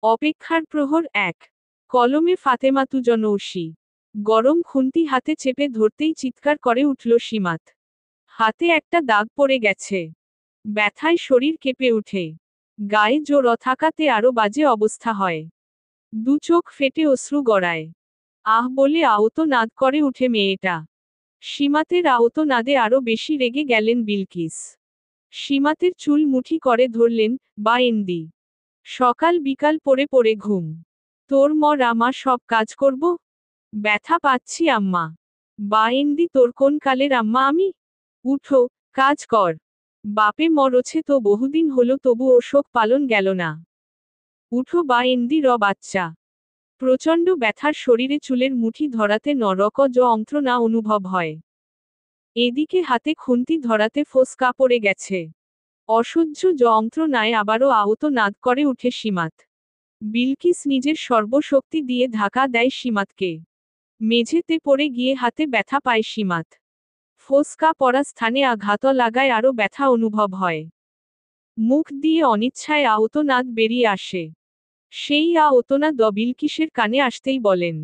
অপেক্ষার প্রহর এক। কলমে ফাতেমাতু জনৌসি। গরম খুন্তি হাতে চেপে ধরতেই চিৎকার করে উঠল সীমাত। হাতে একটা দাগ পড়ে গেছে। ব্যথায় শরীর কেঁপে উঠে। গায়ে জোর থাকাতে আরো বাজে অবস্থা হয়। দু চোখ ফেটে অশ্রু গড়ায়। আহ বলে আহত নাদ করে উঠে মেয়েটা। সীমাতের আহত নাদে আরো বেশি রেগে গেলেন বিলকিস। সীমাতের চুল মুঠি করে ধরলেন, বা এন্দি। সকাল বিকাল পড়ে পড়ে ঘুম। তোর মা সব কাজ করব? ব্যথা পাচ্ছি আম্মা। বা এন্দি তোর কোন কালের আম্মা আমি? উঠো, কাজ কর। বাপে মরছে তো বহুদিন হলো তবু ও শোক পালন গেল না। উঠো বা এন্দি বাচ্চা। প্রচণ্ড ব্যথার শরীরে চুলের মুঠি ধরাতে যন্ত্রণা অনুভব হয়। এদিকে হাতে খুন্তি ধরাতে ফোসকা পড়ে গেছে। অসহ্য যন্ত্রণায় আবারও আহত নাদ করে উঠে সীমাত। বিলকিস নিজের সর্বশক্তি দিয়ে ধাক্কা দেয় সীমাতকে। মেঝেতে পড়ে গিয়ে হাতে ব্যথা পায় সীমাত। ফোসকা পড়া স্থানে আঘাত লাগায় আরও ব্যথা অনুভব হয়। মুখ দিয়ে অনিচ্ছায় আহত নাদ বেরিয়ে আসে। সেই আহতনাদ বিলকিসের কানে আসতেই বলেন,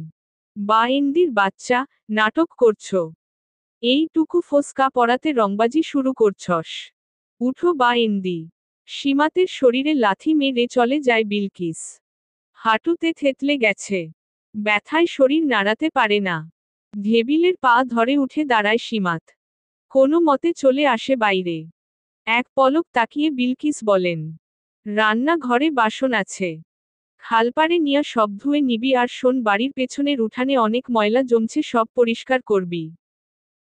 বা এন্দির বাচ্চা, নাটক করছো? এইটুকু ফোসকা পড়াতে রংবাজি শুরু করছস? উঠো বা এন্দি। সীমাতের শরীরে লাথি মেরে চলে যায় বিলকিস। হাঁটুতে থেতলে গেছে। ব্যথায় শরীর নাড়াতে পারে না। টেবিলের পা ধরে উঠে দাঁড়ায় সীমাত। কোনো মতে চলে আসে বাইরে। এক পলক তাকিয়ে বিলকিস বলেন, রান্নাঘরে বাসন আছে। খালপাড়ে নিয়ে সব ধুয়ে নিবি আর শোন বাড়ির পেছনের উঠানে অনেক ময়লা জমছে সব পরিষ্কার করবি।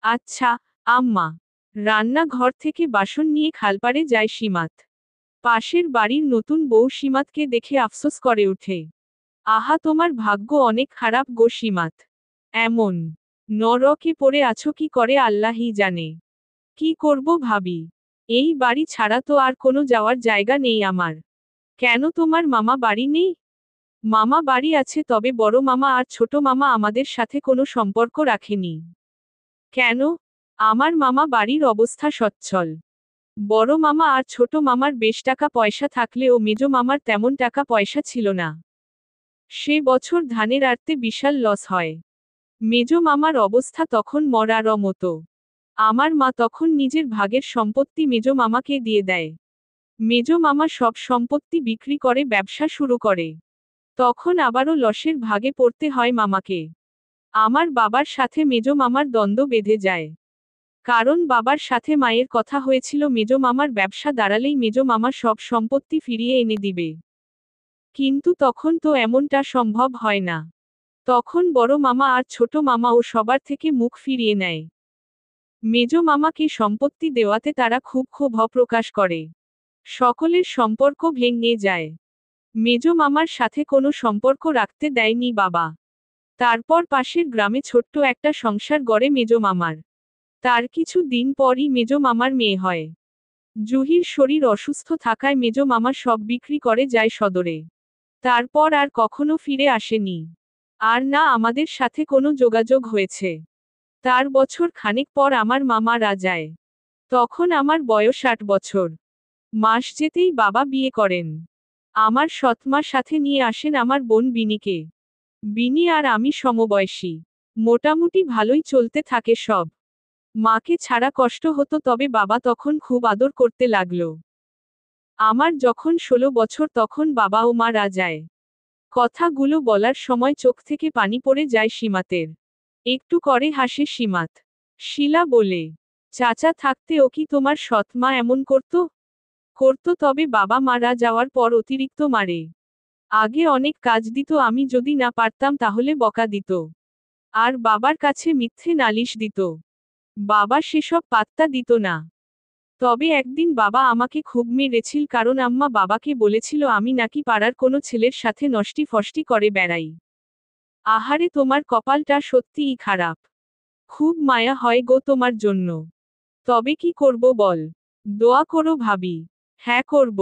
আচ্ছা, আম্মা। রান্নাঘর থেকে বাসন নিয়ে খালপাড়ে যায় সীমাত। পাশের বাড়ির নতুন বউ সীমাতকে দেখে আফসোস করে উঠে। আহা তোমার ভাগ্য অনেক খারাপ গো সীমাত। এমন নরকে পড়ে আছো কি করে আল্লাহই জানে। কি করব ভাবি। এই বাড়ি ছাড়া তো আর কোনো যাওয়ার জায়গা নেই আমার। কেন তোমার মামা বাড়ি নেই? মামা বাড়ি আছে তবে বড় মামা আর ছোট মামা আমাদের সাথে কোনো সম্পর্ক রাখেনি। কেন? আমার মামা বাড়ির অবস্থা সচ্ছল। বড় মামা আর ছোট মামার বেশ টাকা পয়সা থাকলেও মেজ মামার তেমন টাকা পয়সা ছিল না। সে বছর ধানের আড়তে বিশাল লস হয়। মেজ মামার অবস্থা তখন মরার মতো। আমার মা তখন নিজের ভাগের সম্পত্তি মেজ মামাকে দিয়ে দেয়। মেজ মামা সব সম্পত্তি বিক্রি করে ব্যবসা শুরু করে। তখন আবারও লসের ভাগে পড়তে হয় মামাকে। আমার বাবার সাথে মেজ মামার দ্বন্দ্ব বেঁধে যায়। কারণ বাবার সাথে মায়ের কথা হয়েছিল মেজ মামার ব্যবসা দাঁড়ালেই মেজ মামা সব সম্পত্তি ফিরিয়ে এনে দিবে। কিন্তু তখন তো এমনটা সম্ভব হয় না। তখন বড় মামা আর ছোট মামাও সবার থেকে মুখ ফিরিয়ে নেয়। মেজ মামাকে সম্পত্তি দেওয়াতে তারা খুব ক্ষোভ প্রকাশ করে। সকলের সম্পর্ক ভেঙে যায়। মেজ মামার সাথে কোনো সম্পর্ক রাখতে দেয়নি বাবা। তারপর পাশের গ্রামে ছোট্ট একটা সংসার গড়ে মেজ মামার। তার কিছু দিন পরই মেজ মামার মেয়ে হয়। জুহির শরীর অসুস্থ থাকায় মেজ মামা সব বিক্রি করে যায় সদরে। তারপর আর কখনো ফিরে আসেনি। আর না আমাদের সাথে কোনো যোগাযোগ হয়েছে। তার বছর খানেক পর আমার মা মারা যায়। তখন আমার বয়স 8 বছর। মাস যেতেই বাবা বিয়ে করেন। আমার সৎমা সাথে নিয়ে আসেন আমার বোন বিনিকে। বিনি আর আমি সমবয়সী। মোটামুটি ভালোই চলতে থাকে সব। মাকে ছাড়া কষ্ট হতো তবে বাবা তখন খুব আদর করতে লাগলো। আমার যখন 16 বছর তখন বাবা ও মারা যায়। কথাগুলো বলার সময় চোখ থেকে পানি পড়ে যায় সীমাতের। একটু করে হাসে সীমাত। শিলা বলে, চাচা থাকতে ও কি তোমার সৎমা এমন করত? করত তবে বাবা মারা যাওয়ার পর অতিরিক্ত মারে। আগে অনেক কাজ দিত আমি যদি না পারতাম তাহলে বকা দিত। আর বাবার কাছে মিথ্যে নালিশ দিত। বাবা সেসব পাত্তা দিত না। তবে একদিন বাবা আমাকে খুব মেরেছিল কারণ আম্মা বাবাকে বলেছিল আমি নাকি পাড়ার কোনো ছেলের সাথে নষ্টি ফষ্টি করে বেড়াই। আহারে তোমার কপালটা সত্যিই খারাপ। খুব মায়া হয় গো তোমার জন্য। তবে কি করব বল? দোয়া করো ভাবি। হ্যাঁ করব।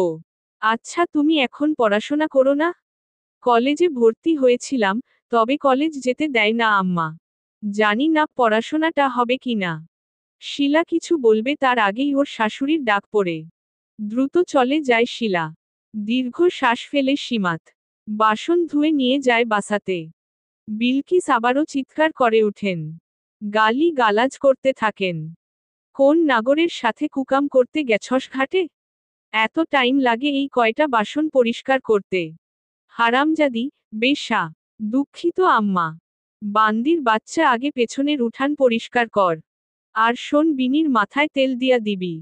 আচ্ছা তুমি এখন পড়াশোনা করো না? কলেজে ভর্তি হয়েছিলাম, তবে কলেজ যেতে দেয় না আম্মা। জানি না পড়াশোনাটা হবে কিনা। শিলা কিছু বলবে তার আগেই ওর শাশুড়ির ডাক পড়ে। দ্রুত চলে যায় শিলা। দীর্ঘ শ্বাস ফেলে সীমাত। বাসন ধুয়ে নিয়ে যায় বাসাতে। বিলকিস আবারও চিৎকার করে উঠেন। গালি গালাজ করতে থাকেন। কোন নাগরের সাথে কুকাম করতে গেছস ঘাটে? এত টাইম লাগে এই কয়টা বাসন পরিষ্কার করতে? হারামজাদি, বেশ্যা! দুঃখিত আম্মা। বান্দির বাচ্চা, আগে পেছনের উঠান পরিষ্কার কর। আর শোন, বিনির মাথায় তেল দিয়া দিবি।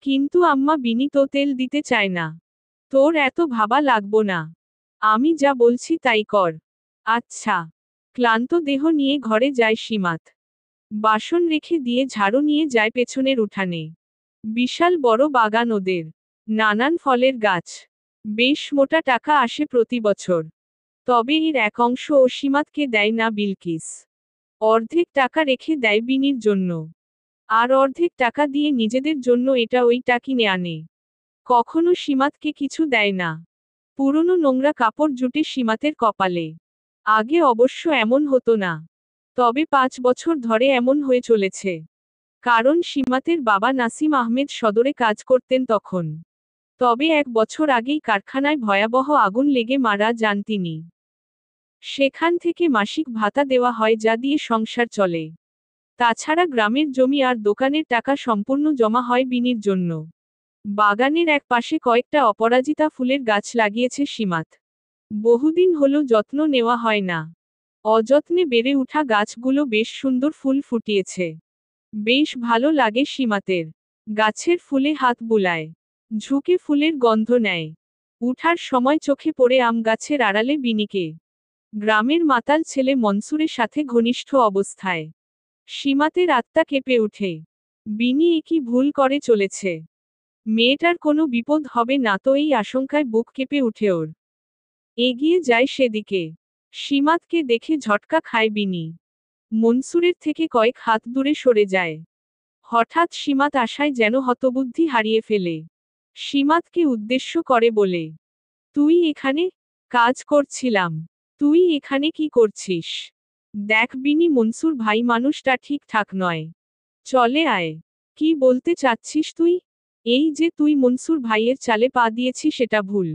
কিন্তু আম্মা, বিনি তো তেল দিতে চায় না। তোর এত ভাবা লাগবো না। আমি যা বলছি তাই কর। আচ্ছা। ক্লান্ত দেহ নিয়ে ঘরে যায় সীমাত। বাসন রেখে দিয়ে ঝাড়ু নিয়ে যায় পেছনের উঠানে। বিশাল বড় বাগান ওদের। নানান ফলের গাছ। বেশ মোটা টাকা আসে প্রতি বছর। তবে এর এক অংশ অসীমাতকে দেয় না বিলকিস। অর্ধেক টাকা রেখে দেয় বিনির জন্য। আর অর্ধেক টাকা দিয়ে নিজেদের জন্য এটা ওইটা কিনে আনে। কখনো সীমাতকে কিছু দেয় না। পুরনো নোংরা কাপড় জুটে সীমাতের কপালে। আগে অবশ্য এমন হতো না। তবে 5 বছর ধরে এমন হয়ে চলেছে। কারণ সীমাতের বাবা নাসিম আহমেদ সদরে কাজ করতেন তখন। তবে 1 বছর আগেই কারখানায় ভয়াবহ আগুন লেগে মারা যান তিনি। সেখান থেকে মাসিক ভাতা দেওয়া হয়, যা দিয়ে সংসার চলে। তাছাড়া গ্রামের জমি আর দোকানের টাকা সম্পূর্ণ জমা হয় বিনির জন্য। বাগানের এক পাশে কয়েকটা অপরাজিতা ফুলের গাছ লাগিয়েছে সীমাত। বহুদিন হলো যত্ন নেওয়া হয় না। অযত্নে বেড়ে উঠা গাছগুলো বেশ সুন্দর ফুল ফুটিয়েছে। বেশ ভালো লাগে সীমাতের। গাছের ফুলে হাত বুলায়। ঝুঁকে ফুলের গন্ধ নেয়। উঠার সময় চোখে পড়ে আম গাছের আড়ালে বিনিকে। গ্রামের মাতাল ছেলে মনসুরের সাথে ঘনিষ্ঠ অবস্থায়। সীমাতের আত্মা কেঁপে উঠে। বিনি একই ভুল করে চলেছে। মেয়েটার কোনো বিপদ হবে না তো, এই আশঙ্কায় বুক কেঁপে উঠে ওর। এগিয়ে যায় সেদিকে। সীমাতকে দেখে ঝটকা খায় বিনি। মনসুরের থেকে কয়েক হাত দূরে সরে যায়। হঠাৎ সীমাত আশায় যেন হতবুদ্ধি হারিয়ে ফেলে। সীমাতকে উদ্দেশ্য করে বলে, তুই এখানে? কাজ করছিলাম। তুই এখানে কি করছিস? দেখ বিনি, মনসুর ভাই মানুষটা ঠিকঠাক নয়। চলে আয়। কি বলতে চাচ্ছিস তুই? এই যে তুই মনসুর ভাইয়ের চালে পা দিয়েছিস সেটা ভুল।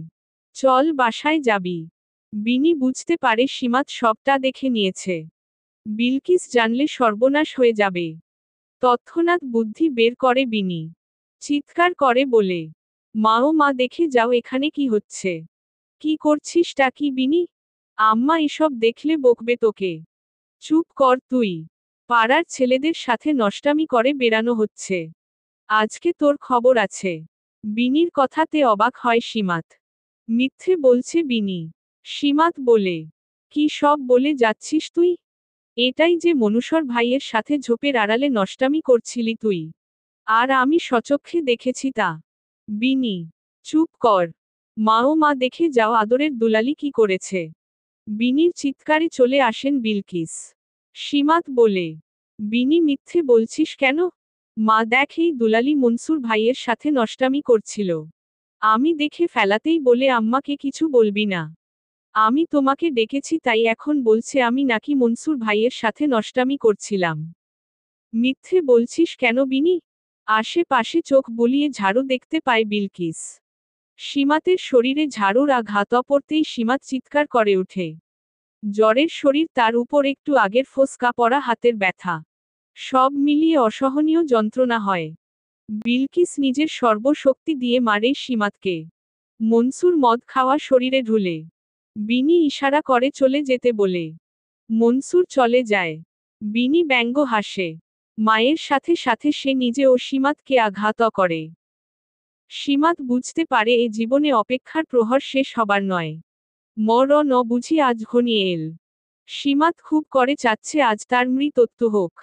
চল বাসায় যাবি। বিনি বুঝতে পারে সীমাত সবটা দেখে নিয়েছে। বিলকিস জানলে সর্বনাশ হয়ে যাবে। তৎক্ষণাৎ বুদ্ধি বের করে বিনি। চিৎকার করে বলে, মা ও মা, দেখে যাও এখানে কি হচ্ছে। কি করছিস টা কি বিনি? আম্মা এসব দেখলে বকবে তোকে। চুপ কর তুই। পাড়ার ছেলেদের সাথে নষ্টামি করে বেড়ানো হচ্ছে। আজকে তোর খবর আছে। বিনির কথাতে অবাক হয় সীমাত। মিথ্যে বলছে বিনি। সীমাত বলে, কি সব বলে যাচ্ছিস তুই? এটাই যে মনুষ্যর ভাইয়ের সাথে ঝোপের আড়ালে নষ্টামি করছিলি তুই। আর আমি স্বচক্ষে দেখেছি তা। বিনি, চুপ কর। মা ও মা, দেখে যাও আদরের দুলালি কি করেছে। বিনির চিৎকারে চলে আসেন বিলকিস। সীমাত বলে, বিনি, মিথ্যে বলছিস কেন? মা দেখ, এই দুলালি মনসুর ভাইয়ের সাথে নষ্টামি করছিল। আমি দেখে ফেলাতেই বলে আম্মাকে কিছু বলবি না। আমি তোমাকে ডেকেছি তাই এখন বলছে আমি নাকি মনসুর ভাইয়ের সাথে নষ্টামি করছিলাম। মিথ্যে বলছিস কেন বিনি? আশেপাশে চোখ বুলিয়ে ঝাড়ু দেখতে পায় বিলকিস। সীমাতের শরীরে ঝাড়ুর আঘাত পড়তেই সীমাত চিৎকার করে ওঠে। জ্বরের শরীর, তার উপর একটু আগের ফোসকা পড়া হাতের ব্যথা। সব মিলিয়ে অসহনীয় যন্ত্রণা হয়। বিলকিস নিজের সর্বশক্তি দিয়ে মারে সীমাতকে। মনসুর মদ খাওয়া শরীরে ঢুলে। বিনি ইশারা করে চলে যেতে বলে। মনসুর চলে যায়। বিনি ব্যঙ্গ হাসে। মায়ের সাথে সাথে সে নিজেও সীমাতকে আঘাত করে। সীমাত বুঝতে পারে এ জীবনে অপেক্ষার প্রহর শেষ হবার নয়। ন বুঝি আজ ঘনিয়ে এল। সীমাত খুব করে চাচ্ছে আজ তার মৃত্যু হোক।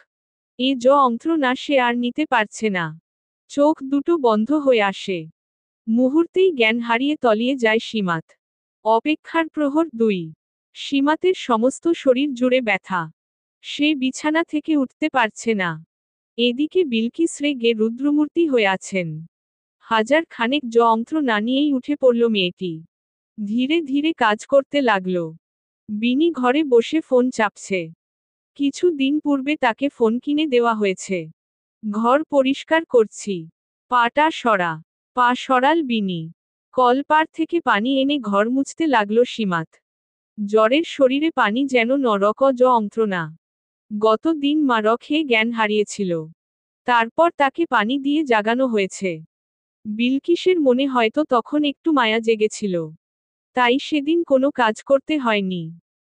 এ যন্ত্রণা সে আর নিতে পারছে না। চোখ দুটো বন্ধ হয়ে আসে। মুহূর্তেই জ্ঞান হারিয়ে তলিয়ে যায় সীমাত। অপেক্ষার প্রহর 2। সীমাতের সমস্ত শরীর জুড়ে ব্যথা। সে বিছানা থেকে উঠতে পারছে না। এদিকে বিলকিস রেগে রুদ্রমূর্তি হয়ে আছেন। হাজার খানেক যন্ত্রণা নিয়েই উঠে পড়ল মেয়েটি। ধীরে ধীরে কাজ করতে লাগল। বিনি ঘরে বসে ফোন চাপছে। কিছু দিন পূর্বে তাকে ফোন কিনে দেওয়া হয়েছে। ঘর পরিষ্কার করছি। পাটা সরা। পা সরাল বিনি। কলপার থেকে পানি এনে ঘর মুছতে লাগলো সীমাত। জ্বরের শরীরে পানি যেন নরক যন্ত্রণা। গত দিন মা খেয়ে জ্ঞান হারিয়েছিল। তারপর তাকে পানি দিয়ে জাগানো হয়েছে। বিলকিসের মনে হয়তো তখন একটু মায়া জেগেছিল। তাই সেদিন কোনো কাজ করতে হয়নি।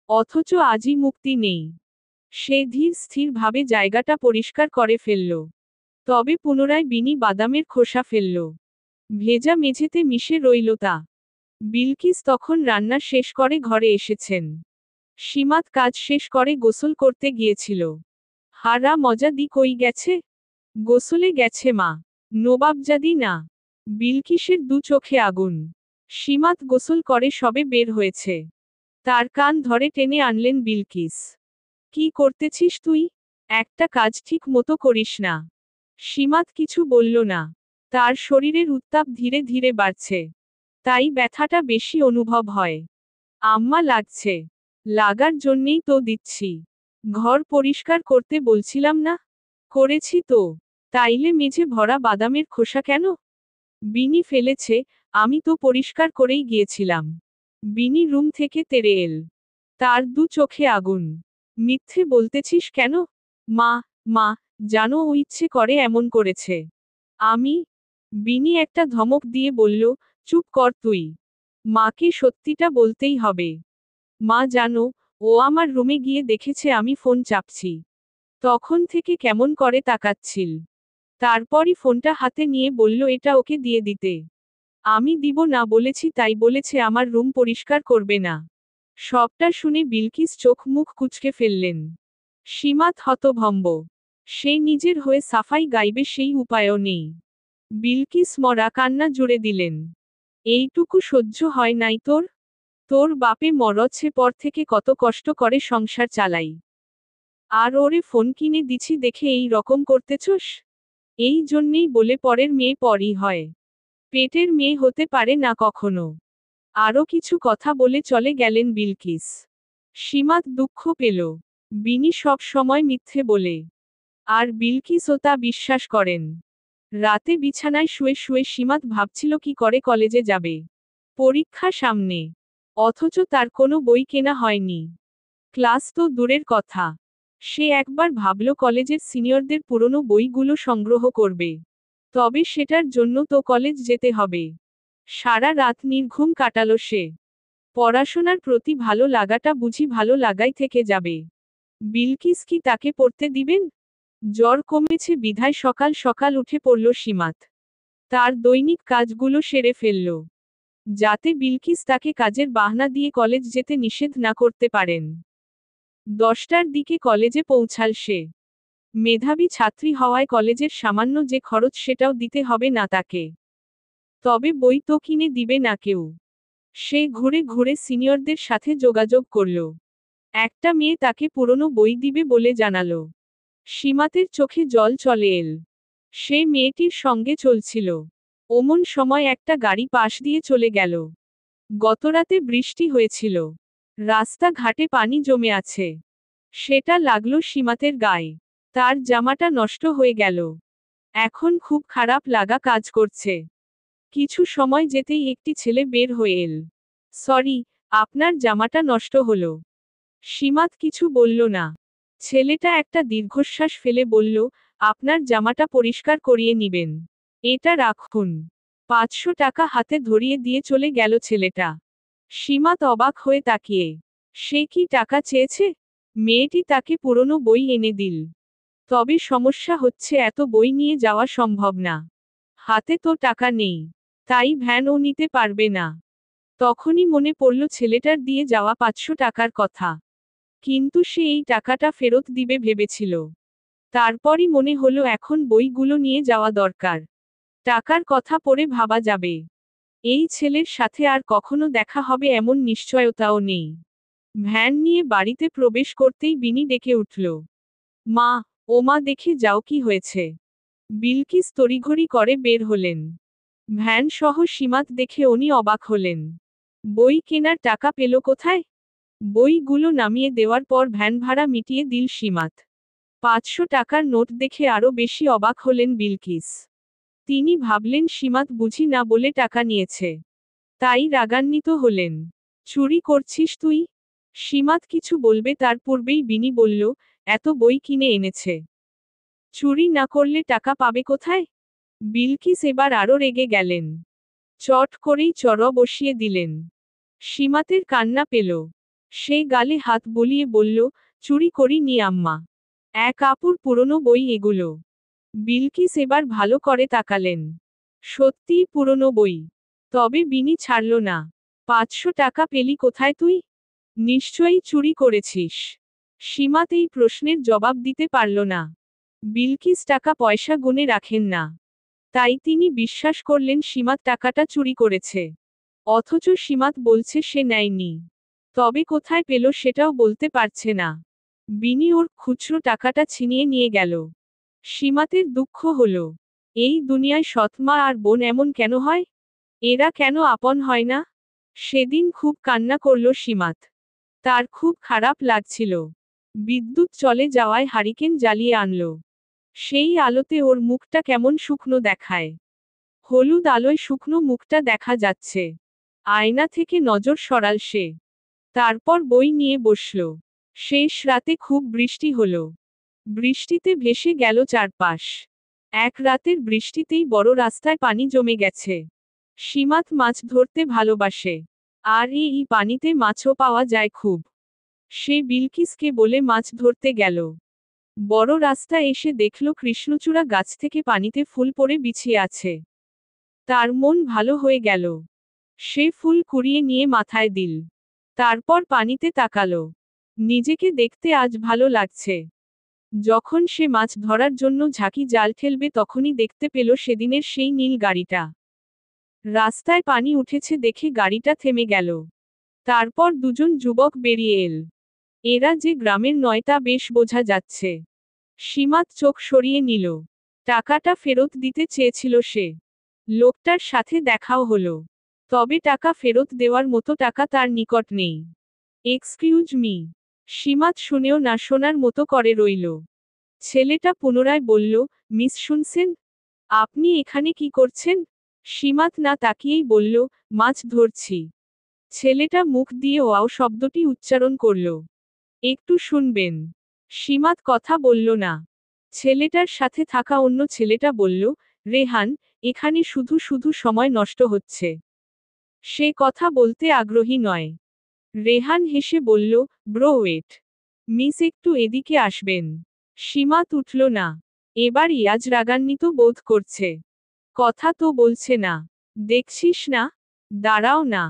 অথচ আজই মুক্তি নেই। সে ধীর স্থিরভাবে জায়গাটা পরিষ্কার করে ফেলল। তবে পুনরায় বিনি বাদামের খোসা ফেলল। ভেজা মেঝেতে মিশে রইল তা। বিলকিস তখন রান্না শেষ করে ঘরে এসেছেন। সীমাত কাজ শেষ করে গোসল করতে গিয়েছিল। হারা মজা দি কই গেছে? গোসলে গেছে মা। নবাবজাদি না। বিলকিসের দু চোখে আগুন। সীমাত গোসল করে সবে বের হয়েছে। তার কান ধরে টেনে আনলেন বিলকিস। কি করতেছিস তুই? একটা কাজ ঠিক মতো করিস না। সীমাত কিছু বলল না। তার শরীরের উত্তাপ ধীরে ধীরে বাড়ছে। তাই ব্যথাটা বেশি অনুভব হয়। আম্মা লাগছে। লাগার জন্যেই তো দিচ্ছি। ঘর পরিষ্কার করতে বলছিলাম না? করেছি তো। তাইলে মেঝে ভরা বাদামের খোসা কেন? বিনি ফেলেছে, আমি তো পরিষ্কার করেই গিয়েছিলাম। বিনি রুম থেকে তেড়ে এল। তার দু চোখে আগুন। মিথ্যে বলতেছিস কেন? মা, মা, জানো ও ইচ্ছে করে এমন করেছে। আমি? বিনি একটা ধমক দিয়ে বলল, চুপ কর তুই। মাকে সত্যিটা বলতেই হবে। মা জানো, ও আমার রুমে গিয়ে দেখেছে আমি ফোন চাপছি। তখন থেকে কেমন করে তাকাচ্ছিল। তারপরই ফোনটা হাতে নিয়ে বলল এটা ওকে দিয়ে দিতে। আমি দিব না বলেছি তাই বলেছে আমার রুম পরিষ্কার করবে না। সবটা শুনে বিলকিস চোখ মুখ কুঁচকে ফেললেন। সীমাত হতভম্ব। সে নিজের হয়ে সাফাই গাইবে সেই উপায়ও নেই। বিলকিস মরা কান্না জুড়ে দিলেন। এইটুকু সহ্য হয় নাই তোর? তোর বাপে মরছে পর থেকে কত কষ্ট করে সংসার চালাই। আর ওরে ফোন কিনে দিছি দেখে এই রকম করতেছস? এই জন্যেই বলে পরের মেয়ে পরই হয়। পেটের মেয়ে হতে পারে না কখনো। আরও কিছু কথা বলে চলে গেলেন বিলকিস। সীমাত দুঃখ পেল। বিনি সব সময় মিথ্যে বলে। আর বিলকিসও তা বিশ্বাস করেন। রাতে বিছানায় শুয়ে শুয়ে সীমাত ভাবছিল কি করে কলেজে যাবে। পরীক্ষা সামনে। অথচ তার কোনো বই কেনা হয়নি। ক্লাস তো দূরের কথা। সে একবার ভাবল কলেজের সিনিয়রদের পুরনো বইগুলো সংগ্রহ করবে। তবে সেটার জন্য তো কলেজ যেতে হবে। সারা রাত নির্ঘুম কাটালো সে। পড়াশোনার প্রতি ভালো লাগাটা বুঝি ভালো লাগাই থেকে যাবে। বিলকিস কি তাকে পড়তে দিবেন? জ্বর কমেছে বিধায় সকাল সকাল উঠে পড়ল সীমাত। তার দৈনিক কাজগুলো সেরে ফেলল। যাতে বিলকিস তাকে কাজের বাহানা দিয়ে কলেজ যেতে নিষেধ না করতে পারেন। 10টার দিকে কলেজে পৌঁছাল সে। মেধাবী ছাত্রী হওয়ায় কলেজের সামান্য যে খরচ সেটাও দিতে হবে না তাকে। তবে বই তো কিনে দিবে না কেউ। সে ঘুরে ঘুরে সিনিয়রদের সাথে যোগাযোগ করল। একটা মেয়ে তাকে পুরনো বই দিবে বলে জানালো। সীমাতের চোখে জল চলে এল। সে মেয়েটির সঙ্গে চলছিল। অমন সময় একটা গাড়ি পাশ দিয়ে চলে গেল। গতরাতে বৃষ্টি হয়েছিল। রাস্তাঘাটে পানি জমে আছে। সেটা লাগলো সীমাতের গায়ে। তার জামাটা নষ্ট হয়ে গেল। এখন খুব খারাপ লাগা কাজ করছে। কিছু সময় যেতেই একটি ছেলে বের হয়ে এল। সরি, আপনার জামাটা নষ্ট হলো। সীমাত কিছু বলল না। ছেলেটা একটা দীর্ঘশ্বাস ফেলে বলল, আপনার জামাটা পরিষ্কার করিয়ে নিবেন। এটা রাখুন। 500 টাকা হাতে ধরিয়ে দিয়ে চলে গেল ছেলেটা। সীমাত অবাক হয়ে তাকিয়ে। সে কি টাকা চেয়েছে? মেয়েটি তাকে পুরনো বই এনে দিল। তবে সমস্যা হচ্ছে এত বই নিয়ে যাওয়া সম্ভব না। হাতে তো টাকা নেই। তাই ভ্যানও নিতে পারবে না। তখনই মনে পড়ল ছেলেটার দিয়ে যাওয়া 500 টাকার কথা। কিন্তু সে এই টাকাটা ফেরত দিবে ভেবেছিল। তারপরই মনে হলো এখন বইগুলো নিয়ে যাওয়া দরকার। টাকার কথা পরে ভাবা যাবে। এই ছেলের সাথে আর কখনো দেখা হবে এমন নিশ্চয়তাও নেই। ভ্যান নিয়ে বাড়িতে প্রবেশ করতেই বিনি ডেকে উঠল। মা, ও মা দেখে যাও কি হয়েছে। বিলকিস তড়িঘড়ি করে বের হলেন। ভ্যান সহ সীমাত দেখে উনি অবাক হলেন। বই কেনার টাকা পেল কোথায়? বইগুলো নামিয়ে দেওয়ার পর ভ্যান ভাড়া মিটিয়ে দিল সীমাত। 500 টাকার নোট দেখে আরও বেশি অবাক হলেন বিলকিস। তিনি ভাবলেন সীমাত বুঝি না বলে টাকা নিয়েছে। তাই রাগান্বিত হলেন। চুরি করছিস তুই? সীমাত কিছু বলবে তার পূর্বেই বিনি বলল, এত বই কিনে এনেছে। চুরি না করলে টাকা পাবে কোথায়? বিলকিস এবার আরো রেগে গেলেন। চট করেই চড় বসিয়ে দিলেন। সীমাতের কান্না পেল। সে গালে হাত বুলিয়ে বলল, চুরি করিনি আম্মা। এক আপুর পুরনো বই এগুলো। বিলকিস এবার ভালো করে তাকালেন। সত্যিই পুরনো বই। তবে বিনি ছাড়ল না। 500 টাকা পেলি কোথায় তুই? নিশ্চয়ই চুরি করেছিস। সীমাত এই প্রশ্নের জবাব দিতে পারল না। বিলকিস টাকা পয়সা গুনে রাখেন না। তাই তিনি বিশ্বাস করলেন সীমাত টাকাটা চুরি করেছে। অথচ সীমাত বলছে সে নেয়নি। তবে কোথায় পেল সেটাও বলতে পারছে না। বিনি ওর খুচরো টাকাটা ছিনিয়ে নিয়ে গেল। সীমাতের দুঃখ হল। এই দুনিয়ায় সৎ মা আর বোন এমন কেন হয়? এরা কেন আপন হয় না? সেদিন খুব কান্না করল সীমাত। তার খুব খারাপ লাগছিল। বিদ্যুৎ চলে যাওয়ায় হারিকেন জ্বালিয়ে আনল। সেই আলোতে ওর মুখটা কেমন শুকনো দেখায়। হলুদ আলোয় শুকনো মুখটা দেখা যাচ্ছে। আয়না থেকে নজর সরাল সে। তারপর বই নিয়ে বসল। শেষ রাতে খুব বৃষ্টি হলো। বৃষ্টিতে ভেসে গেল চারপাশ। এক রাতের বৃষ্টিতেই বড় রাস্তায় পানি জমে গেছে। সীমাত মাছ ধরতে ভালোবাসে। আর এই পানিতে মাছও পাওয়া যায় খুব। সে বিলকিসকে বলে মাছ ধরতে গেল। বড় রাস্তা এসে দেখল কৃষ্ণচূড়া গাছ থেকে পানিতে ফুল পড়ে বিছিয়ে আছে। তার মন ভালো হয়ে গেল। সে ফুল কুড়িয়ে নিয়ে মাথায় দিল। তারপর পানিতে তাকালো। নিজেকে দেখতে আজ ভালো লাগছে। যখন সে মাছ ধরার জন্য ঝাঁকি জাল ঠেলবে তখনই দেখতে পেল সেদিনের সেই নীল গাড়িটা। রাস্তায় পানি উঠেছে দেখে গাড়িটা থেমে গেল। তারপর দুজন যুবক বেরিয়ে এল। এরা যে গ্রামের নয় তা বেশ বোঝা যাচ্ছে। সীমাত চোখ সরিয়ে নিল। টাকাটা ফেরত দিতে চেয়েছিল সে। লোকটার সাথে দেখাও হলো। তবে টাকা ফেরত দেওয়ার মতো টাকা তার নিকট নেই। Excuse me. সীমাত শুনেও না শোনার মতো করে রইল। ছেলেটা পুনরায় বলল, মিস শুনছেন? আপনি এখানে কি করছেন? সীমাত না তাকিয়েই বলল, মাছ ধরছি। ছেলেটা মুখ দিয়ে ওয়াও শব্দটি উচ্চারণ করল। একটু শুনবেন। সীমাত কথা বলল না। ছেলেটার সাথে থাকা অন্য ছেলেটা বলল, রেহান, এখানে শুধু শুধু সময় নষ্ট হচ্ছে। সে কথা বলতে আগ্রহী নয়। রেহান হেসে বলল, ব্রো ওয়েট। মিস একটু এদিকে আসবেন। সীমাত উঠল না। এবার ইয়াজ রাগান্বিত বোধ করছে। কথা তো বলছে না। দেখছিস না? দাঁড়াও না।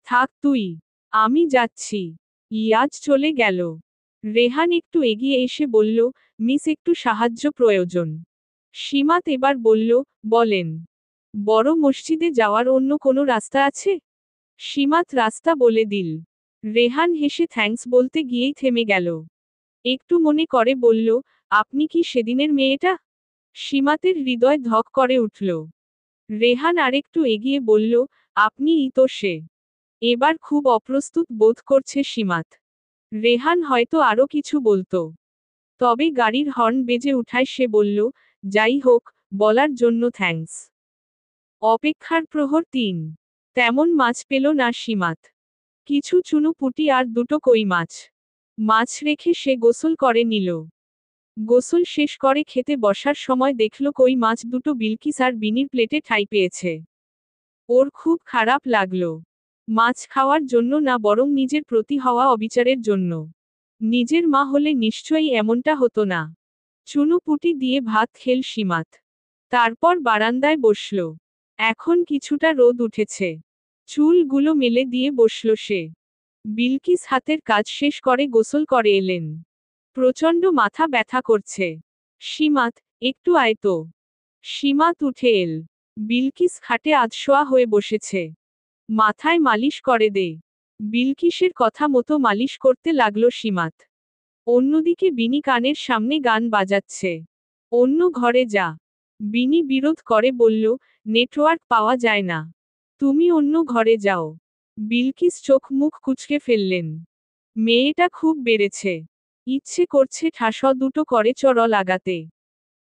থাক তুই। আমি যাচ্ছি। ইয়াজ চলে গেল। রেহান একটু এগিয়ে এসে বলল, মিস একটু সাহায্য প্রয়োজন। সীমাত এবার বলল, বলেন। বড় মসজিদে যাওয়ার অন্য কোনো রাস্তা আছে? সীমাত রাস্তা বলে দিল। রেহান হেসে থ্যাঙ্কস বলতে গিয়েই থেমে গেল। একটু মনে করে বলল, আপনি কি সেদিনের মেয়েটা? সীমাতের হৃদয় ধক করে উঠল। রেহান আরেকটু এগিয়ে বলল, আপনিই তো সে। এবার খুব অপ্রস্তুত বোধ করছে সীমাত। রেহান হয়তো আরো কিছু বলতো। তবে গাড়ির হর্ন বেজে উঠায় সে বলল, যাই হোক, বলার জন্য থ্যাঙ্কস। অপেক্ষার প্রহর 3। তেমন মাছ পেল না সীমাত। কিছু চুনো পুঁটি আর দুটো কই মাছ। মাছ রেখে সে গোসল করে নিল। গোসল শেষ করে খেতে বসার সময় দেখল কই মাছ দুটো বিলকিস আর বিনির প্লেটে ঠাঁই পেয়েছে। ওর খুব খারাপ লাগলো। মাছ খাওয়ার জন্য না, বরং নিজের প্রতি হওয়া অবিচারের জন্য। নিজের মা হলে নিশ্চয়ই এমনটা হতো না। চুনো পুঁটি দিয়ে ভাত খেল সীমাত। তারপর বারান্দায় বসল। এখন কিছুটা রোদ উঠেছে। চুলগুলো মেলে দিয়ে বসল সে। বিলকিস হাতের কাজ শেষ করে গোসল করে এলেন। প্রচণ্ড মাথা ব্যথা করছে। সীমাত, একটু আয় তো। সীমাত উঠে এল। বিলকিস খাটে আধশোয়া হয়ে বসেছে। মাথায় মালিশ করে দে। বিলকিসের কথা মতো মালিশ করতে লাগলো সীমাত। অন্যদিকে বিনি কানের সামনে গান বাজাচ্ছে। অন্য ঘরে যা। বিনি বিরোধ করে বলল, নেটওয়ার্ক পাওয়া যায় না। তুমি অন্য ঘরে যাও। বিলকিস চোখ মুখ কুঁচকে ফেললেন। মেয়েটা খুব বেড়েছে। ইচ্ছে করছে ঠাস দুটো করে চড় লাগাতে।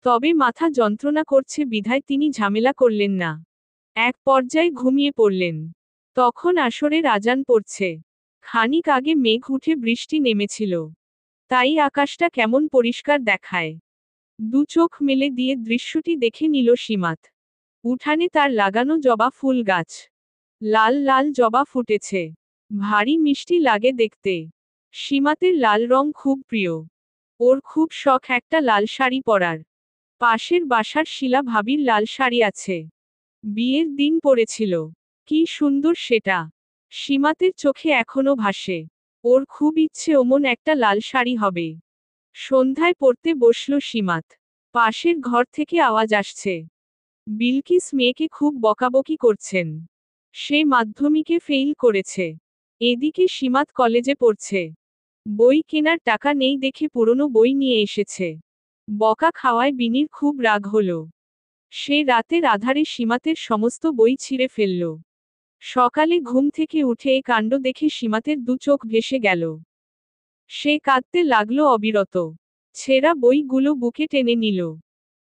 তবে মাথা যন্ত্রণা করছে বিধায় তিনি ঝামেলা করলেন না। এক পর্যায়ে ঘুমিয়ে পড়লেন। তখন আসরের আজান পড়ছে। খানিক আগে মেঘ উঠে বৃষ্টি নেমেছিল। তাই আকাশটা কেমন পরিষ্কার দেখায়। দু চোখ মেলে দিয়ে দৃশ্যটি দেখে নিল সীমাত। উঠানে তার লাগানো জবা ফুল গাছ। লাল লাল জবা ফুটেছে। ভারী মিষ্টি লাগে দেখতে। সীমাতের লাল রং খুব প্রিয়। ওর খুব শখ একটা লাল শাড়ি পরার। পাশের বাসার শিলা ভাবির লাল শাড়ি আছে। বিয়ের দিন পরেছিল। কি সুন্দর সেটা। সীমাতের চোখে এখনো ভাসে। ওর খুব ইচ্ছে ওমন একটা লাল শাড়ি হবে। সন্ধ্যায় পড়তে বসল সীমাত। পাশের ঘর থেকে আওয়াজ আসছে। বিলকিস মেয়েকে খুব বকাবকি করছেন। সে মাধ্যমিকে ফেইল করেছে। এদিকে সীমাত কলেজে পড়ছে। বই কেনার টাকা নেই দেখে পুরনো বই নিয়ে এসেছে। বকা খাওয়ায় বিনির খুব রাগ হলো। সে রাতের আধারে সীমাতের সমস্ত বই ছিঁড়ে ফেলল। সকালে ঘুম থেকে উঠে এ কাণ্ড দেখে সীমাতের দু চোখ ভেসে গেল। সে কাঁদতে লাগলো অবিরত। ছেঁড়া বইগুলো বুকে টেনে নিল।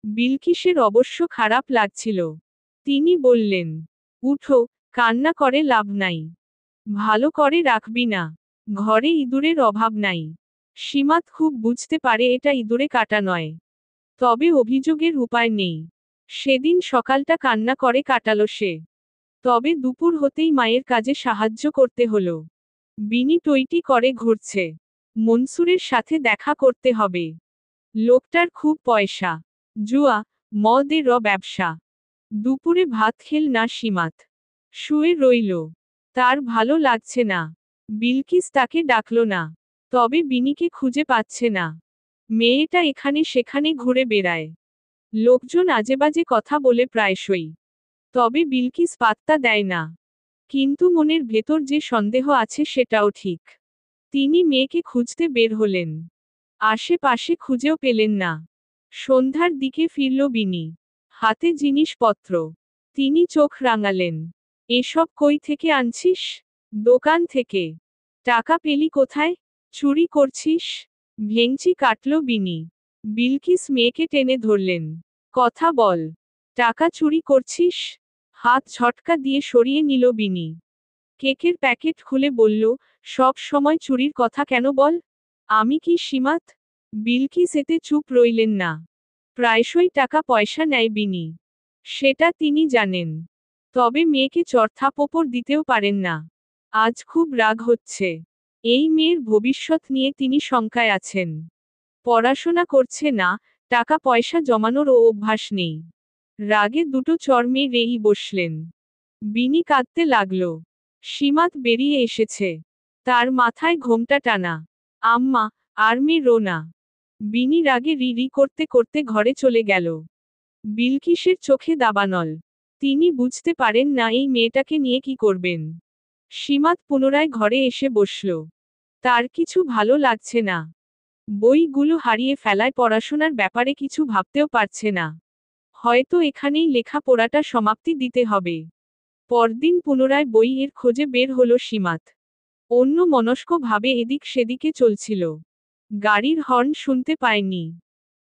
বিলকিসের অবশ্য খারাপ লাগছিল। তিনি বললেন, উঠো, কান্না করে লাভ নাই। ভালো করে রাখবি না। ঘরে ইঁদুরের অভাব নাই। সীমাত খুব বুঝতে পারে এটা ইঁদুরে কাটা নয়। তবে অভিযোগের উপায় নেই। সেদিন সকালটা কান্না করে কাটালো সে। তবে দুপুর হতেই মায়ের কাজে সাহায্য করতে হলো। বিনি টইটি করে ঘুরছে। মনসুরের সাথে দেখা করতে হবে। লোকটার খুব পয়সা। জুয়া, মদের ব্যবসা। দুপুরে ভাত খেল না সীমাত। শুয়ে রইল। তার ভালো লাগছে না। বিলকিস তাকে ডাকল না। তবে বিনিকে খুঁজে পাচ্ছে না। মেয়েটা এখানে সেখানে ঘুরে বেড়ায়। লোকজন আজেবাজে কথা বলে প্রায়শই। তবে বিলকিস পাত্তা দেয় না। কিন্তু মনের ভেতর যে সন্দেহ আছে সেটাও ঠিক। তিনি মেয়েকে খুঁজতে বের হলেন। আশেপাশে খুঁজেও পেলেন না। সন্ধ্যার দিকে ফিরল বিনি। হাতে জিনিসপত্র। তিনি চোখ রাঙালেন। এসব কই থেকে আনছিস? দোকান থেকে। টাকা পেলি কোথায়? চুরি করছিস? ভেংচি কাটল বিনি। বিলকিস মেয়েকে টেনে ধরলেন। কথা বল। টাকা চুরি করছিস? হাত ঝটকা দিয়ে সরিয়ে নিল বিনি। কেকের প্যাকেট খুলে বলল, সব সময় চুরির কথা কেন বল? আমি কি সীমাত? বিলকিস এতে চুপ রইলেন না। প্রায়শই টাকা পয়সা নেয় বিনি। সেটা তিনি জানেন। তবে মেয়েকে চড়থাপ্পড় দিতেও পারেন না। আজ খুব রাগ হচ্ছে। এই মেয়ের ভবিষ্যৎ নিয়ে তিনি শঙ্কায় আছেন। পড়াশোনা করছে না, টাকা পয়সা জমানোর অভ্যাস নেই। রাগে দুটো চড় মেরেই বসলেন। বিনি কাঁদতে লাগল। সীমাত বেরিয়ে এসেছে। তার মাথায় ঘোমটা টানা। আম্মা, আর মেরো না। বিনি রাগে রি রি করতে করতে ঘরে চলে গেল। বিলকিসের চোখে দাবানল। তিনি বুঝতে পারেন না এই মেয়েটাকে নিয়ে কি করবেন। সীমাত পুনরায় ঘরে এসে বসল। তার কিছু ভালো লাগছে না। বইগুলো হারিয়ে ফেলায় পড়াশোনার ব্যাপারে কিছু ভাবতেও পারছে না। হয়তো এখানেই লেখাপড়াটা সমাপ্তি দিতে হবে। পরদিন পুনরায় বইয়ের খোঁজে বের হলো সীমাত। অন্য মনস্কভাবে এদিক সেদিকে চলছিল। গাড়ির হর্ন শুনতে পায়নি।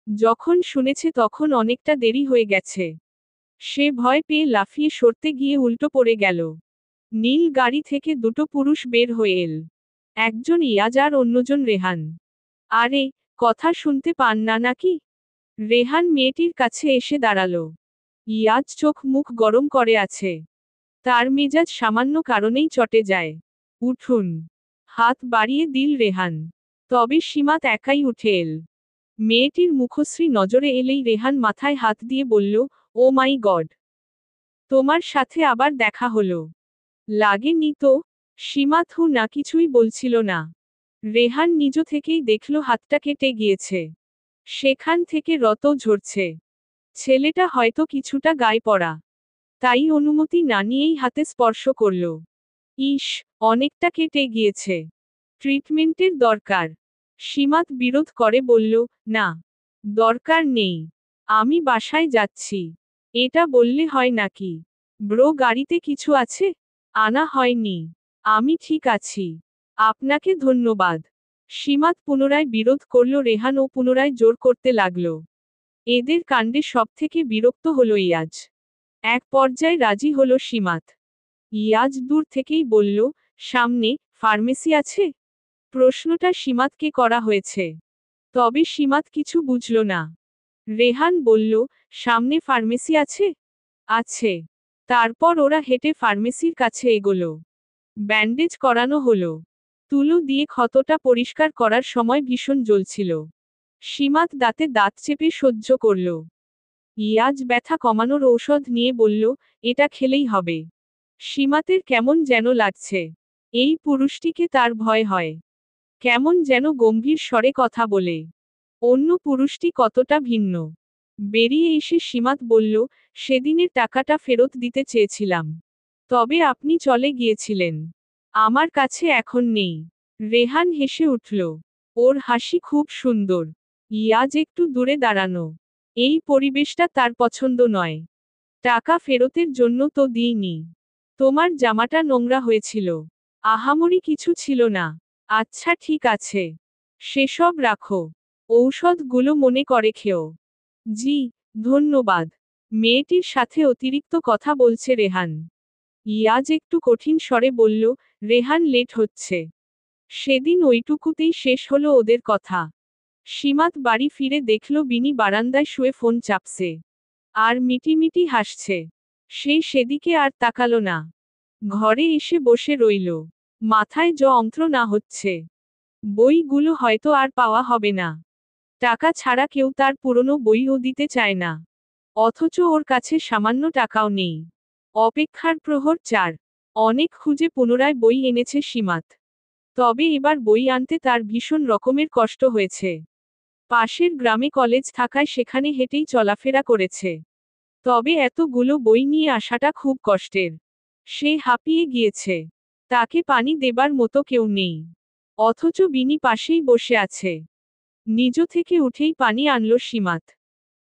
যখন শুনেছে তখন অনেকটা দেরি হয়ে গেছে। সে ভয় পেয়ে লাফিয়ে সরতে গিয়ে উল্টো পড়ে গেল। নীল গাড়ি থেকে দুটো পুরুষ বের হয়ে এল। একজন ইয়াজ আর অন্যজন রেহান। আরে, কথা শুনতে পান না নাকি? রেহান মেয়েটির কাছে এসে দাঁড়ালো। ইয়াজ চোখ মুখ গরম করে আছে। তার মেজাজ সামান্য কারণেই চটে যায়। উঠুন। হাত বাড়িয়ে দিল রেহান। তবে সীমাত একাই উঠে এল। মেয়েটির মুখশ্রী নজরে এলেই রেহান মাথায় হাত দিয়ে বলল, ও মাই গড! তোমার সাথে আবার দেখা হলো। লাগেনি তো? সীমাত হু না কিছুই বলছিল না। রেহান নিজ থেকেই দেখল হাতটা কেটে গিয়েছে। সেখান থেকে রক্ত ঝরছে। ছেলেটা হয়তো কিছুটা গায়ে পড়া। তাই অনুমতি না নিয়েই হাতে স্পর্শ করল। ইস, অনেকটা কেটে গিয়েছে। ট্রিটমেন্টের দরকার। সীমাত বিরোধ করে বলল, না, দরকার নেই। আমি বাসায় যাচ্ছি। এটা বললে হয় নাকি? ব্রো, গাড়িতে কিছু আছে? আনা হয়নি। আমি ঠিক আছি। আপনাকে ধন্যবাদ। সীমাত পুনরায় বিরোধ করল। রেহান ও পুনরায় জোর করতে লাগল। এদের কাণ্ডে সবথেকে বিরক্ত হল ইয়াজ। এক পর্যায়ে রাজি হল সীমাত। ইয়াজ দূর থেকেই বলল, সামনে ফার্মেসি আছে? প্রশ্নটা সীমাতকে করা হয়েছে। তবে সীমাত কিছু বুঝল না। রেহান বলল, সামনে ফার্মেসি আছে? আছে। তারপর ওরা হেঁটে ফার্মেসির কাছে এগোলো। ব্যান্ডেজ করানো হলো। তুলো দিয়ে ক্ষতটা পরিষ্কার করার সময় ভীষণ জ্বলছিল। সীমাত দাঁতে দাঁত চেপে সহ্য করল। ইয়াজ ব্যথা কমানোর ঔষধ নিয়ে বলল, এটা খেলেই হবে। সীমাতের কেমন যেন লাগছে। এই পুরুষটিকে তার ভয় হয়। কেমন যেন গম্ভীর স্বরে কথা বলে। অন্য পুরুষটি কতটা ভিন্ন। বেরিয়ে এসে সীমাত বলল, সেদিনের টাকাটা ফেরত দিতে চেয়েছিলাম। তবে আপনি চলে গিয়েছিলেন। আমার কাছে এখন নেই। রেহান হেসে উঠল। ওর হাসি খুব সুন্দর। ইয়াজ একটু দূরে দাঁড়ানো। এই পরিবেশটা তার পছন্দ নয়। টাকা ফেরতের জন্য তো দিইনি। তোমার জামাটা নোংরা হয়েছিল। আহামরি কিছু ছিল না। আচ্ছা ঠিক আছে। সেসব রাখো। ঔষধগুলো মনে করে খেও। জি, ধন্যবাদ। মেয়েটির সাথে অতিরিক্ত কথা বলছে রেহান। ইয়াজ একটু কঠিন স্বরে বলল, রেহান লেট হচ্ছে। সেদিন ওইটুকুতেই শেষ হলো ওদের কথা। সীমাত বাড়ি ফিরে দেখল বিনি বারান্দায় শুয়ে ফোন চাপছে। আর মিটিমিটি হাসছে। সে সেদিকে আর তাকালো না। ঘরে এসে বসে রইল। মাথায় যন্ত্রণা হচ্ছে। বইগুলো হয়তো আর পাওয়া হবে না। টাকা ছাড়া কেউ তার পুরনো বইও দিতে চায় না। অথচ ওর কাছে সামান্য টাকাও নেই। অপেক্ষার প্রহর 4। অনেক খুঁজে পুনরায় বই এনেছে সীমাত। তবে এবার বই আনতে তার ভীষণ রকমের কষ্ট হয়েছে। পাশের গ্রামে কলেজ থাকায় সেখানে হেঁটেই চলাফেরা করেছে। তবে এতগুলো বই নিয়ে আসাটা খুব কষ্টের। সে হাঁপিয়ে গিয়েছে। তাকে পানি দেবার মতো কেউ নেই। অথচ বিনি পাশেই বসে আছে। নিজ থেকে উঠেই পানি আনল সীমাত।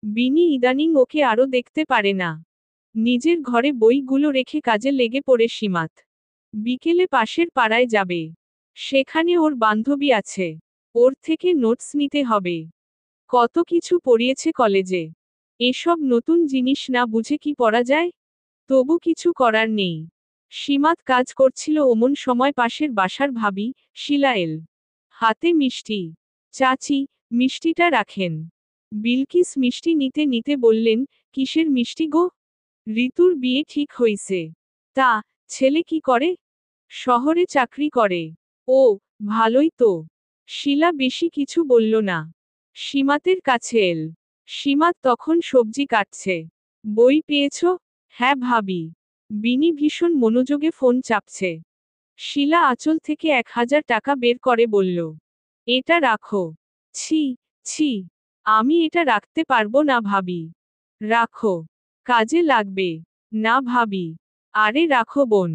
বিনি ইদানিং ওকে আরও দেখতে পারে না। নিজের ঘরে বইগুলো রেখে কাজে লেগে পড়ে সীমাত। বিকেলে পাশের পাড়ায় যাবে। সেখানে ওর বান্ধবী আছে। ওর থেকে নোটস নিতে হবে। কত কিছু পড়িয়েছে কলেজে। এসব নতুন জিনিস না বুঝে কি পড়া যায়? তবু কিছু করার নেই। সীমাত কাজ করছিল অমন সময় পাশের বাসার ভাবি, শিলায়েল। হাতে মিষ্টি। চাচি, মিষ্টিটা রাখেন। বিলকিস মিষ্টি নিতে নিতে বললেন, কিসের মিষ্টি গো? ঋতুর বিয়ে ঠিক হইছে। তা, ছেলে কি করে? শহরে চাকরি করে। ও, ভালোই তো। শিলা বেশি কিছু বলল না। সীমাতের কাছে এল। সীমাত তখন সবজি কাটছে। বই পেয়েছ? হ্যাঁ ভাবি। বিনি ভীষণ মনোযোগে ফোন চাপছে। শিলা আঁচল থেকে 1000 টাকা বের করে বলল, এটা রাখো। ছি, ছি। আমি এটা রাখতে পারবো না ভাবি। রাখো। কাজে লাগবে। না ভাবি। আরে রাখো বোন।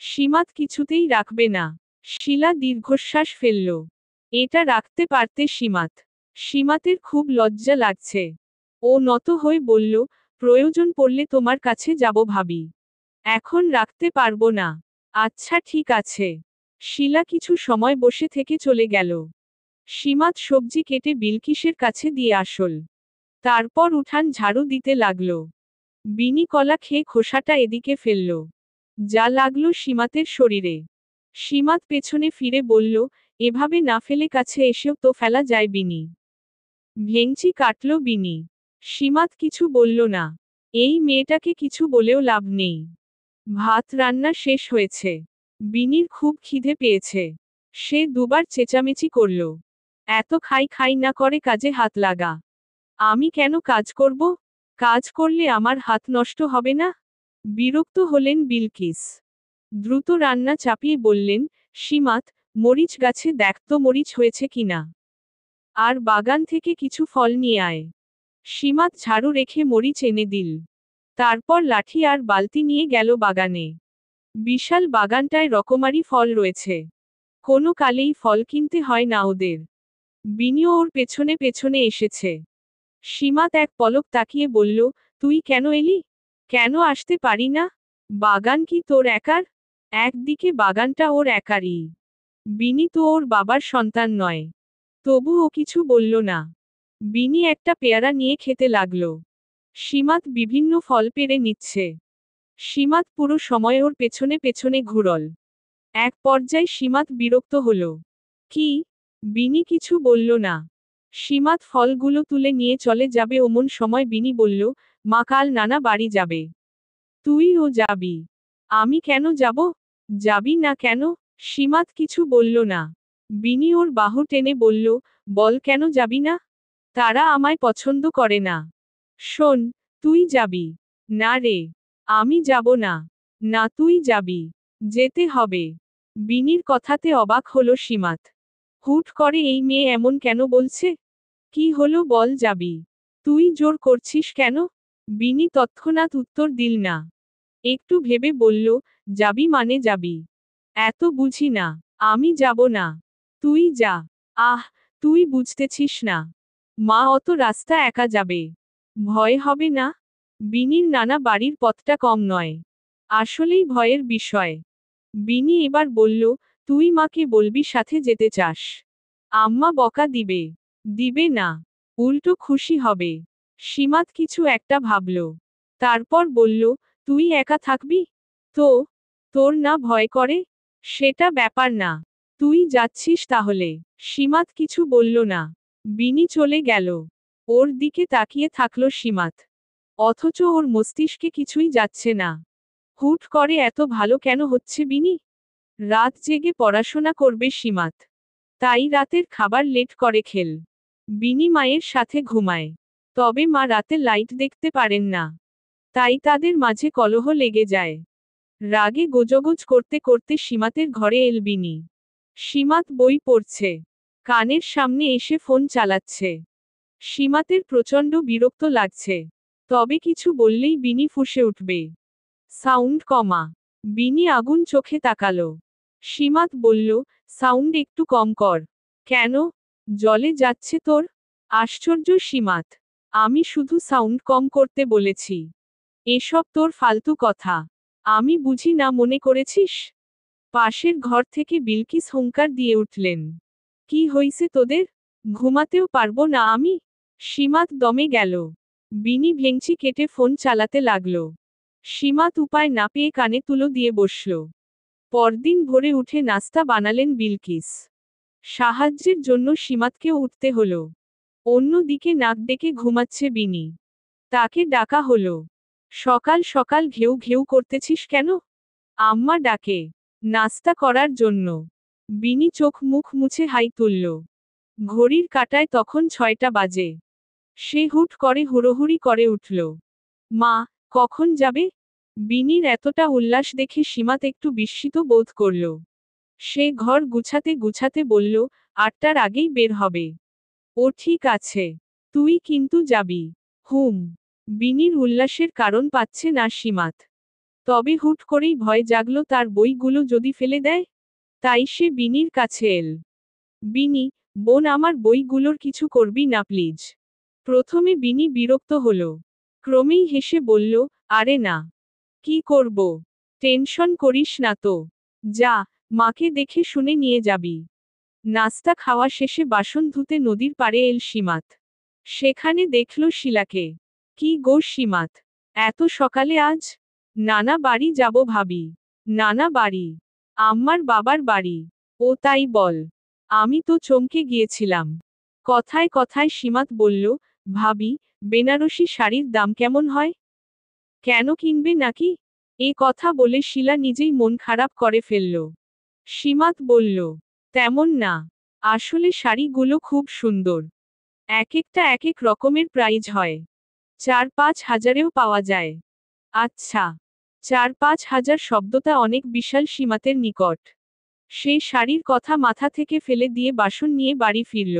সীমাত কিছুতেই রাখবে না। শিলা দীর্ঘশ্বাস ফেলল। এটা রাখতে পারতে সীমাত। সীমাতের খুব লজ্জা লাগছে। ও নত হয়ে বলল, প্রয়োজন পড়লে তোমার কাছে যাব ভাবি। এখন রাখতে পারবো না। আচ্ছা ঠিক আছে। শিলা কিছু সময় বসে থেকে চলে গেল। সীমাত সবজি কেটে বিলকিসের কাছে দিয়ে আসল। তারপর উঠান ঝাড়ু দিতে লাগল। বিনি কলা খেয়ে খোসাটা এদিকে ফেলল। যা লাগলো সীমাতের শরীরে। সীমাত পেছনে ফিরে বলল, এভাবে না ফেলে কাছে এসেও তো ফেলা যায় বিনি। ভেংচি কাটল বিনি। সীমাত কিছু বলল না। এই মেয়েটাকে কিছু বলেও লাভ নেই। ভাত রান্না শেষ হয়েছে। বিনির খুব খিদে পেয়েছে। সে দুবার চেঁচামেচি করল। এত খাই খাই না করে কাজে হাত লাগা। আমি কেন কাজ করব? কাজ করলে আমার হাত নষ্ট হবে না? বিরক্ত হলেন বিলকিস। দ্রুত রান্না চাপিয়ে বললেন, সীমাত, মরিচ গাছে দেখ তো মরিচ হয়েছে কিনা। আর বাগান থেকে কিছু ফল নিয়ে আয়। সীমাত ঝাড়ু রেখে মরিচ এনে দিল। তারপর লাঠি আর বালতি নিয়ে গেল বাগানে। বিশাল বাগানটায় রকমারি ফল রয়েছে। কোনো কালেই ফল কিনতে হয় না ওদের। বিনিও ওর পেছনে পেছনে এসেছে। সীমাত এক পলক তাকিয়ে বলল, তুই কেন এলি? কেন আসতে পারি না? বাগান কি তোর একার? একদিকে বাগানটা ওর একারই। বিনি তো ওর বাবার সন্তান নয়। তবু ও কিছু বলল না। বিনি একটা পেয়ারা নিয়ে খেতে লাগল। সীমাত বিভিন্ন ফল পেড়ে নিচ্ছে। সীমাত পুরো সময় ওর পেছনে পেছনে ঘুরল। এক পর্যায়ে সীমাত বিরক্ত হল। কি? বিনি কিছু বলল না। সীমাত ফলগুলো তুলে নিয়ে চলে যাবে ওমন সময় বিনি বলল, মা কাল নানা বাড়ি যাবে। তুইও যাবি? আমি কেন যাব? যাবি না কেন? সীমাত কিছু বলল না। বিনি ওর বাহু টেনে বলল, বল কেন যাবি না? তারা আমায় পছন্দ করে না। শোন, তুই যাবি। না রে, আমি যাব না। না তুই যাবি। যেতে হবে। বিনির কথাতে অবাক হলো সীমাত। হুট করে এই মেয়ে এমন কেন বলছে? কি হলো বল যাবি। তুই জোর করছিস কেন? বিনি তৎক্ষণাৎ উত্তর দিল না। একটু ভেবে বলল, যাবি মানে যাবি। এত বুঝি না। আমি যাব না। তুই যা। আহ, তুই বুঝতেছিস না। মা অত রাস্তা একা যাবে। ভয় হবে না? বিনির নানা বাড়ির পথটা কম নয়। আসলেই ভয়ের বিষয়। বিনি এবার বলল, তুই মাকে বলবি সাথে যেতে চাস। আম্মা বকা দিবে। দিবে না। উল্টো খুশি হবে। সীমাত কিছু একটা ভাবল। তারপর বলল, তুই একা থাকবি? তো, তোর না ভয় করে? সেটা ব্যাপার না। তুই যাচ্ছিস তাহলে। সীমাত কিছু বলল না। বিনি চলে গেল। ওর দিকে তাকিয়ে থাকল সীমাত। অথচ ওর মস্তিষ্কে কিছুই যাচ্ছে না। হুট করে এত ভালো কেন হচ্ছে বিনি? রাত জেগে পড়াশোনা করবে সীমাত। তাই রাতের খাবার লেট করে খেল। বিনি মায়ের সাথে ঘুমায়। তবে মা রাতে লাইট দেখতে পারেন না। তাই তাদের মাঝে কলহ লেগে যায়। রাগে গোজগোজ করতে করতে সীমাতের ঘরে এল বিনি। সীমাত বই পড়ছে। কানের সামনে এসে ফোন চালাচ্ছে। সীমাতের প্রচণ্ড বিরক্ত লাগছে। তবে কিছু বললেই বিনি ফুঁসে উঠবে। সাউন্ড কমা। বিনি আগুন চোখে তাকালো। সীমাত বলল, সাউন্ড একটু কম কর। কেন? জলে যাচ্ছে তোর? আশ্চর্য সীমাত। আমি শুধু সাউন্ড কম করতে বলেছি। এসব তোর ফালতু কথা। আমি বুঝি না মনে করেছিস? পাশের ঘর থেকে বিলকিস হুঙ্কার দিয়ে উঠলেন। কি হইছে তোদের? ঘুমাতেও পারবো না আমি? সীমাত দমে গেল। বিনি ভেংচি কেটে ফোন চালাতে লাগলো। সীমাত উপায় না পেয়ে কানে তুলো দিয়ে বসল। পরদিন ভোরে উঠে নাস্তা বানালেন বিলকিস। সাহায্যের জন্য সীমাতকেও উঠতে হলো। অন্যদিকে নাক ডেকে ঘুমাচ্ছে বিনি। তাকে ডাকা হলো। সকাল সকাল ঘেউ ঘেউ করতেছিস কেন? আম্মা ডাকে। নাস্তা করার জন্য। বিনি চোখ মুখ মুছে হাই তুলল। ঘড়ির কাঁটায় তখন 6টা বাজে। সে হুট করে হুড়োহুড়ি করে উঠল। মা, কখন যাবে? বিনির এতটা উল্লাস দেখে সীমাত একটু বিস্মিত বোধ করল। সে ঘর গুছাতে গুছাতে বলল, 8টার আগেই বের হবে। ও ঠিক আছে। তুই কিন্তু যাবি। হুম। বিনির উল্লাসের কারণ পাচ্ছে না সীমাত। তবে হুট করেই ভয় জাগল তার বইগুলো যদি ফেলে দেয়। তাই সে বিনির কাছে এল। বিনি, বোন আমার বইগুলোর কিছু করবি না প্লিজ। প্রথমে বিনি বিরক্ত হল। ক্রমেই হেসে বলল, আরে না। কি করব? টেনশন করিস না তো। যা, মাকে দেখে শুনে নিয়ে যাবি। নাস্তা খাওয়া শেষে বাসন ধুতে নদীর পাড়ে এল সীমাত। সেখানে দেখল শিলাকে। কি গো সীমাত, এত সকালে আজ? নানা বাড়ি যাব ভাবি। নানা বাড়ি? আম্মার বাবার বাড়ি? ও তাই বল। আমি তো চমকে গিয়েছিলাম। কথায় কথায় সীমাত বলল, ভাবি, বেনারসি শাড়ির দাম কেমন হয়? কেন কিনবে নাকি? এ কথা বলে শিলা নিজেই মন খারাপ করে ফেলল। সীমাত বলল, তেমন না। আসলে শাড়িগুলো খুব সুন্দর। এক একটা এক এক রকমের প্রাইজ হয়। 4-5 হাজারেও পাওয়া যায়। আচ্ছা। 4-5 হাজার শব্দটা অনেক বিশাল সীমাতের নিকট। সে শাড়ির কথা মাথা থেকে ফেলে দিয়ে বাসন নিয়ে বাড়ি ফিরল।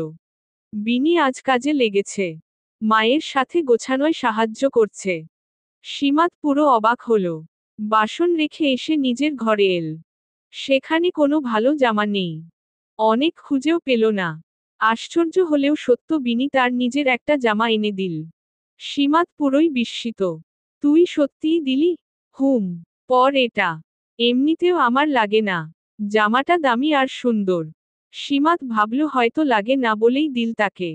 বিনি আজ কাজে লেগেছে। মায়ের সাথে গোছানোয় সাহায্য করছে। সীমাত পুরো অবাক হল। বাসন রেখে এসে নিজের ঘরে এল। সেখানে কোনো ভালো জামা নেই। অনেক খুঁজেও পেল না। আশ্চর্য হলেও সত্য বিনি তার নিজের একটা জামা এনে দিল। সীমাত পুরোই বিস্মিত। তুই সত্যিই দিলি? হুম। পর এটা। এমনিতেও আমার লাগে না। জামাটা দামি আর সুন্দর। সীমাত ভাবল হয়তো লাগে না বলেই দিল তাকে।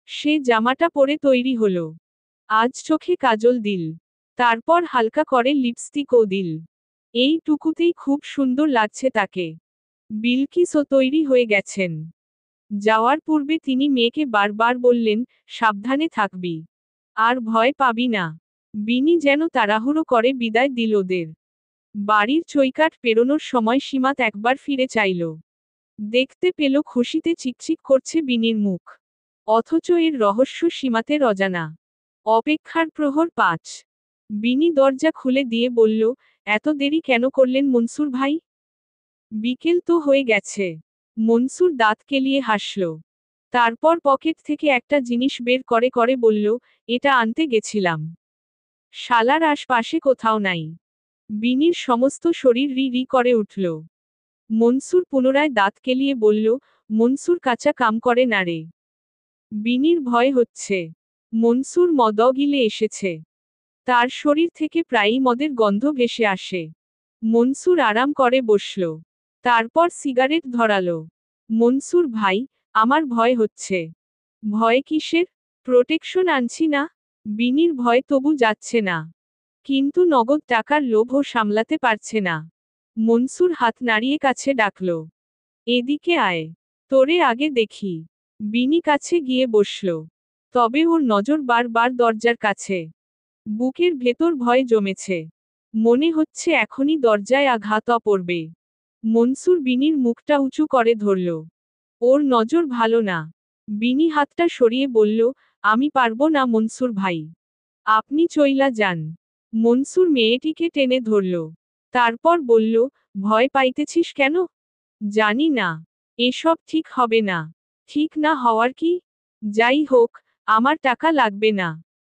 সে জামাটা পরে তৈরি হলো। আজ চোখে কাজল দিল। তারপর হালকা করে লিপস্টিকও দিল। এইটুকুতেই খুব সুন্দর লাগছে তাকে। বিলকিসও তৈরি হয়ে গেছেন। যাওয়ার পূর্বে তিনি মেয়েকে বারবার বললেন, সাবধানে থাকবি। আর ভয় পাবি না। বিনি যেন তাড়াহুড়ো করে বিদায় দিল ওদের। বাড়ির চৌকাঠ পেরোনোর সময় সীমাত একবার ফিরে চাইল। দেখতে পেল খুশিতে চিকচিক করছে বিনির মুখ। অথচ এর রহস্য সীমাতের অজানা। অপেক্ষার প্রহর ৫। বিনি দরজা খুলে দিয়ে বলল, এত দেরি কেন করলেন মনসুর ভাই? বিকেল তো হয়ে গেছে। মনসুর দাঁত কেলিয়ে হাসল। তারপর পকেট থেকে একটা জিনিস বের করে করে বলল, এটা আনতে গেছিলাম। শালার আশপাশে কোথাও নাই। বিনির সমস্ত শরীর রি রি করে উঠল। মনসুর পুনরায় দাঁত কেলিয়ে বলল, মনসুর কাঁচা কাম করে না রে। বিনির ভয় হচ্ছে। মনসুর মদ গিলে এসেছে। তার শরীর থেকে প্রায়ই মদের গন্ধ ভেসে আসে। মনসুর আরাম করে বসল। তারপর সিগারেট ধরালো। মনসুর ভাই, আমার ভয় হচ্ছে। ভয় কিসের? প্রোটেকশন আনছি না। বিনির ভয় তবু যাচ্ছে না। কিন্তু নগদ টাকার লোভও সামলাতে পারছে না। মনসুর হাত নাড়িয়ে কাছে ডাকল। এদিকে আয়। তোরে আগে দেখি। বিনি কাছে গিয়ে বসল। তবে ওর নজর বারবার দরজার কাছে। বুকের ভেতর ভয় জমেছে। মনে হচ্ছে এখনই দরজায় আঘাত পড়বে। মনসুর বিনির মুখটা উঁচু করে ধরল। ওর নজর ভালো না। বিনি হাতটা সরিয়ে বলল, আমি পারবো না মনসুর ভাই। আপনি চইলা যান। মনসুর মেয়েটিকে টেনে ধরল। তারপর বলল, ভয় পাইতেছিস কেন? জানি না। এসব ঠিক হবে না। ঠিক না হওয়ার কি? যাই হোক, আমার টাকা লাগবে না।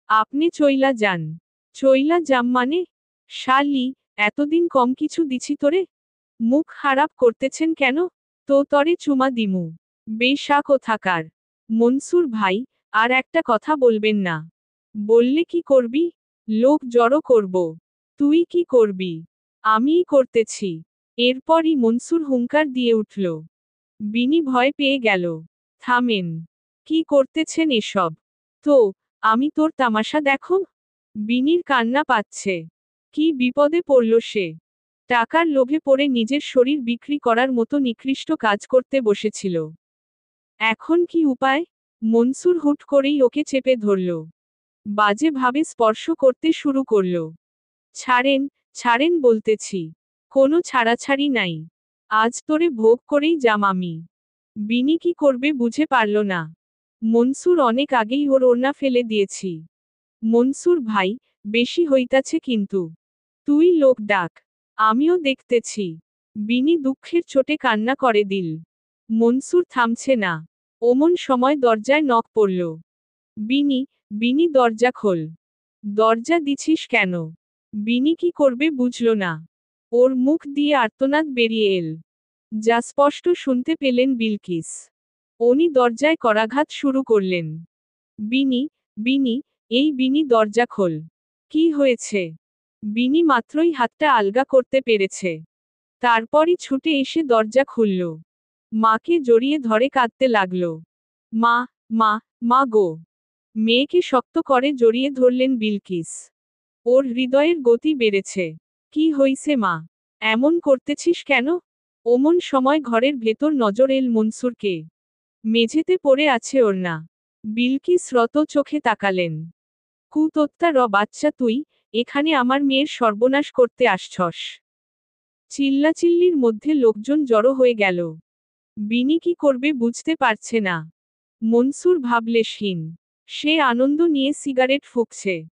আপনি চইলা যান। চইলা যাম মানে? শালি, এতদিন কম কিছু দিছি তোরে? মুখ খারাপ করতেছেন কেন? তো তরে চুমা দিমু। বেশা কোথাকার। মনসুর ভাই, আর একটা কথা বলবেন না। বললে কি করবি? লোক জড়ো করব। তুই কি করবি? আমিই করতেছি। এরপরই মনসুর হুঙ্কার দিয়ে উঠল। বিনি ভয় পেয়ে গেল। থামেন। কি করতেছেন এসব? তো, আমি তোর তামাশা দেখো? বিনির কান্না পাচ্ছে। কি বিপদে পড়ল সে। টাকার লোভে পড়ে নিজের শরীর বিক্রি করার মতো নিকৃষ্ট কাজ করতে বসেছিল। এখন কি উপায়? মনসুর হুট করেই ওকে চেপে ধরল। বাজে ভাবে স্পর্শ করতে শুরু করল। ছাড়েন, ছাড়েন বলতেছি। কোনো ছাড়াছাড়ি নাই। আজ তোরে ভোগ করেই যাম আমি। বিনি কি করবে বুঝে পারল না। মনসুর অনেক আগেই ওর ওড়না ফেলে দিয়েছি। মনসুর ভাই, বেশি হইতাছে কিন্তু। তুই লোক ডাক। আমিও দেখতেছি। বিনি দুঃখের চোটে কান্না করে দিল। মনসুর থামছে না। ওমন সময় দরজায় নক পড়ল। বিনি, বিনি দরজা খোল। দরজা দিছিস কেন? বিনি কি করবে বুঝল না। ওর মুখ দিয়ে আর্তনাদ বেরিয়ে এল। যা স্পষ্ট শুনতে পেলেন বিলকিস। উনি দরজায় করাঘাত শুরু করলেন। বিনি, বিনি, এই বিনি দরজা খোল। কি হয়েছে? বিনি মাত্রই হাতটা আলগা করতে পেরেছে। তারপরই ছুটে এসে দরজা খুলল। মাকে জড়িয়ে ধরে কাঁদতে লাগল। মা, মা, মা গো। মেয়েকে শক্ত করে জড়িয়ে ধরলেন বিলকিস। ওর হৃদয়ের গতি বেড়েছে। কি হইছে মা? এমন করতেছিস কেন? ওমন সময় ঘরের ভেতর নজর এল মনসুরকে। মেঝেতে পড়ে আছে ওড়না। বিলকিস রত চোখে তাকালেন। কুতোত্তা বাচ্চা তুই, এখানে আমার মেয়ের সর্বনাশ করতে আসছস। চিল্লাচিল্লির মধ্যে লোকজন জড়ো হয়ে গেল। বিনি কি করবে বুঝতে পারছে না। মনসুর ভাবলেশহীন। সে আনন্দ নিয়ে সিগারেট ফুঁকছে।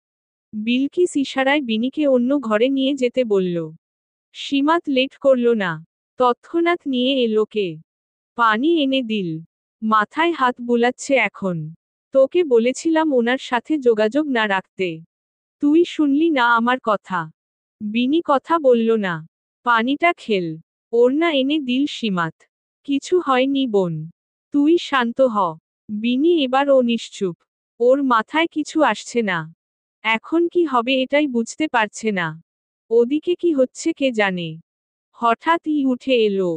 বিলকিস ইশারায় বিনিকে অন্য ঘরে নিয়ে যেতে বলল। সীমাত লেট করল না। তৎক্ষণাৎ নিয়ে এলোকে। পানি এনে দিল। মাথায় হাত বুলাচ্ছে এখন। তোকে বলেছিলাম ওনার সাথে যোগাযোগ না রাখতে। তুই শুনলি না আমার কথা। বিনি কথা বলল না। পানিটা খেল। ওড়না এনে দিল সীমাত। কিছু হয়নি বোন। তুই শান্ত হ। বিনি এবার ও নিশ্চুপ। ওর মাথায় কিছু আসছে না। এখন কি হবে এটাই বুঝতে পারছে না। ওদিকে কি হচ্ছে কে জানে। হঠাৎ উঠে এলো।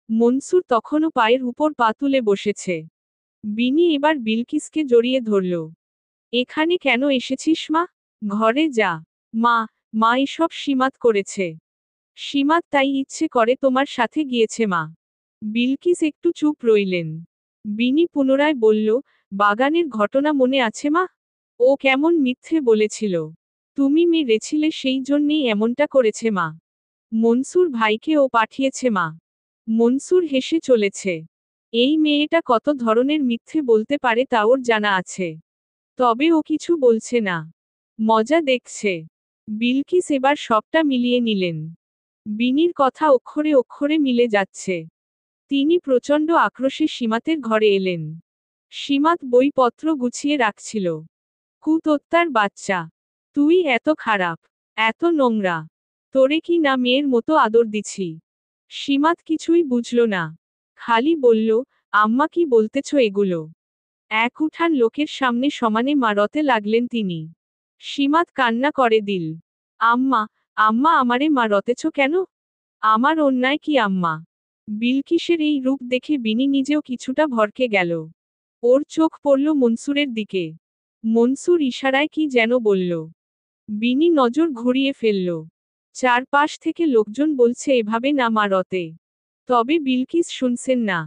মনসুর তখনও পায়ের উপর পা তুলে বসেছে। বিনি এবার বিলকিসকে জড়িয়ে ধরল। এখানে কেন এসেছিস মা? ঘরে যা। মা, মা এসব সীমাত করেছে। সীমাত তাই ইচ্ছে করে তোমার সাথে গিয়েছে মা। বিলকিস একটু চুপ রইলেন। বিনি পুনরায় বলল, বাগানের ঘটনা মনে আছে মা? ও কেমন মিথ্যে বলেছিল। তুমি মেরেছিলে সেই জন্যেই এমনটা করেছে মা। মনসুর ভাইকে ও পাঠিয়েছে মা। মনসুর হেসে চলেছে। এই মেয়েটা কত ধরনের মিথ্যে বলতে পারে তা ওর জানা আছে। তবে ও কিছু বলছে না। মজা দেখছে। বিলকিস এবার সবটা মিলিয়ে নিলেন। বিনির কথা অক্ষরে অক্ষরে মিলে যাচ্ছে। তিনি প্রচণ্ড আক্রোশে সীমাতের ঘরে এলেন। সীমাত বইপত্র গুছিয়ে রাখছিল। কুতোত্তার বাচ্চা, তুই এত খারাপ, এত নোংরা, তোরে কি না মেয়ের মতো আদর দিছি। সীমাত কিছুই বুঝল না। খালি বলল, আম্মা কি বলতেছ এগুলো? এক উঠান লোকের সামনে সমানে মারতে লাগলেন তিনি। সীমাত কান্না করে দিল। আম্মা, আম্মা আমারে মারতেছ কেন? আমার অন্যায় কি আম্মা? বিলকিসের এই রূপ দেখে বিনি নিজেও কিছুটা ভরকে গেল। ওর চোখ পড়ল মনসুরের দিকে। মনসুর ইশারায় কি যেন বলল। বিনি নজর ঘুরিয়ে ফেলল। চারপাশ থেকে লোকজন বলছে এভাবে না মারতে। তবে বিলকিস শুনছেন না।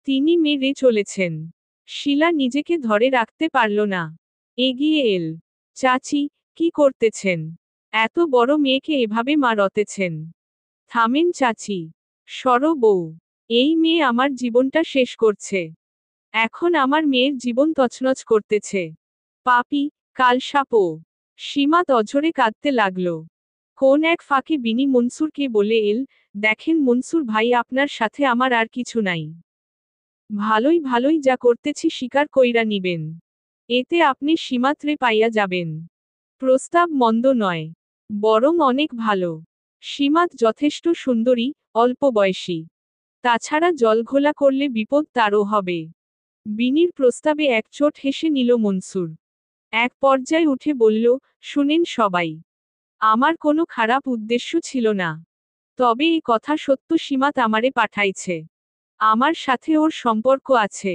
তিনি মেরে চলেছেন। শিলা নিজেকে ধরে রাখতে পারল না। এগিয়ে এল। চাচি, কি করতেছেন? এত বড় মেয়েকে এভাবে মারতেছেন। থামেন চাচি। সরো বউ। এই মেয়ে আমার জীবনটা শেষ করছে। এখন আমার মেয়ের জীবন তছনছ করতেছে। পাপী, কালসাপও। সীমাত অঝরে কাঁদতে লাগল। কোন এক ফাঁকে বিনি মনসুরকে বলে এল, দেখেন মনসুর ভাই আপনার সাথে আমার আর কিছু নাই। ভালোই ভালোই যা করতেছি স্বীকার কইরা নিবেন। এতে আপনি সীমাত্রে পাইয়া যাবেন। প্রস্তাব মন্দ নয়। বরং অনেক ভালো। সীমাত যথেষ্ট সুন্দরী, অল্প বয়সী। তাছাড়া জলঘোলা করলে বিপদ তারও হবে। বিনির প্রস্তাবে একচোট হেসে নিল মনসুর। এক পর্যায়ে উঠে বলল, শুনেন সবাই। আমার কোনো খারাপ উদ্দেশ্য ছিল না। তবে এই কথা সত্য সীমাত আমারে পাঠাইছে। আমার সাথে ওর সম্পর্ক আছে।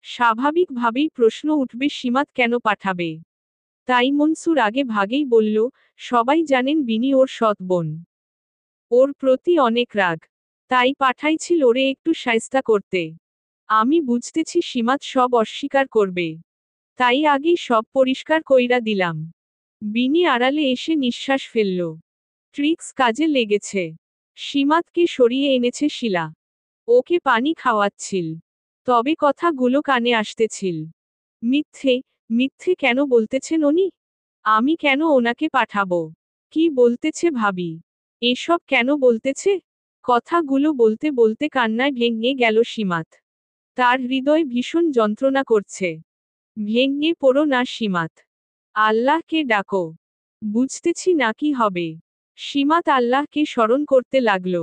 স্বাভাবিকভাবেই প্রশ্ন উঠবে সীমাত কেন পাঠাবে। তাই মনসুর আগে ভাগেই বলল, সবাই জানেন বিনি ওর সৎ বোন। ওর প্রতি অনেক রাগ। তাই পাঠাইছিল ওরে একটু শায়েস্তা করতে। আমি বুঝতেছি সীমাত সব অস্বীকার করবে। তাই আগেই সব পরিষ্কার কইরা দিলাম। বিনি আড়ালে এসে নিঃশ্বাস ফেলল। ট্রিক্স কাজে লেগেছে। সীমাতকে সরিয়ে এনেছে শিলা। ওকে পানি খাওয়াচ্ছিল। তবে কথাগুলো কানে আসতেছিল। মিথ্যে, মিথ্যে কেন বলতেছেন উনি? আমি কেন ওনাকে পাঠাবো? কি বলতেছে ভাবি? এসব কেন বলতেছে? কথাগুলো বলতে বলতে কান্নায় ভেঙে গেল সীমাত। তার হৃদয় ভীষণ যন্ত্রণা করছে। ভেঙে পড়ো না সীমাত। আল্লাহকে ডাকো। বুঝতেছি না কি হবে। সীমাত আল্লাহকে স্মরণ করতে লাগল।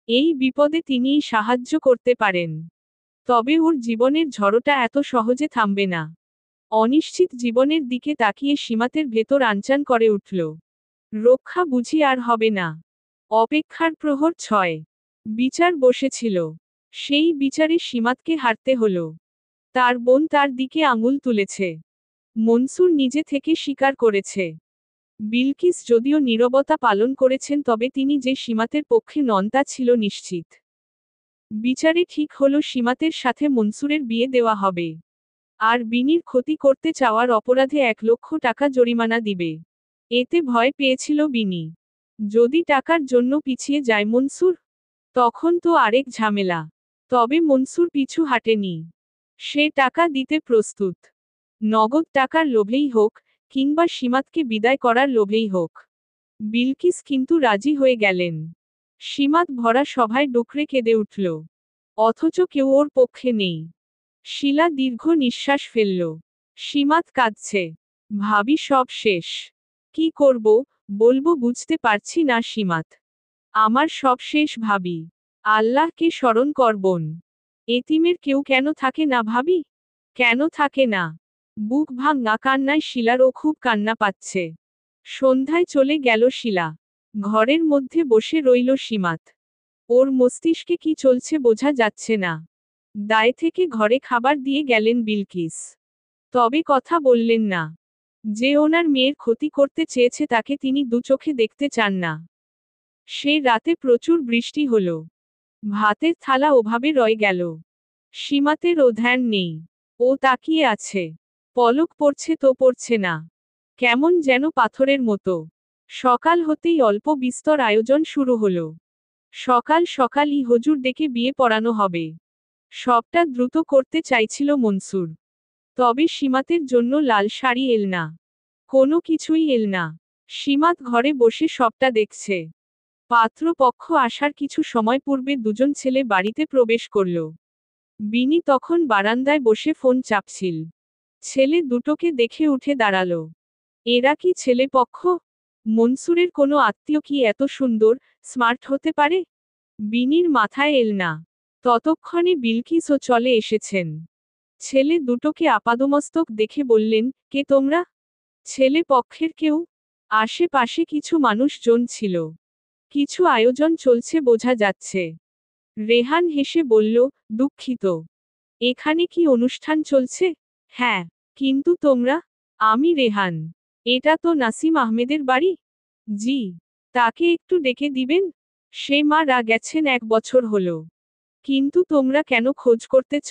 এই বিপদে তিনিই সাহায্য করতে পারেন। তবে ওর জীবনের ঝড়টা এত সহজে থামবে না। অনিশ্চিত জীবনের দিকে তাকিয়ে সীমাতের ভেতর আনচান করে উঠল। রক্ষা বুঝি আর হবে না। অপেক্ষার প্রহর 6। বিচার বসেছিল। সেই বিচারে সীমাতকে হারতে হলো। তার বোন তার দিকে আঙুল তুলেছে। মনসুর নিজে থেকে স্বীকার করেছে। বিলকিস যদিও নীরবতা পালন করেছেন তবে তিনি যে সীমাতের পক্ষে নন তা ছিল নিশ্চিত। বিচারে ঠিক হলো সীমাতের সাথে মনসুরের বিয়ে দেওয়া হবে। আর বিনির ক্ষতি করতে চাওয়ার অপরাধে 1 লক্ষ টাকা জরিমানা দিবে। এতে ভয় পেয়েছিল বিনি। যদি টাকার জন্য পিছিয়ে যায় মনসুর, তখন তো আরেক ঝামেলা। তবে মনসুর পিছু হাঁটেনি। সে টাকা দিতে প্রস্তুত। নগদ টাকার লোভেই হোক, কিংবা সীমাতকে বিদায় করার লোভেই হোক। বিলকিস কিন্তু রাজি হয়ে গেলেন। সীমাত ভরা সভায় ডুকরে কেঁদে উঠল। অথচ কেউ ওর পক্ষে নেই। শিলা দীর্ঘ নিঃশ্বাস ফেলল। সীমাত কাঁদছে। ভাবি সব শেষ। কি করব, বলবো বুঝতে পারছি না সীমাত। আমার সব শেষ ভাবি। আল্লাহকে স্মরণ করবন। এতিমের কেউ কেন থাকে না ভাবি? কেন থাকে না? বুক ভাঙা কান্নায় শিলারও খুব কান্না পাচ্ছে। সন্ধ্যায় চলে গেল শিলা। ঘরের মধ্যে বসে রইল সীমাত। ওর মস্তিষ্কে কি চলছে বোঝা যাচ্ছে না। দায় থেকে ঘরে খাবার দিয়ে গেলেন বিলকিস। তবে কথা বললেন না। যে ওনার মেয়ের ক্ষতি করতে চেয়েছে তাকে তিনি দু চোখে দেখতে চান না। সেই রাতে প্রচুর বৃষ্টি হলো। ভাতের থালা ওভাবে রয়ে গেল। সীমাতের ও ধ্যান নেই। ও তাকিয়ে আছে। পলক পড়ছে তো পড়ছে না। কেমন যেন পাথরের মতো। সকাল হতেই অল্প বিস্তর আয়োজন শুরু হলো। সকাল সকালই হুজুর ডেকে বিয়ে পড়ানো হবে। সবটা দ্রুত করতে চাইছিল মনসুর। তবে সীমাতের জন্য লাল শাড়ি এল না। কোনো কিছুই এল না। সীমাত ঘরে বসে সবটা দেখছে। পাত্রপক্ষ আসার কিছু সময় পূর্বে দুজন ছেলে বাড়িতে প্রবেশ করল। বিনি তখন বারান্দায় বসে ফোন চাপছিল। ছেলে দুটোকে দেখে উঠে দাঁড়ালো। এরা কি ছেলেপক্ষ? মনসুরের কোনো আত্মীয় কি এত সুন্দর, স্মার্ট হতে পারে? বিনির মাথায় এল না। ততক্ষণে বিলকিসও চলে এসেছেন। ছেলে দুটোকে আপাদমস্তক দেখে বললেন, কে তোমরা? ছেলে পক্ষের কেউ? আশেপাশে কিছু মানুষজন ছিল। কিছু আয়োজন চলছে বোঝা যাচ্ছে। রেহান হেসে বলল, দুঃখিত। এখানে কি অনুষ্ঠান চলছে? হ্যাঁ। কিন্তু তোমরা? আমি রেহান। এটা তো নাসিম আহমেদের বাড়ি। জি। তাকে একটু ডেকে দিবেন? সে মারা গেছেন 1 বছর হলো। কিন্তু তোমরা কেন খোঁজ করতেছ?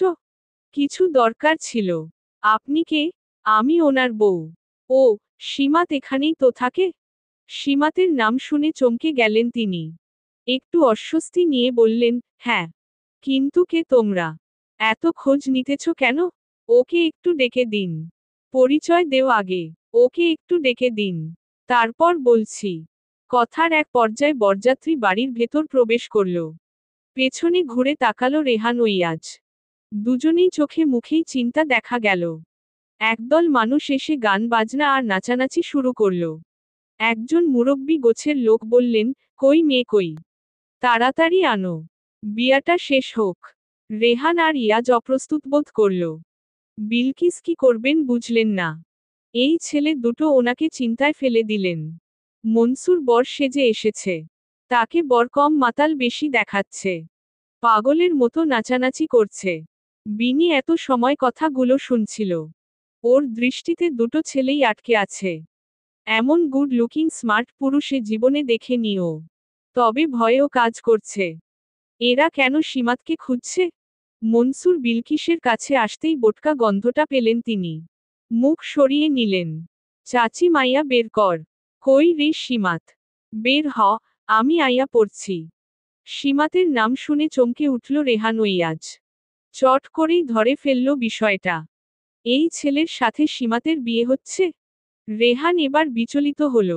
কিছু দরকার ছিল। আপনি কে? আমি ওনার বউ। ও, সীমাত এখানেই তো থাকে? সীমাতের নাম শুনে চমকে গেলেন তিনি। একটু অস্বস্তি নিয়ে বললেন, হ্যাঁ। কিন্তু কে তোমরা? এত খোঁজ নিতেছ কেন? ওকে একটু ডেকে দিন। পরিচয় দেও আগে। ওকে একটু ডেকে দিন। তারপর বলছি। কথার এক পর্যায়ে বরযাত্রী বাড়ির ভেতর প্রবেশ করল। পেছনে ঘুরে তাকালো রেহান ও ইয়াজ। দুজনেই চোখে মুখেই চিন্তা দেখা গেল। একদল মানুষ এসে গান বাজনা আর নাচানাচি শুরু করল। একজন মুরব্বি গোছের লোক বললেন, কই মেয়ে কই? তাড়াতাড়ি আনো। বিয়াটা শেষ হোক। রেহান আর ইয়াজ অপ্রস্তুত বোধ করল। বিলকিস কি করবেন বুঝলেন না। এই ছেলে দুটো ওনাকে চিন্তায় ফেলে দিলেন। মনসুর বর সেজে এসেছে। তাকে বর কম মাতাল বেশি দেখাচ্ছে। পাগলের মতো নাচানাচি করছে। বিনি এত সময় কথাগুলো শুনছিল। ওর দৃষ্টিতে দুটো ছেলেই আটকে আছে। এমন গুড লুকিং স্মার্ট পুরুষে জীবনে দেখে নিও। তবে ভয়েও কাজ করছে। এরা কেন সীমাতকে খুঁজছে? মনসুর বিলকিসের কাছে আসতেই বোটকা গন্ধটা পেলেন তিনি। মুখ সরিয়ে নিলেন। চাচি মাইয়া বের কর। কই রে সীমাত? বের হ, আমি আইয়া পড়ছি। সীমাতের নাম শুনে চমকে উঠল রেহান ও ইয়াজ। চট করেই ধরে ফেলল বিষয়টা। এই ছেলের সাথে সীমাতের বিয়ে হচ্ছে? রেহান এবার বিচলিত হল।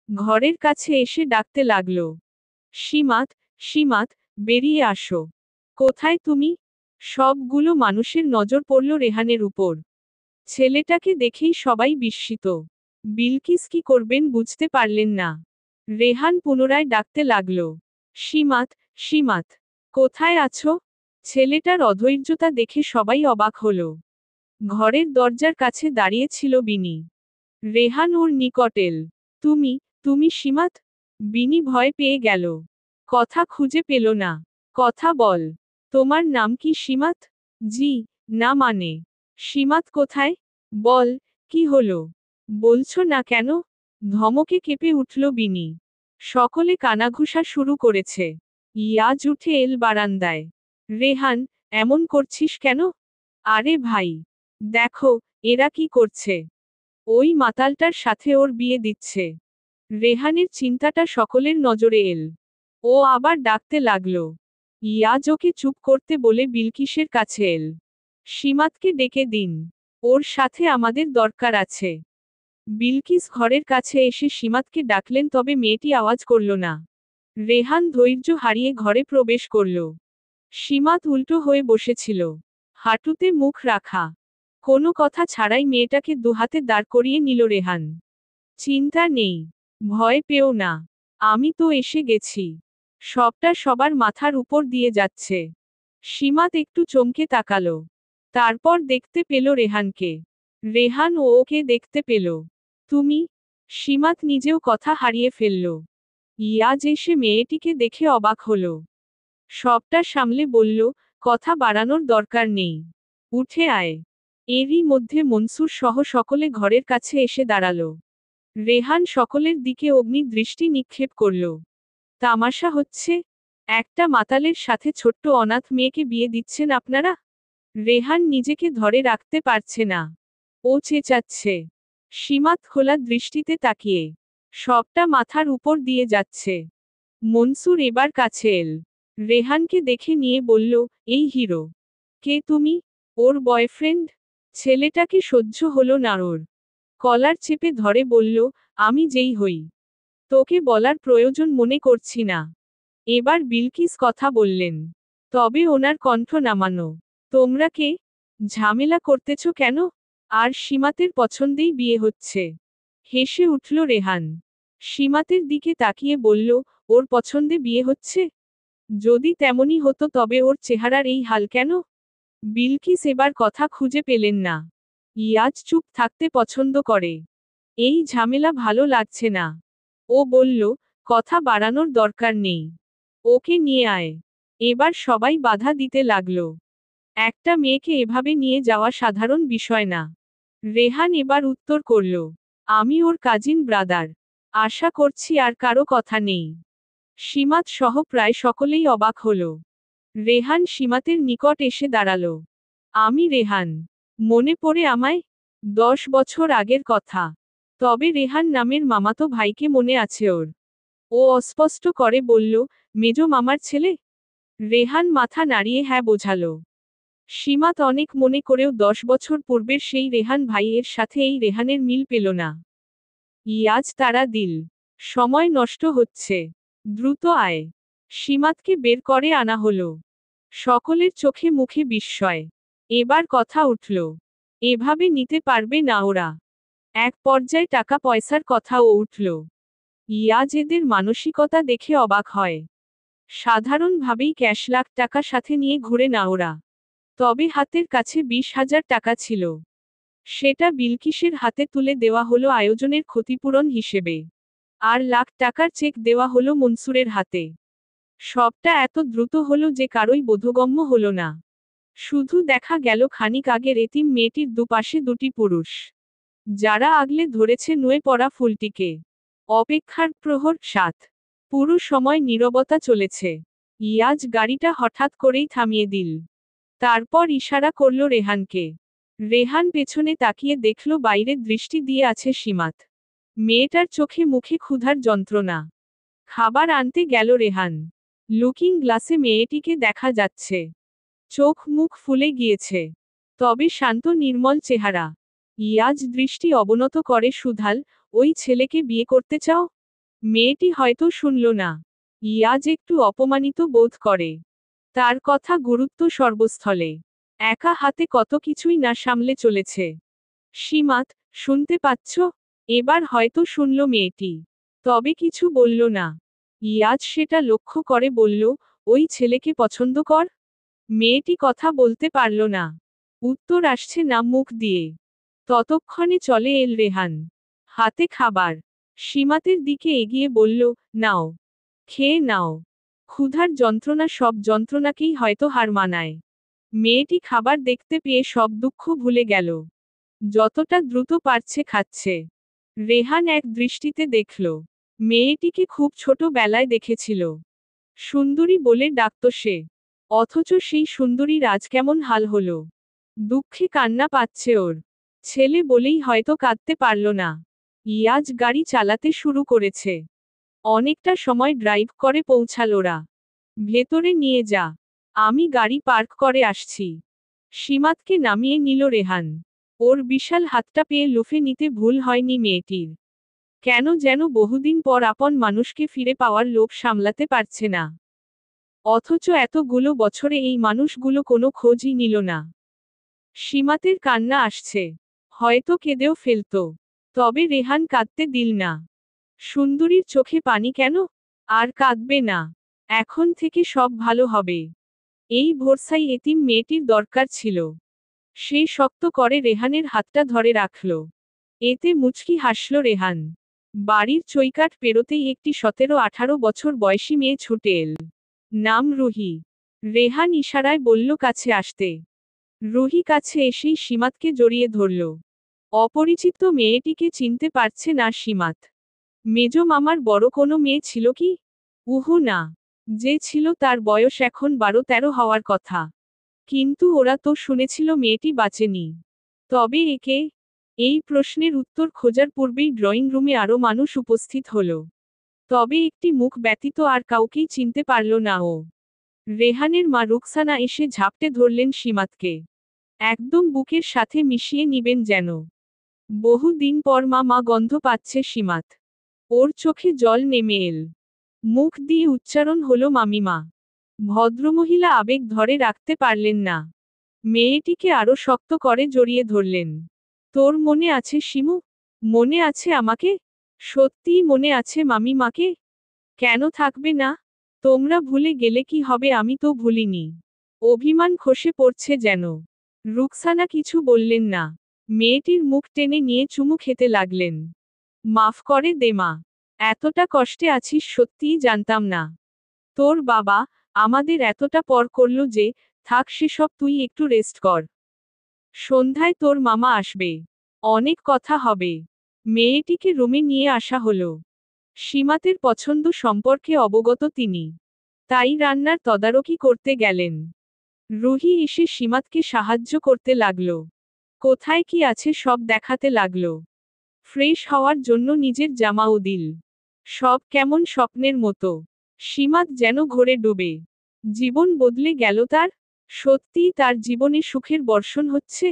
ঘরের কাছে এসে ডাকতে লাগল। সীমাত, সীমাত, বেরিয়ে আসো। কোথায় তুমি? সবগুলো মানুষের নজর পড়ল রেহানের উপর। ছেলেটাকে দেখেই সবাই বিস্মিত। বিলকিস কি করবেন বুঝতে পারলেন না। রেহান পুনরায় ডাকতে লাগল। সীমাত, সীমাত, কোথায় আছো? ছেলেটার অধৈর্যতা দেখে সবাই অবাক হল। ঘরের দরজার কাছে দাঁড়িয়ে ছিল বিনি। রেহান ওর নিকট এল। তুমি, তুমি সীমাত? বিনি ভয় পেয়ে গেল। কথা খুঁজে পেল না। কথা বল। তোমার নাম কি সীমাত? জি, না মানে। সীমাত কোথায়? বল, কি হলো? বলছো না কেন? ধমকে কেঁপে উঠল বিনি। সকলে কানাঘুষা শুরু করেছে। ইয়াজ উঠে এল বারান্দায়। রেহান, এমন করছিস কেন? আরে ভাই, দেখো, এরা কি করছে? ওই মাতালটার সাথে ওর বিয়ে দিচ্ছে। রেহানের চিন্তাটা সকলের নজরে এল। ও আবার ডাকতে লাগল। ইয়াজ ওকে চুপ করতে বলে বিলকিসের কাছে এল। সীমাতকে ডেকে দিন। ওর সাথে আমাদের দরকার আছে। বিলকিস ঘরের কাছে এসে সীমাতকে ডাকলেন তবে মেয়েটি আওয়াজ করল না। রেহান ধৈর্য হারিয়ে ঘরে প্রবেশ করল। সীমাত উল্টো হয়ে বসেছিল। হাঁটুতে মুখ রাখা। কোনো কথা ছাড়াই মেয়েটাকে দুহাতে দাঁড় করিয়ে নিল রেহান। চিন্তা নেই। ভয় পেও না। আমি তো এসে গেছি। সবটা সবার মাথার উপর দিয়ে যাচ্ছে। সীমাত একটু চমকে তাকালো। তারপর দেখতে পেল রেহানকে। রেহান ও ওকে দেখতে পেল। তুমি? সীমাত নিজেও কথা হারিয়ে ফেলল। ইয়াজ এসে মেয়েটিকে দেখে অবাক হল। সবটা সামলে বলল, কথা বাড়ানোর দরকার নেই। উঠে আয়। এরই মধ্যে মনসুর সহ সকলে ঘরের কাছে এসে দাঁড়াল। রেহান সকলের দিকে অগ্নি দৃষ্টি নিক্ষেপ করল। তামাশা হচ্ছে? একটা মাতালের সাথে ছোট্ট অনাথ মেয়েকে বিয়ে দিচ্ছেন আপনারা? রেহান নিজেকে ধরে রাখতে পারছে না। ও চেঁচাচ্ছে। সীমাত খোলা দৃষ্টিতে তাকিয়ে। সবটা মাথার উপর দিয়ে যাচ্ছে। মনসুর এবার কাছে এল। রেহানকে দেখে নিয়ে বলল, এই হিরো। কে তুমি? ওর বয়ফ্রেন্ড? ছেলেটাকে সহ্য হলো না ওর। কলার চেপে ধরে বলল, আমি যেই হই। তোকে বলার প্রয়োজন মনে করছি না। এবার বিলকিস কথা বললেন। তবে ওনার কণ্ঠ নামানো। তোমরা কে? ঝামেলা করতেছ কেন? আর সীমাতের পছন্দেই বিয়ে হচ্ছে। হেসে উঠল রেহান। সীমাতের দিকে তাকিয়ে বলল, ওর পছন্দে বিয়ে হচ্ছে? যদি তেমনই হতো তবে ওর চেহারার এই হাল কেন? বিলকিস এবার কথা খুঁজে পেলেন না। ইয়াজ চুপ থাকতে পছন্দ করে। এই ঝামেলা ভালো লাগছে না। ও বলল, কথা বাড়ানোর দরকার নেই। ওকে নিয়ে আয়। এবার সবাই বাধা দিতে লাগল। একটা মেয়েকে এভাবে নিয়ে যাওয়া সাধারণ বিষয় না। রেহান এবার উত্তর করল, আমি ওর কাজিন ব্রাদার। আশা করছি আর কারো কথা নেই। সীমাত সহ প্রায় সকলেই অবাক হল। রেহান সীমাতের নিকট এসে দাঁড়াল। আমি রেহান। মনে পড়ে আমায়? 10 বছর আগের কথা। তবে রেহান নামের মামাতো ভাইকে মনে আছে ওর। ও অস্পষ্ট করে বলল, মেজো মামার ছেলে? রেহান মাথা নাড়িয়ে হ্যাঁ বোঝালো। সীমাত অনেক মনে করেও 10 বছর পূর্বের সেই রেহান ভাইয়ের সাথে এই রেহানের মিল পেল না। ইয়াজ তারা দিল। সময় নষ্ট হচ্ছে। দ্রুত আয়। সীমাতকে বের করে আনা হলো। সকলের চোখে মুখে বিস্ময়। এবার কথা উঠল। এভাবে নিতে পারবে না ওরা। এক পর্যায়ে টাকা পয়সার কথাও উঠল। ইয়াজ এদের মানসিকতা দেখে অবাক হয়। সাধারণভাবেই ক্যাশ লাখ টাকা সাথে নিয়ে ঘুরে না ওরা। তবে হাতের কাছে 20,000 টাকা ছিল। সেটা বিলকিসের হাতে তুলে দেওয়া হলো আয়োজনের ক্ষতিপূরণ হিসেবে। আর লাখ টাকার চেক দেওয়া হলো মনসুরের হাতে। সবটা এত দ্রুত হলো যে কারোই বোধগম্য হলো না। শুধু দেখা গেল খানিক আগের এতিম মেয়েটির দুপাশে দুটি পুরুষ, যারা আগলে ধরেছে নুয়ে পড়া ফুলটিকে। অপেক্ষার প্রহর 7। পুরো সময় নীরবতা চলেছে। ইয়াজ গাড়িটা হঠাৎ করেই থামিয়ে দিল। তারপর ইশারা করল রেহানকে। রেহান পেছনে তাকিয়ে দেখল বাইরে দৃষ্টি দিয়ে আছে সীমাত। মেয়েটার চোখে মুখে ক্ষুধার যন্ত্রণা। খাবার আনতে গেল রেহান। লুকিং গ্লাসে মেয়েটিকে দেখা যাচ্ছে। চোখ মুখ ফুলে গিয়েছে। তবে শান্ত নির্মল চেহারা। ইয়াজ দৃষ্টি অবনত করে শুধাল, ওই ছেলেকে বিয়ে করতে চাও? মেয়েটি হয়তো শুনল না। ইয়াজ একটু অপমানিত বোধ করে। তার কথা গুরুত্ব সর্বস্থলে। একা হাতে কত কিছুই না সামলে চলেছে। সীমাত, শুনতে পাচ্ছ? এবার হয়তো শুনল মেয়েটি। তবে কিছু বলল না। ইয়াজ সেটা লক্ষ্য করে বলল, ওই ছেলেকে পছন্দ কর? মেয়েটি কথা বলতে পারল না। উত্তর আসছে না মুখ দিয়ে। ততক্ষণে চলে এল রেহান। হাতে খাবার। সীমাতের দিকে এগিয়ে বলল, নাও। খেয়ে নাও। ক্ষুধার যন্ত্রণা সব যন্ত্রণাকেই হয়তো হার মানায়। মেয়েটি খাবার দেখতে পেয়ে সব দুঃখ ভুলে গেল। যতটা দ্রুত পারছে খাচ্ছে। রেহান এক দৃষ্টিতে দেখল। মেয়েটিকে খুব ছোট বেলায় দেখেছিল। সুন্দরী বলে ডাকত সে। অথচ সেই সুন্দরীর আজ কেমন হাল হলো। দুঃখে কান্না পাচ্ছে ওর। ছেলে বলেই হয়তো কাঁদতে পারল না। ইয়াজ গাড়ি চালাতে শুরু করেছে। অনেকটা সময় ড্রাইভ করে পৌঁছাল ওরা। ভেতরে নিয়ে যা। আমি গাড়ি পার্ক করে আসছি। সীমাতকে নামিয়ে নিল রেহান। ওর বিশাল হাতটা পেয়ে লুফে নিতে ভুল হয়নি মেয়েটির। কেন যেন বহুদিন পর আপন মানুষকে ফিরে পাওয়ার লোভ সামলাতে পারছে না। অথচ এতগুলো বছরে এই মানুষগুলো কোনো খোঁজই নিল না। সীমাতের কান্না আসছে। হয়তো কেঁদেও ফেলত। তবে রেহান কাঁদতে দিল না। সুন্দরীর চোখে পানি কেন? আর কাঁদবে না। এখন থেকে সব ভালো হবে। এই ভরসাই এতিম মেয়েটির দরকার ছিল। সে শক্ত করে রেহানের হাতটা ধরে রাখল। এতে মুচকি হাসল রেহান। বাড়ির চৌকাঠ পেরোতেই একটি 17-18 বছর বয়সী মেয়ে ছুটে এল। নাম রুহি। রেহান ইশারায় বলল কাছে আসতে। রুহি কাছে এসেই সীমাতকে জড়িয়ে ধরল। অপরিচিত মেয়েটিকে চিনতে পারছে না সীমাত। মেজ মামার বড় কোনো মেয়ে ছিল কি? উহু না। যে ছিল তার বয়স এখন 12-13 হওয়ার কথা। কিন্তু ওরা তো শুনেছিল মেয়েটি বাঁচেনি। তবে একে? এই প্রশ্নের উত্তর খোঁজার পূর্বেই ড্রয়িং রুমে আরও মানুষ উপস্থিত হল। তবে একটি মুখ ব্যতীত আর কাউকেই চিনতে পারল না ও। রেহানের মা রুকসানা এসে ঝাপটে ধরলেন সীমাতকে। একদম বুকের সাথে মিশিয়ে নিবেন যেন। বহু দিন পর মা গন্ধ পাচ্ছে সীমাত। ওর চোখে জল নেমে এল। মুখ দিয়ে উচ্চারণ হলো মামিমা। ভদ্রমহিলা আবেগ ধরে রাখতে পারলেন না। মেয়েটিকে আরো শক্ত করে জড়িয়ে ধরলেন। তোর মনে আছে শিমু? মনে আছে আমাকে? সত্যিই মনে আছে মামিমাকে? কেন থাকবে না? তোমরা ভুলে গেলে কি হবে, আমি তো ভুলিনি। অভিমান খসে পড়ছে যেন। রুকসানা কিছু বললেন না। মেয়েটির মুখ টেনে নিয়ে চুমু খেতে লাগলেন। মাফ করে দে মা। এতটা কষ্টে আছিস সত্যিই জানতাম না। তোর বাবা আমাদের এতটা পর করল যে, থাক সেসব, তুই একটু রেস্ট কর। সন্ধ্যায় তোর মামা আসবে। অনেক কথা হবে। মেয়েটিকে রুমে নিয়ে আসা হলো। সীমাতের পছন্দ সম্পর্কে অবগত তিনি। তাই রান্নার তদারকি করতে গেলেন। রুহি এসে সীমাতকে সাহায্য করতে লাগল। কোথায় কি আছে সব দেখাতে লাগল। ফ্রেশ হওয়ার জন্য নিজের জামাও দিল। সব কেমন স্বপ্নের মতো। সীমাত যেন ঘোরে ডুবে। জীবন বদলে গেল তার। সত্যিই তার জীবনে সুখের বর্ষণ হচ্ছে,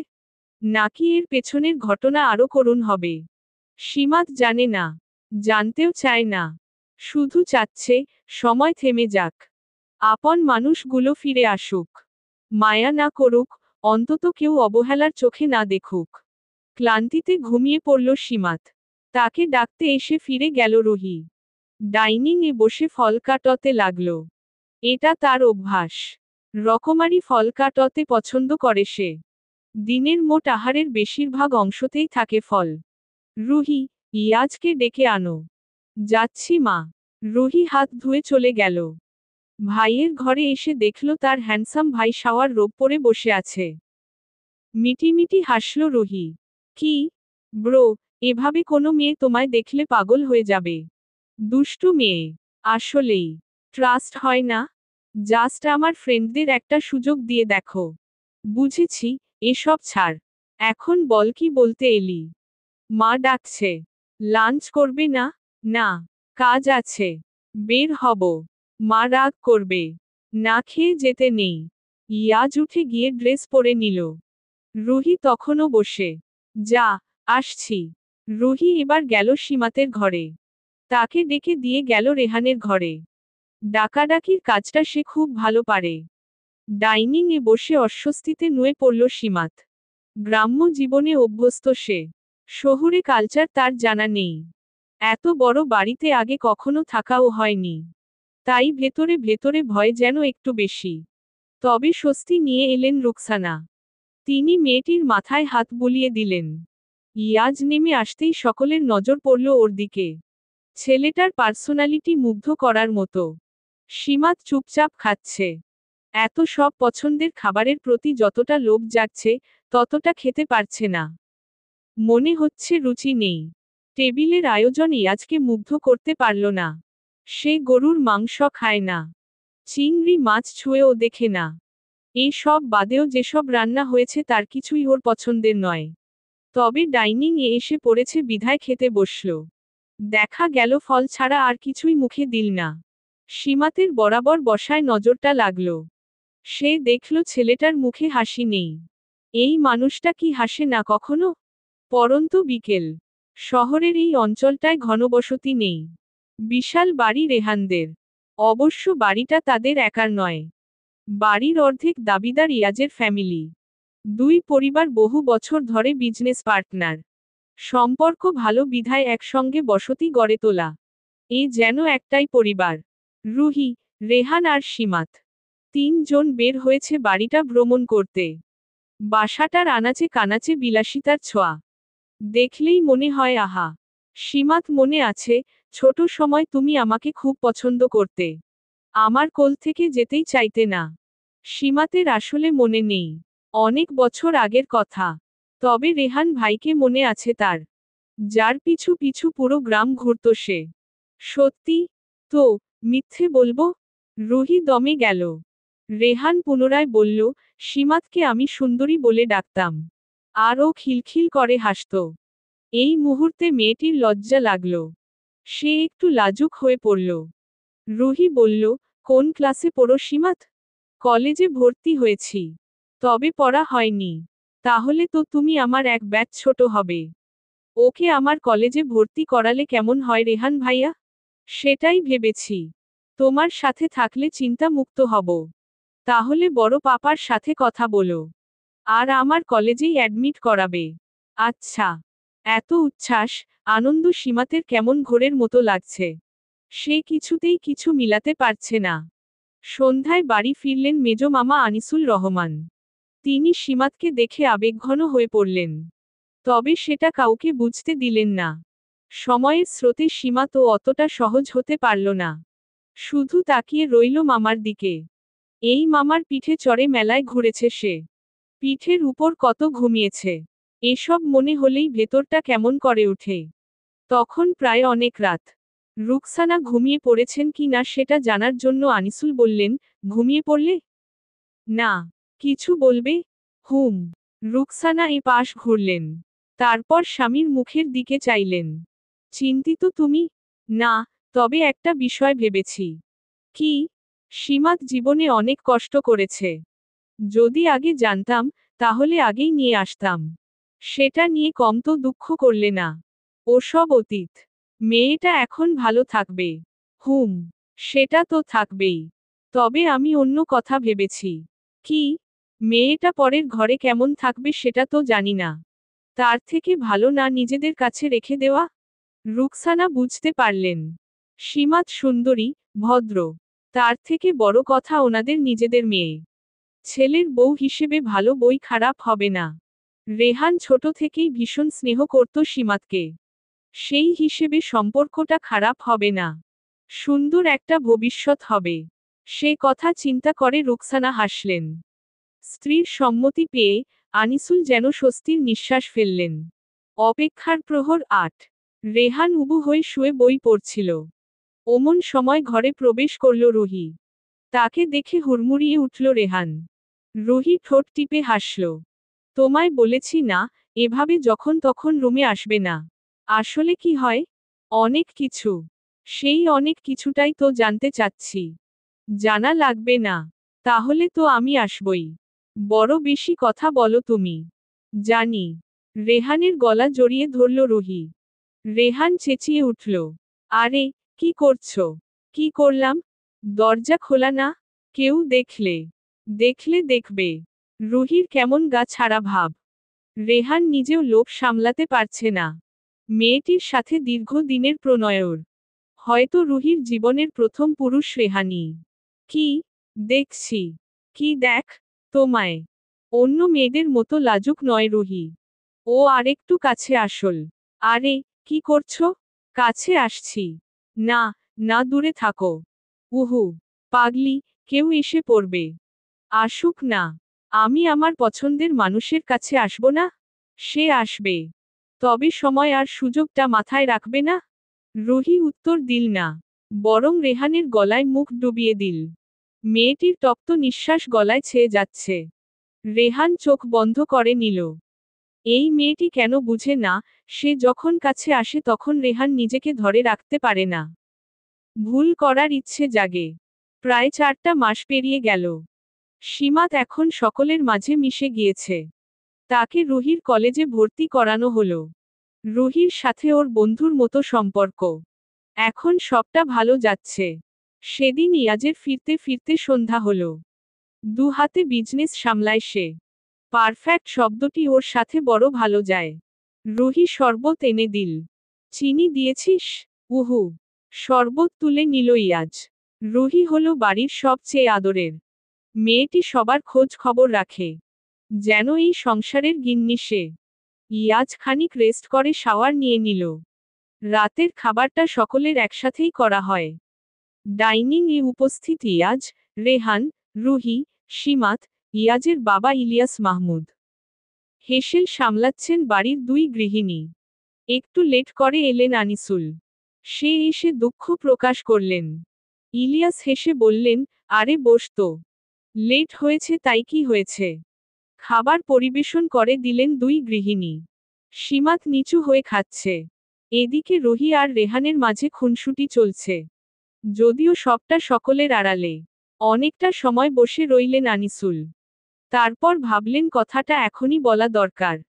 নাকি এর পেছনের ঘটনা আরো করুণ হবে। সীমাত জানে না, জানতেও চায় না। শুধু চাচ্ছে সময় থেমে যাক। আপন মানুষগুলো ফিরে আসুক। মায়া না করুক, অন্তত কেউ অবহেলার চোখে না দেখুক। ক্লান্তিতে ঘুমিয়ে পড়ল সীমাত। তাকে ডাকতে এসে ফিরে গেল রুহি। ডাইনিং এ বসে ফল কাটতে লাগল। এটা তার অভ্যাস। রকমারি ফল কাটতে পছন্দ করে সে। দিনের মোট আহারের বেশিরভাগ অংশতেই থাকে ফল। রুহি, ইয়াজকে ডেকে আনো। যাচ্ছি মা। রুহি হাত ধুয়ে চলে গেল। ভাইয়ের ঘরে এসে দেখল তার হ্যান্ডসাম ভাই শাওয়ার রোব পরে বসে আছে। মিটিমিটি হাসল রুহি। কি ব্রো, এভাবে কোনো মেয়ে তোমায় দেখলে পাগল হয়ে যাবে। দুষ্টু মেয়ে। আসলেই ট্রাস্ট হয় না। জাস্ট আমার ফ্রেন্ডদের একটা সুযোগ দিয়ে দেখো। বুঝেছি, এসব ছাড়। এখন বল কি বলতে এলি? মা ডাকছে। লাঞ্চ করবে না? না, কাজ আছে। বের হব। মা রাগ করবে। না খেয়ে যেতে নেই। ইয়াজ উঠে গিয়ে ড্রেস পরে নিল। রুহি তখনও বসে। যা, আসছি। রুহি এবার গেল সীমাতের ঘরে। তাকে ডেকে দিয়ে গেল রেহানের ঘরে। ডাকাডাকির কাজটা সে খুব ভালো পারে। ডাইনিং এ বসে অস্বস্তিতে নুয়ে পড়ল সীমাত। গ্রাম্য জীবনে অভ্যস্ত সে। শহুরে কালচার তার জানা নেই। এত বড় বাড়িতে আগে কখনো থাকাও হয়নি। তাই ভেতরে ভেতরে ভয় যেন একটু বেশি। তবে স্বস্তি নিয়ে এলেন রুকসানা। তিনি মেয়েটির মাথায় হাত বুলিয়ে দিলেন। ইয়াজ নেমে আসতেই সকলের নজর পড়ল ওর দিকে। ছেলেটার পার্সোনালিটি মুগ্ধ করার মতো। সীমাত চুপচাপ খাচ্ছে। এত সব পছন্দের খাবারের প্রতি যতটা লোভ জাগছে, ততটা খেতে পারছে না। মনে হচ্ছে রুচি নেই। টেবিলের আয়োজন ইয়াজকে মুগ্ধ করতে পারল না। সে গরুর মাংস খায় না। চিংড়ি মাছ ছুঁয়েও দেখে না। এই সব বাদেও যেসব রান্না হয়েছে তার কিছুই ওর পছন্দের নয়। তবে ডাইনিং এ এসে পড়েছে বিধায় খেতে বসল। দেখা গেল ফল ছাড়া আর কিছুই মুখে দিল না। সীমাতের বরাবর বসায় নজরটা লাগল। সে দেখল ছেলেটার মুখে হাসি নেই। এই মানুষটা কি হাসে না কখনো? পরন্ত বিকেল। শহরের এই অঞ্চলটায় ঘনবসতি নেই। বিশাল বাড়ি রেহানদের। অবশ্য বাড়িটা তাদের একার নয়। বাড়ির অর্ধেক দাবিদার ইয়াজের ফ্যামিলি। দুই পরিবার বহু বছর ধরে বিজনেস পার্টনার। সম্পর্ক ভালো বিধায় একসঙ্গে বসতি গড়ে তোলা। এ যেন একটাই পরিবার। রুহি, রেহান আর সীমাত। 3 জন বের হয়েছে বাড়িটা ভ্রমণ করতে। বাসাটার আনাচে কানাচে বিলাসিতার ছোঁয়া দেখলেই মনে হয় আহা। সীমাত মনে আছে, ছোট সময় তুমি আমাকে খুব পছন্দ করতে। আমার কোল থেকে যেতেই চাইতে না। সীমাতের আসলে মনে নেই। অনেক বছর আগের কথা। তবে রেহান ভাইকে মনে আছে তার, যার পিছু পিছু পুরো গ্রাম ঘুরত সে। সত্যি তো? মিথ্যে বলবো? রুহি দমে গেল। রেহান পুনরায় বলল, সীমাতকে আমি সুন্দরী বলে ডাকতাম। আর ও খিলখিল করে হাসত। এই মুহূর্তে মেয়েটির লজ্জা লাগল। সে একটু লাজুক হয়ে পড়ল। রুহি বলল, কোন ক্লাসে পড়ো সীমাত? কলেজে ভর্তি হয়েছি। তবে পড়া হয়নি। তাহলে তো তুমি আমার এক ব্যাচ ছোট হবে। ওকে আমার কলেজে ভর্তি করালে কেমন হয় রেহান ভাইয়া? সেটাই ভেবেছি। তোমার সাথে থাকলে চিন্তা মুক্ত হব। তাহলে বড় পাপার সাথে কথা বলো। আর আমার কলেজেই অ্যাডমিট করাবে। আচ্ছা। এত উচ্ছ্বাস, আনন্দ সীমাতের কেমন ঘোরের মতো লাগছে। সে কিছুতেই কিছু মিলাতে পারছে না। সন্ধ্যায় বাড়ি ফিরলেন মেজ মামা আনিসুল রহমান। তিনি সীমাতকে দেখে আবেগঘন হয়ে পড়লেন। তবে সেটা কাউকে বুঝতে দিলেন না। সময়ের স্রোতে সীমাত অতটা সহজ হতে পারল না। শুধু তাকিয়ে রইল মামার দিকে। এই মামার পিঠে চড়ে মেলায় ঘুরেছে সে। পিঠের উপর কত ঘুমিয়েছে। এসব মনে হলেই ভেতরটা কেমন করে ওঠে। তখন প্রায় অনেক রাত। রুকসানা ঘুমিয়ে পড়েছেন কি না সেটা জানার জন্য আনিসুল বললেন, ঘুমিয়ে পড়লে? না। কিছু বলবে? হুম। রুকসানা এ পাশ ঘুরলেন। তারপর স্বামীর মুখের দিকে চাইলেন। চিন্তিত তুমি? না, তবে একটা বিষয় ভেবেছি। কি? সীমাত জীবনে অনেক কষ্ট করেছে। যদি আগে জানতাম, তাহলে আগেই নিয়ে আসতাম। সেটা নিয়ে কম তো দুঃখ করলে না। ওসব অতীত। মেয়েটা এখন ভালো থাকবে। হুম। সেটা তো থাকবেই। তবে আমি অন্য কথা ভেবেছি। কি? মেয়েটা পরের ঘরে কেমন থাকবে সেটা তো জানি না। তার থেকে ভালো না নিজেদের কাছে রেখে দেওয়া? রুকসানা বুঝতে পারলেন। সীমাত সুন্দরী, ভদ্র। তার থেকে বড় কথা ওনাদের নিজেদের মেয়ে। ছেলের বউ হিসেবে ভালো বই খারাপ হবে না। রেহান ছোট থেকেই ভীষণ স্নেহ করত সীমাতকে। সেই হিসেবে সম্পর্কটা খারাপ হবে না। সুন্দর একটা ভবিষ্যৎ হবে। সে কথা চিন্তা করে রুকসানা হাসলেন। স্ত্রীর সম্মতি পেয়ে আনিসুল যেন স্বস্তির নিঃশ্বাস ফেললেন। অপেক্ষার প্রহর ৮। রেহান উবু হয়ে শুয়ে বই পড়ছিল। অমন সময় ঘরে প্রবেশ করল রুহি। তাকে দেখে হুড়মুড়িয়ে উঠল রেহান। রুহি ঠোঁট টিপে হাসল। তোমায় বলেছি না, এভাবে যখন তখন রুমে আসবে না। আসলে কি হয়? অনেক কিছু। সেই অনেক কিছুটাই তো জানতে চাচ্ছি। জানা লাগবে না। তাহলে তো আমি আসবই। বড় বেশি কথা বলো তুমি। জানি। রেহানের গলা জড়িয়ে ধরল রুহি। রেহান চেঁচিয়ে উঠল। আরে, কি করছো? কি করলাম? দরজা খোলা না? কেউ দেখলে? দেখলে দেখবে। রুহির কেমন গা ছাড়া ভাব। রেহান নিজেও লোভ সামলাতে পারছে না। মেয়েটির সাথে দীর্ঘদিনের প্রণয়র। হয়তো রুহির জীবনের প্রথম পুরুষ রেহানি। কি? দেখছি। কি দেখ? তোমায়। অন্য মেয়েদের মতো লাজুক নয় রুহি। ও আরেকটু কাছে আসল। আরে, কি করছো? কাছে আসছি। না, না দূরে থাকো। উহু। পাগলি, কেউ এসে পড়বে। আসুক না। আমি আমার পছন্দের মানুষের কাছে আসব না? সে আসবে। তবে সময় আর সুযোগটা মাথায় রাখবে না? রুহি উত্তর দিল না। বরং রেহানের গলায় মুখ ডুবিয়ে দিল। মেয়েটির তপ্ত নিঃশ্বাস গলায় ছেয়ে যাচ্ছে। রেহান চোখ বন্ধ করে নিল। এই মেয়েটি কেন বুঝে না, সে যখন কাছে আসে তখন রেহান নিজেকে ধরে রাখতে পারে না। ভুল করার ইচ্ছে জাগে। প্রায় 4টা মাস পেরিয়ে গেল। সীমাত এখন সকলের মাঝে মিশে গিয়েছে। তাকে রুহির কলেজে ভর্তি করানো হলো। রুহির সাথে ওর বন্ধুর মতো সম্পর্ক। এখন সবটা ভালো যাচ্ছে। সেদিন ইয়াজের ফিরতে ফিরতে সন্ধ্যা হলো। দু হাতে বিজনেস সামলায় সে। পারফেক্ট শব্দটি ওর সাথে বড় ভালো যায়। রুহি শরবত এনে দিল। চিনি দিয়েছিস? উহু। শরবত তুলে নিল ইয়াজ। রুহি হলো বাড়ির সবচেয়ে আদরের। মেয়েটি সবার খোঁজ খবর রাখে। যেন এই সংসারের গিন্নি সে। ইয়াজ খানিক রেস্ট করে শাওয়ার নিয়ে নিল। রাতের খাবারটা সকলের একসাথেই করা হয়। ডাইনিং এ উপস্থিত ইয়াজ, রেহান, রুহি, সীমাত, ইয়াজের বাবা ইলিয়াস মাহমুদ। হেসেল সামলাচ্ছেন বাড়ির দুই গৃহিণী। একটু লেট করে এলেন আনিসুল। সে এসে দুঃখ প্রকাশ করলেন। ইলিয়াস হেসে বললেন, আরে বস তো। লেট হয়েছে তাই কি হয়েছে? খাবার পরিবেশন করে দিলেন দুই গৃহিণী। সীমাত নিচু হয়ে খাচ্ছে। এদিকে রুহি আর রেহানের মাঝে খুনসুটি চলছে। যদিও সবটা সকলের আড়ালে। অনেকটা সময় বসে রইলেন আনিসুল। তারপর ভাবলেন কথাটা এখনই বলা দরকার।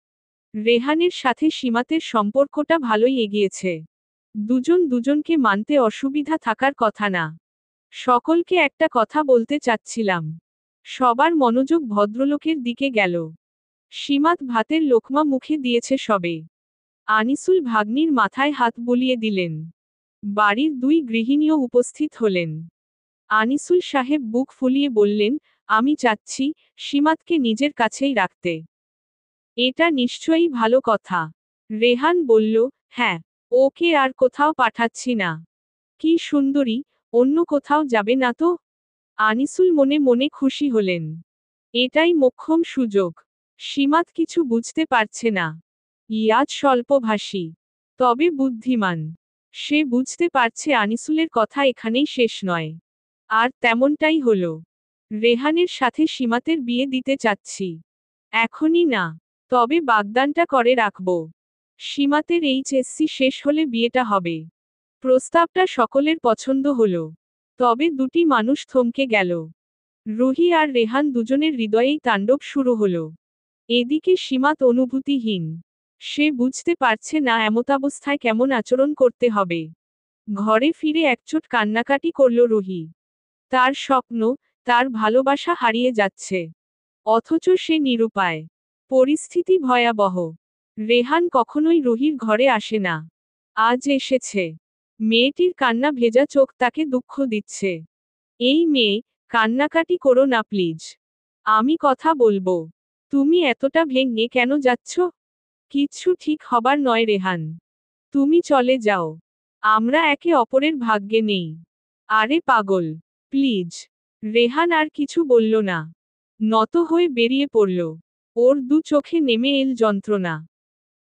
রেহানের সাথে সীমাতের সম্পর্কটা ভালোই এগিয়েছে। দুজন দুজনকে মানতে অসুবিধা থাকার কথা না। সকলকে একটা কথা বলতে চাচ্ছিলাম। সবার মনোযোগ ভদ্রলোকের দিকে গেল। সীমাত ভাতের লোকমা মুখে দিয়েছে সবে। আনিসুল ভাগ্নির মাথায় হাত বুলিয়ে দিলেন। বাড়ির দুই গৃহিণীও উপস্থিত হলেন। আনিসুল সাহেব বুক ফুলিয়ে বললেন, আমি চাচ্ছি সীমাতকে নিজের কাছেই রাখতে। এটা নিশ্চয়ই ভালো কথা। রেহান বলল, হ্যাঁ, ওকে আর কোথাও পাঠাচ্ছি না। কি সুন্দরী, অন্য কোথাও যাবে না তো? আনিসুল মনে মনে খুশি হলেন। এটাই মোক্ষম সুযোগ। সীমাত কিছু বুঝতে পারছে না। ইয়াজ স্বল্পভাষী, তবে বুদ্ধিমান। সে বুঝতে পারছে আনিসুলের কথা এখানেই শেষ নয়। আর তেমনটাই হলো। রেহানের সাথে সীমাতের বিয়ে দিতে চাচ্ছি। এখনই না, তবে বাগদানটা করে রাখব। সীমাতের এইচএসসি শেষ হলে বিয়েটা হবে। প্রস্তাবটা সকলের পছন্দ হলো। তবে দুটি মানুষ থমকে গেল। রুহি আর রেহান দুজনের হৃদয়েই তাণ্ডব শুরু হলো। এদিকে সীমাত অনুভূতিহীন। সে বুঝতে পারছে না এমতাবস্থায় কেমন আচরণ করতে হবে। ঘরে ফিরে একচোট কান্নাকাটি করল রুহি। তার স্বপ্ন, তার ভালোবাসা হারিয়ে যাচ্ছে। অথচ সে নিরুপায়। পরিস্থিতি ভয়াবহ। রেহান কখনোই রুহির ঘরে আসে না। আজ এসেছে। মেয়েটির কান্না ভেজা চোখ তাকে দুঃখ দিচ্ছে। এই মেয়ে, কান্নাকাটি করো না প্লিজ। আমি কথা বলবো। তুমি এতটা ভেঙে কেন যাচ্ছ? কিচ্ছু ঠিক হবার নয় রেহান। তুমি চলে যাও। আমরা একে অপরের ভাগ্যে নেই। আরে পাগল, প্লিজ। রেহান আর কিছু বলল না। নত হয়ে বেরিয়ে পড়ল। ওর দু চোখে নেমে এল যন্ত্রণা।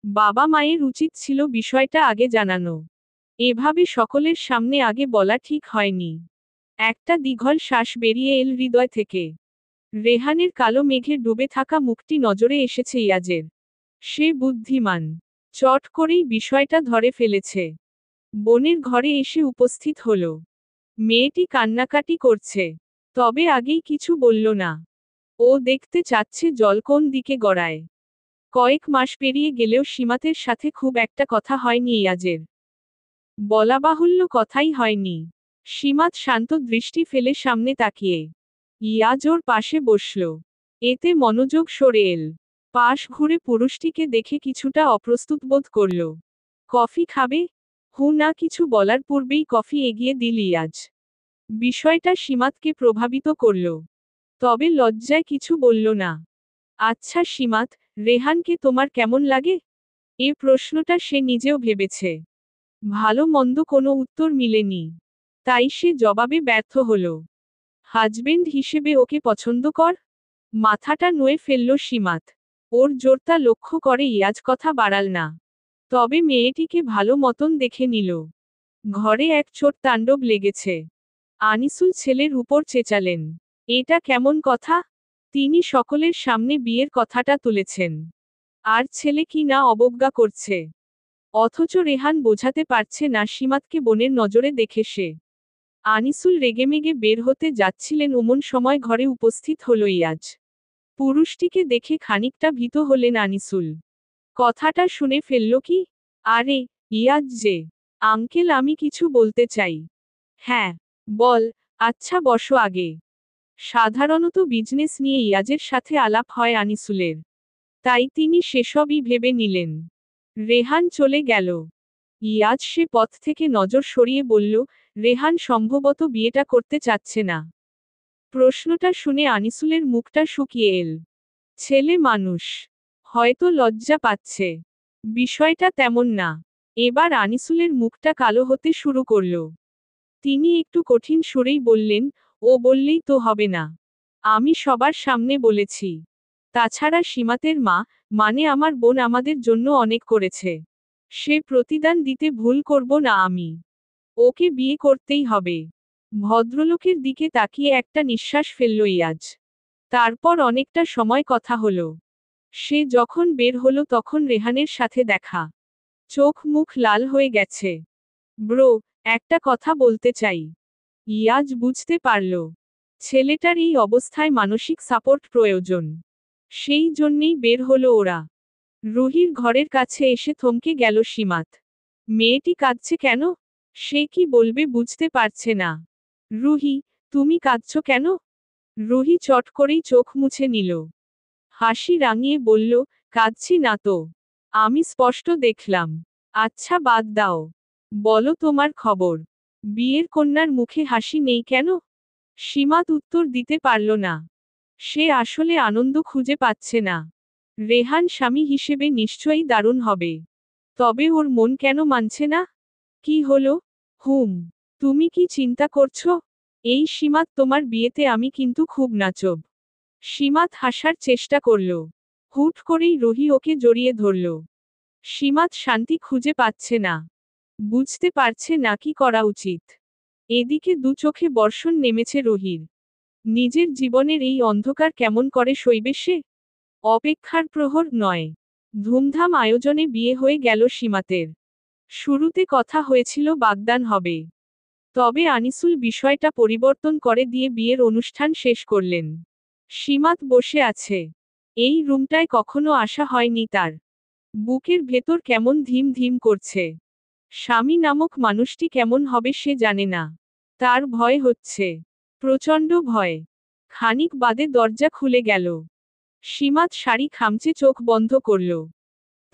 বাবা মায়ের উচিত ছিল বিষয়টা আগে জানানো। এভাবে সকলের সামনে আগে বলা ঠিক হয়নি। একটা দীঘল শ্বাস বেরিয়ে এল হৃদয় থেকে। রেহানের কালো মেঘে ডুবে থাকা মুখটি নজরে এসেছে ইয়াজের। সে বুদ্ধিমান। চট করেই বিষয়টা ধরে ফেলেছে। বোনের ঘরে এসে উপস্থিত হল। মেয়েটি কান্নাকাটি করছে। তবে আগেই কিছু বলল না। ও দেখতে চাচ্ছে জল কোন দিকে গড়ায়। কয়েক মাস পেরিয়ে গেলেও সীমাতের সাথে খুব একটা কথা হয়নি ইয়াজের। বলা বাহুল্য কথাই হয়নি। সীমাত শান্ত দৃষ্টি ফেলে সামনে তাকিয়ে। ইয়াজ ওর পাশে বসল। এতে মনোযোগ সরে এল। পাশ ঘুরে পুরুষটিকে দেখে কিছুটা অপ্রস্তুত বোধ করল। কফি খাবে? না কিছু বলার পূর্বেই কফি এগিয়ে দিল ইয়াজ। বিষয়টা সীমাতকে প্রভাবিত করল। তবে লজ্জায় কিছু বলল না। আচ্ছা সীমাত, রেহানকে তোমার কেমন লাগে? এ প্রশ্নটা সে নিজেও ভেবেছে। ভালো মন্দ কোনো উত্তর মিলেনি। তাই সে জবাবে ব্যর্থ হল। হাজবেন্ড হিসেবে ওকে পছন্দ কর? মাথাটা নুয়ে ফেলল সীমাত। ওর জোরতা লক্ষ্য করে ইয়াজ কথা বাড়াল না। তবে মেয়েটিকে ভালো মতন দেখে নিল। ঘরে এক ছোট তাণ্ডব লেগেছে। আনিসুল ছেলের উপর চেঁচালেন। এটা কেমন কথা? তিনি সকলের সামনে বিয়ের কথাটা তুলেছেন। আর ছেলে কি না অবজ্ঞা করছে। অথচ রেহান বোঝাতে পারছে না সীমাতকে বোনের নজরে দেখে সে। আনিসুল রেগেমেগে বের হতে যাচ্ছিলেন অমন সময় ঘরে উপস্থিত হল ইয়াজ। পুরুষটিকে দেখে খানিকটা ভীত হলেন আনিসুল। কথাটা শুনে ফেলল কি? আরে, ইয়াজ যে। আঙ্কেল আমি কিছু বলতে চাই। হ্যাঁ, বল। আচ্ছা বসো আগে। সাধারণত বিজনেস নিয়ে ইয়াজের সাথে আলাপ হয় আনিসুলের। তাই তিনি সেসবই ভেবে নিলেন। রেহান চলে গেল। ইয়াজ সে পথ থেকে নজর সরিয়ে বলল, রেহান সম্ভবত বিয়েটা করতে চাচ্ছে না। প্রশ্নটা শুনে আনিসুলের মুখটা শুকিয়ে এল। ছেলে মানুষ। হয়তো লজ্জা পাচ্ছে। বিষয়টা তেমন না। এবার আনিসুলের মুখটা কালো হতে শুরু করল। তিনি একটু কঠিন সুরেই বললেন, ও বললেই তো হবে না। আমি সবার সামনে বলেছি। তাছাড়া সীমাতের মা, মানে আমার বোন আমাদের জন্য অনেক করেছে। সে প্রতিদান দিতে ভুল করব না আমি। ওকে বিয়ে করতেই হবে। ভদ্রলোকের দিকে তাকিয়ে একটা নিঃশ্বাস ফেলল ইয়াজ। তারপর অনেকটা সময় কথা হলো। সে যখন বের হলো তখন রেহানের সাথে দেখা। চোখ মুখ লাল হয়ে গেছে। ব্রো, একটা কথা বলতে চাই। ইয়াজ বুঝতে পারল ছেলেটার এই অবস্থায় মানসিক সাপোর্ট প্রয়োজন। সেই জন্যেই বের হলো ওরা। রুহির ঘরের কাছে এসে থমকে গেল সীমাত। মেয়েটি কাঁদছে কেন? সে কি বলবে বুঝতে পারছে না। রুহি, তুমি কাঁদছো কেন? রুহি চট করেই চোখ মুছে নিল। হাসি রাঙিয়ে বলল, কাঁদছি না তো। আমি স্পষ্ট দেখলাম। আচ্ছা বাদ দাও। বলো তোমার খবর। বিয়ের কন্যার মুখে হাসি নেই কেন? সীমাত উত্তর দিতে পারল না। সে আসলে আনন্দ খুঁজে পাচ্ছে না। রেহান স্বামী হিসেবে নিশ্চয়ই দারুণ হবে। তবে ওর মন কেন মানছে না? কি হলো? তুমি কি চিন্তা করছো? এই সীমাত, তোমার বিয়েতে আমি কিন্তু খুব নাচব। সীমাত হাসার চেষ্টা করল। হুট করেই রুহি ওকে জড়িয়ে ধরল। সীমাত শান্তি খুঁজে পাচ্ছে না। বুঝতে পারছে না কি করা উচিত। এদিকে দু চোখে বর্ষণ নেমেছে রুহির। নিজের জীবনের এই অন্ধকার কেমন করে সইবে সে? অপেক্ষার প্রহর নয়। ধুমধাম আয়োজনে বিয়ে হয়ে গেল সীমাতের। শুরুতে কথা হয়েছিল বাগদান হবে। তবে আনিসুল বিষয়টা পরিবর্তন করে দিয়ে বিয়ের অনুষ্ঠান শেষ করলেন। সীমাত বসে আছে। এই রুমটায় কখনো আসা হয়নি তার। বুকের ভেতর কেমন ধিম ধিম করছে। স্বামী নামক মানুষটি কেমন হবে সে জানে না। তার ভয় হচ্ছে। প্রচণ্ড ভয়। খানিক বাদে দরজা খুলে গেল। সীমাত শাড়ি খামচে চোখ বন্ধ করল।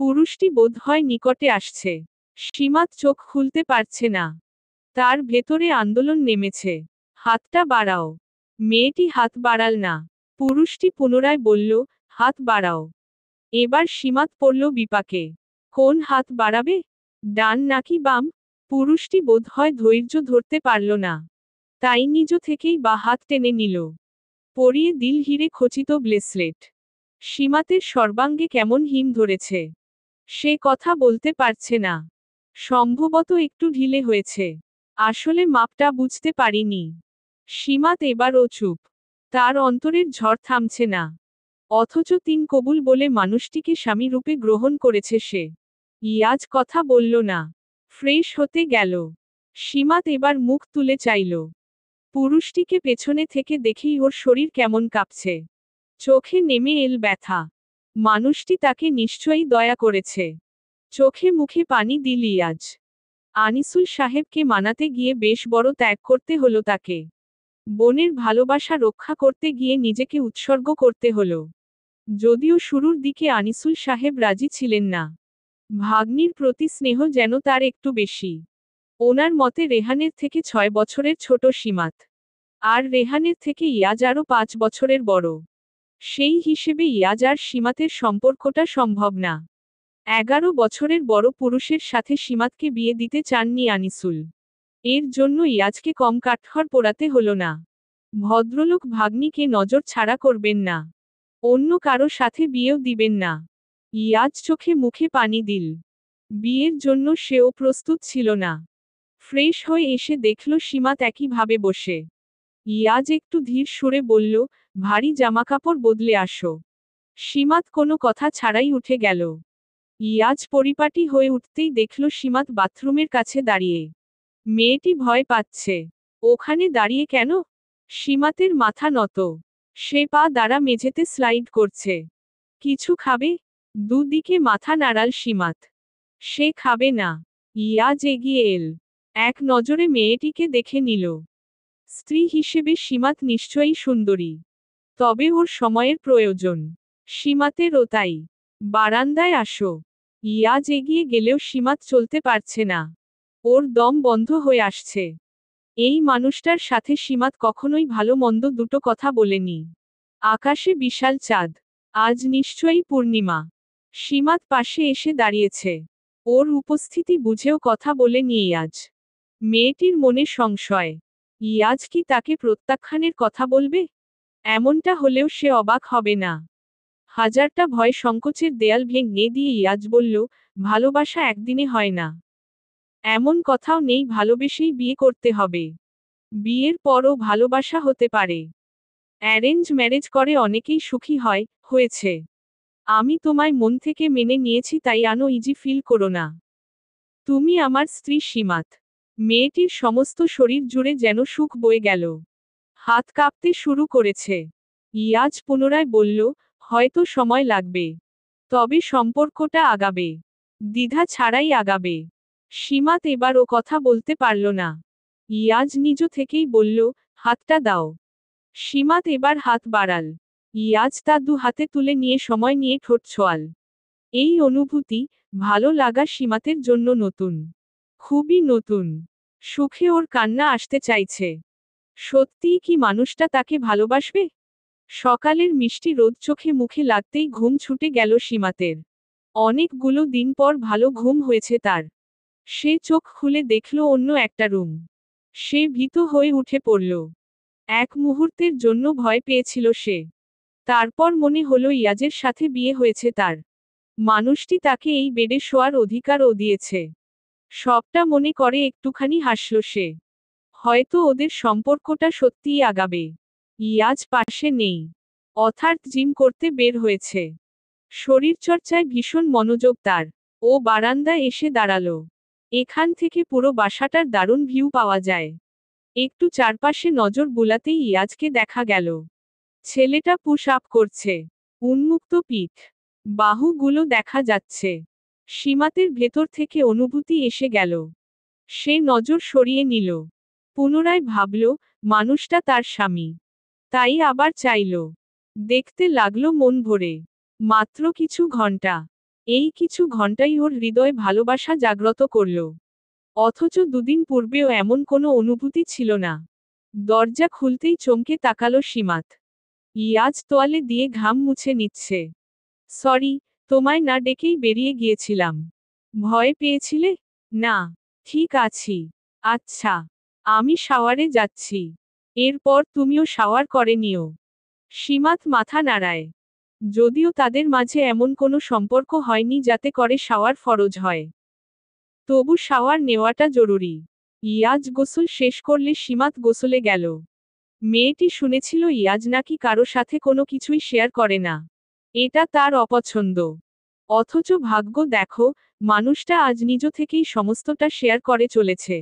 পুরুষটি বোধহয় নিকটে আসছে। সীমাত চোখ খুলতে পারছে না। তার ভেতরে আন্দোলন নেমেছে। হাতটা বাড়াও। মেয়েটি হাত বাড়াল না। পুরুষটি পুনরায় বলল, হাত বাড়াও। এবার সীমাত পড়ল বিপাকে। কোন হাত বাড়াবে? ডান নাকি বাম? পুরুষটি বোধহয় ধৈর্য ধরতে পারল না। তাই নিজ থেকেই বা হাত টেনে নিল। পরিয়ে দিল হিরে খচিত ব্রেসলেট। সীমাতের সর্বাঙ্গে কেমন হিম ধরেছে। সে কথা বলতে পারছে না। সম্ভবত একটু ঢিলে হয়েছে। আসলে মাপটা বুঝতে পারিনি। সীমাত এবারও চুপ। তার অন্তরের ঝড় থামছে না। অথচ তিন কবুল বলে মানুষটিকে স্বামী রূপে গ্রহণ করেছে সে। ইয়াজ কথা বলল না। ফ্রেশ হতে গেল। সীমাত এবার মুখ তুলে চাইল। পুরুষটিকে পেছনে থেকে দেখেই ওর শরীর কেমন কাঁপছে। চোখে নেমে এল ব্যথা। মানুষটি তাকে নিশ্চয়ই দয়া করেছে। চোখে মুখে পানি দিল ইয়াজ। আনিসুল সাহেবকে মানাতে গিয়ে বেশ বড় ত্যাগ করতে হলো তাকে। বোনের ভালোবাসা রক্ষা করতে গিয়ে নিজেকে উৎসর্গ করতে হলো। যদিও শুরুর দিকে আনিসুল সাহেব রাজি ছিলেন না। ভাগ্নির প্রতি স্নেহ যেন তার একটু বেশি। ওনার মতে রেহানের থেকে 6 বছরের ছোট সীমাত। আর রেহানের থেকে ইয়াজ আরও 5 বছরের বড়। সেই হিসেবে ইয়াজ আর সীমাতের সম্পর্কটা সম্ভব না। 11 বছরের বড় পুরুষের সাথে সীমাতকে বিয়ে দিতে চাননি আনিসুল। এর জন্য ইয়াজকে কম কাঠখড় পোড়াতে হলো না। ভদ্রলোক ভাগ্নিকে নজর ছাড়া করবেন না। অন্য কারো সাথে বিয়েও দিবেন না। ইয়াজ চোখে মুখে পানি দিল। বিয়ের জন্য সেও প্রস্তুত ছিল না। ফ্রেশ হয়ে এসে দেখল সীমাত একইভাবে বসে। ইয়াজ একটু ধীর সুরে বলল, ভারী জামাকাপড় বদলে আসো। সীমাত কোনো কথা ছাড়াই উঠে গেল। ইয়াজ পরিপাটি হয়ে উঠতেই দেখল সীমাত বাথরুমের কাছে দাঁড়িয়ে। মেয়েটি ভয় পাচ্ছে। ওখানে দাঁড়িয়ে কেন? সীমাতের মাথা নত। সে পা দ্বারা মেঝেতে স্লাইড করছে। কিছু খাবে? দুদিকে মাথা নাড়াল সীমাত। সে খাবে না। ইয়াজ এগিয়ে এল। এক নজরে মেয়েটিকে দেখে নিল। স্ত্রী হিসেবে সীমাত নিশ্চয়ই সুন্দরী। তবে ওর সময়ের প্রয়োজন। সীমাতেরও তাই। বারান্দায় আসো। ইয়াজ এগিয়ে গেলেও সীমাত চলতে পারছে না। ওর দম বন্ধ হয়ে আসছে। এই মানুষটার সাথে সীমাত কখনোই ভালো মন্দ দুটো কথা বলেনি। আকাশে বিশাল চাঁদ। আজ নিশ্চয়ই পূর্ণিমা। সীমাত পাশে এসে দাঁড়িয়েছে। ওর উপস্থিতি বুঝেও কথা বলেনি ইয়াজ। মেয়েটির মনে সংশয়। ইয়াজ কি তাকে প্রত্যাখ্যানের কথা বলবে? এমনটা হলেও সে অবাক হবে না। হাজারটা ভয় সংকোচের দেয়াল ভেঙে দিয়ে ইয়াজ বলল, ভালোবাসা একদিনে হয় না। এমন কথাও নেই ভালোবেসেই বিয়ে করতে হবে। বিয়ের পরও ভালোবাসা হতে পারে। অ্যারেঞ্জ ম্যারেজ করে অনেকেই সুখী হয়, হয়েছে। আমি তোমায় মন থেকে মেনে নিয়েছি, তাই ইজি ফিল করো না। তুমি আমার স্ত্রী সীমাত। মেয়েটির সমস্ত শরীর জুড়ে যেন সুখ বয়ে গেল। হাত কাঁপতে শুরু করেছে। ইয়াজ পুনরায় বলল, হয়তো সময় লাগবে। তবে সম্পর্কটা আগাবে। দ্বিধা ছাড়াই আগাবে। সীমাত এবার ও কথা বলতে পারল না। ইয়াজ নিজ থেকেই বলল, হাতটা দাও। সীমাত এবার হাত বাড়াল। ইয়াজ তা দু হাতে তুলে নিয়ে সময় নিয়ে ঠোঁট ছোঁয়াল। এই অনুভূতি, ভালো লাগা সীমাতের জন্য নতুন। খুবই নতুন। সুখে ওর কান্না আসতে চাইছে। সত্যিই কি মানুষটা তাকে ভালোবাসবে? সকালের মিষ্টি রোদ চোখে মুখে লাগতেই ঘুম ছুটে গেল সীমাতের। অনেকগুলো দিন পর ভালো ঘুম হয়েছে তার। সে চোখ খুলে দেখল অন্য একটা রুম। সে ভীত হয়ে উঠে পড়ল। এক মুহূর্তের জন্য ভয় পেয়েছিল সে। তারপর মনে হলো ইয়াজের সাথে বিয়ে হয়েছে তার। মানুষটি তাকে এই বেডে শোয়ার অধিকারও দিয়েছে। সবটা মনে করে একটুখানি হাসল সে। হয়তো ওদের সম্পর্কটা সত্যিই আগাবে। ইয়াজ পাশে নেই। অর্থাৎ জিম করতে বের হয়েছে। শরীরচর্চায় ভীষণ মনোযোগ তার। ও বারান্দায় এসে দাঁড়ালো। এখান থেকে পুরো বাসাটার দারুণ ভিউ পাওয়া যায়। একটু চারপাশে নজর বুলাতেই ইয়াজকে দেখা গেল। ছেলেটা পুশ আপ করছে। উন্মুক্ত পিঠ। বাহুগুলো দেখা যাচ্ছে। সীমাতের ভেতর থেকে অনুভূতি এসে গেল। সে নজর সরিয়ে নিল। পুনরায় ভাবল, মানুষটা তার স্বামী। তাই আবার চাইল। দেখতে লাগলো মন ভরে। মাত্র কিছু ঘন্টা। এই কিছু ঘন্টাই ওর হৃদয়ে ভালোবাসা জাগ্রত করল। অথচ দুদিন পূর্বেও এমন কোনো অনুভূতি ছিল না। দরজা খুলতেই চমকে তাকালো সীমাত। ইয়াজ তোয়ালে দিয়ে ঘাম মুছে নিচ্ছে। সরি, তোমায় না ডেকেই বেরিয়ে গিয়েছিলাম। ভয় পেয়েছিলে? না, ঠিক আছি। আচ্ছা, আমি শাওয়ারে যাচ্ছি। এরপর তুমিও শাওয়ার করে নিও। সীমাত মাথা নাড়ায়। যদিও তাদের মাঝে এমন কোনো সম্পর্ক হয়নি যাতে করে শাওয়ার ফরজ হয়। তবু শাওয়ার নেওয়াটা জরুরি। ইয়াজ গোসল শেষ করলে সীমাত গোসলে গেল। মেয়েটি শুনেছিল ইয়াজ নাকি কারো সাথে কোনো কিছুই শেয়ার করে না। এটা তার অপছন্দ। অথচ ভাগ্য দেখো, মানুষটা আজ নিজ থেকেই সমস্তটা শেয়ার করে চলেছে।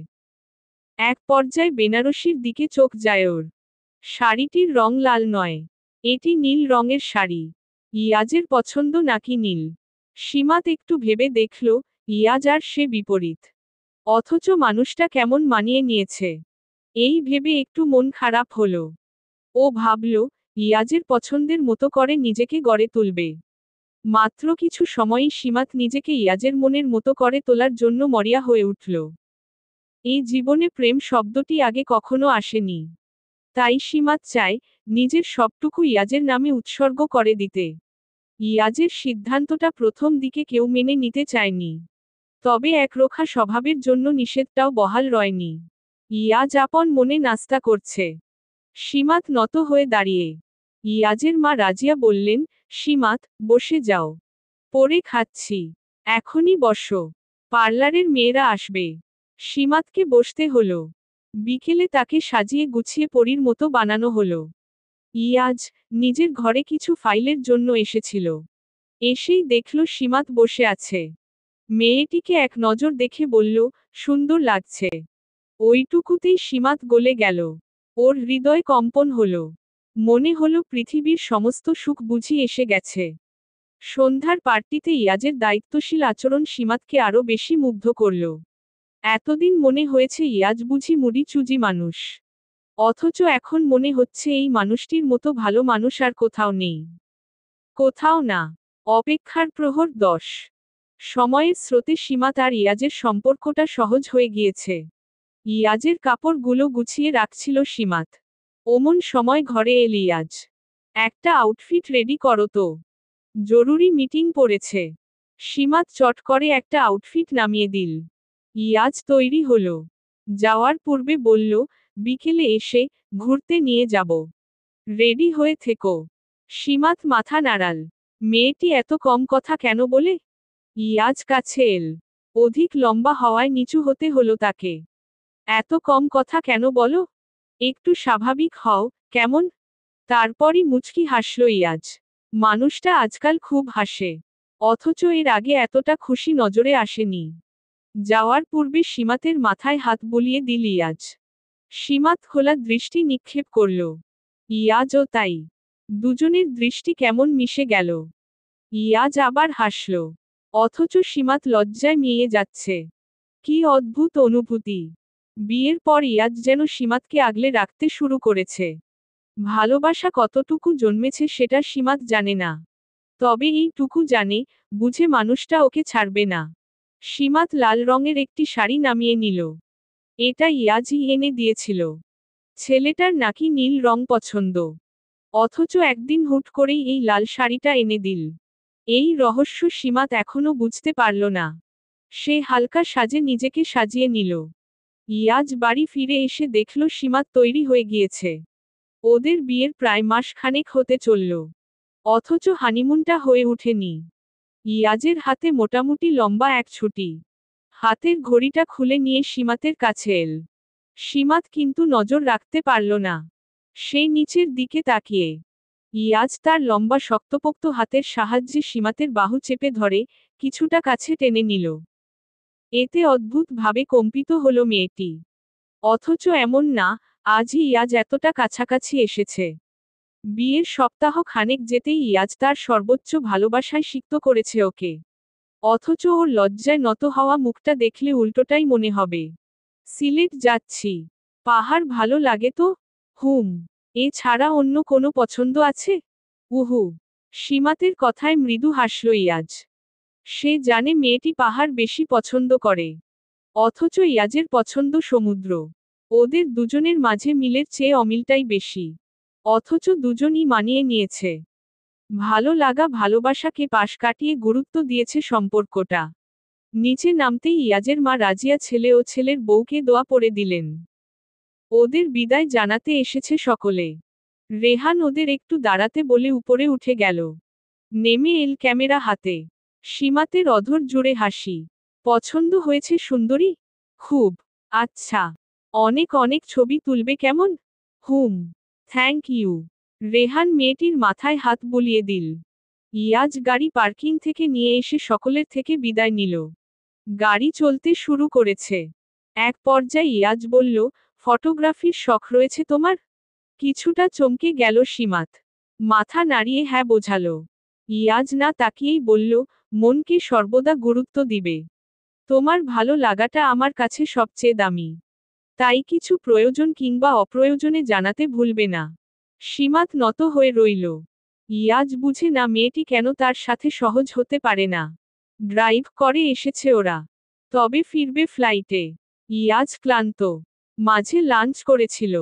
এক পর্যায়ে বেনারসির দিকে চোখ যায় ওর। শাড়িটির রং লাল নয়। এটি নীল রঙের শাড়ি। ইয়াজের পছন্দ নাকি নীল? সীমাত একটু ভেবে দেখল, ইয়াজ আর সে বিপরীত। অথচ মানুষটা কেমন মানিয়ে নিয়েছে। এই ভেবে একটু মন খারাপ হলো। ও ভাবল, ইয়াজের পছন্দের মতো করে নিজেকে গড়ে তুলবে। মাত্র কিছু সময়ই সীমাত নিজেকে ইয়াজের মনের মতো করে তোলার জন্য মরিয়া হয়ে উঠল। এই জীবনে প্রেম শব্দটি আগে কখনো আসেনি। তাই সীমাত চায়, নিজের সবটুকু ইয়াজের নামে উৎসর্গ করে দিতে। ইয়াজের সিদ্ধান্তটা প্রথম দিকে কেউ মেনে নিতে চায়নি। তবে একরোখা স্বভাবের জন্য নিষেধটাও বহাল রয়নি। ইয়াজ আপন মনে নাস্তা করছে। সীমাত নত হয়ে দাঁড়িয়ে। ইয়াজের মা রাজিয়া বললেন, সীমাত, বসে যাও। পরে খাচ্ছি। এখনই বসো। পার্লারের মেয়েরা আসবে। সীমাতকে বসতে হলো। বিকেলে তাকে সাজিয়ে গুছিয়ে পরীর মতো বানানো হলো। ইয়াজ নিজের ঘরে কিছু ফাইলের জন্য এসেছিল। এসেই দেখল সীমাত বসে আছে। মেয়েটিকে এক নজর দেখে বলল, সুন্দর লাগছে। ওইটুকুতেই সীমাত গলে গেল। ওর হৃদয় কম্পন হলো। মনে হলো পৃথিবীর সমস্ত সুখ বুঝি এসে গেছে। সন্ধ্যার পার্টিতে ইয়াজের দায়িত্বশীল আচরণ সীমাতকে আরো বেশি মুগ্ধ করল। এতদিন মনে হয়েছে ইয়াজ বুঝি মুডি চুজি মানুষ। অথচ এখন মনে হচ্ছে এই মানুষটির মতো ভালো মানুষ আর কোথাও নেই। কোথাও না। অপেক্ষার প্রহর 10। সময়ের স্রোতে সীমাত আর ইয়াজের সম্পর্কটা সহজ হয়ে গিয়েছে। ইয়াজের কাপড়গুলো গুছিয়ে রাখছিল সীমাত। ওমন সময় ঘরে এল ইয়াজ। একটা আউটফিট রেডি করো তো। জরুরি মিটিং পড়েছে। সীমাত চট করে একটা আউটফিট নামিয়ে দিল। ইয়াজ তৈরি হলো। যাওয়ার পূর্বে বলল, বিকেলে এসে ঘুরতে নিয়ে যাব। রেডি হয়ে থেকো। সীমাত মাথা নাড়াল। মেয়েটি এত কম কথা কেন বলে? ইয়াজ কাছে এল। অধিক লম্বা হওয়ায় নিচু হতে হলো তাকে। এত কম কথা কেন বলো? একটু স্বাভাবিক হও, কেমন? তারপরই মুচকি হাসল ইয়াজ। মানুষটা আজকাল খুব হাসে। অথচ এর আগে এতটা খুশি নজরে আসেনি। যাওয়ার পূর্বে সীমাতের মাথায় হাত বুলিয়ে দিল ইয়াজ। সীমাত খোলা দৃষ্টি নিক্ষেপ করল। ইয়াজও তাই। দুজনের দৃষ্টি কেমন মিশে গেল। ইয়াজ আবার হাসল। অথচ সীমাত লজ্জায় মিয়ে যাচ্ছে। কি অদ্ভুত অনুভূতি। বিয়ের পর ইয়াজ যেন সীমাতকে আগলে রাখতে শুরু করেছে। ভালোবাসা কতটুকু জন্মেছে সেটা সীমাত জানে না। তবে এইটুকু জানে, বুঝে মানুষটা ওকে ছাড়বে না। সীমাত লাল রঙের একটি শাড়ি নামিয়ে নিল। এটা ইয়াজই এনে দিয়েছিল। ছেলেটার নাকি নীল রং পছন্দ। অথচ একদিন হুট করেই এই লাল শাড়িটা এনে দিল। এই রহস্য সীমাত এখনো বুঝতে পারল না। সে হালকা সাজে নিজেকে সাজিয়ে নিল। ইয়াজ বাড়ি ফিরে এসে দেখল সীমাত তৈরি হয়ে গিয়েছে। ওদের বিয়ের প্রায় মাস খানেক হতে চলল। অথচ হানিমুনটা হয়ে ওঠেনি। ইয়াজের হাতে মোটামুটি লম্বা এক ছুটি। হাতের ঘড়িটা খুলে নিয়ে সীমাতের কাছে এল। সীমাত কিন্তু নজর রাখতে পারল না। সে নিচের দিকে তাকিয়ে। ইয়াজ তার লম্বা শক্তপোক্ত হাতের সাহায্যে সীমাতের বাহু চেপে ধরে, কিছুটা কাছে টেনে নিল। এতে অদ্ভুতভাবে কম্পিত হল মেয়েটি। অথচ এমন না, আজই ইয়াজ এতটা কাছাকাছি এসেছে। বিয়ের সপ্তাহ খানেক যেতেই ইয়াজ তার সর্বোচ্চ ভালোবাসায় সিক্ত করেছে ওকে। অথচ ওর লজ্জায় নত হওয়া মুখটা দেখলে উল্টোটাই মনে হবে। সিলেট যাচ্ছি। পাহাড় ভালো লাগে তো? হুম। এ ছাড়া অন্য কোনো পছন্দ আছে? উহু। সীমাতের কথায় মৃদু হাসল ইয়াজ। সে জানে মেয়েটি পাহাড় বেশি পছন্দ করে। অথচ ইয়াজের পছন্দ সমুদ্র। ওদের দুজনের মাঝে মিলের চেয়ে অমিলটাই বেশি। অথচ দুজনই মানিয়ে নিয়েছে। ভালো লাগা ভালোবাসাকে পাশ কাটিয়ে গুরুত্ব দিয়েছে সম্পর্কটা। নিচে নামতেই ইয়াজের মা রাজিয়া ছেলে ও ছেলের বউকে দোয়া পড়ে দিলেন। ওদের বিদায় জানাতে এসেছে সকলে। রেহান ওদের একটু দাঁড়াতে বলে উপরে উঠে গেল। নেমে এল ক্যামেরা হাতে। সীমাতের অধর জুড়ে হাসি। পছন্দ হয়েছে সুন্দরী? খুব। আচ্ছা। অনেক অনেক ছবি তুলবে কেমন? হুম। Thank you. রেহান মেয়েটির মাথায় হাত বুলিয়ে দিল। ইয়াজ গাড়ি পার্কিং থেকে নিয়ে এসে সকলের থেকে বিদায় নিল। গাড়ি চলতে শুরু করেছে। এক পর্যায়ে ইয়াজ বলল, ফটোগ্রাফির শখ রয়েছে তোমার? কিছুটা চমকে গেল সীমাত। মাথা নাড়িয়ে হ্যাঁ বোঝালো। ইয়াজ না তাকিয়েই বলল, মনকে সর্বদা গুরুত্ব দিবে। তোমার ভালো লাগাটা আমার কাছে সবচেয়ে দামি। তাই কিছু প্রয়োজন কিংবা অপ্রয়োজনে জানাতে ভুলবে না। সীমাত নত হয়ে রইল। ইয়াজ বুঝে না মেয়েটি কেন তার সাথে সহজ হতে পারে না। ড্রাইভ করে এসেছে ওরা। তবে ফিরবে ফ্লাইটে। ইয়াজ ক্লান্ত। মাঝে লাঞ্চ করেছিল।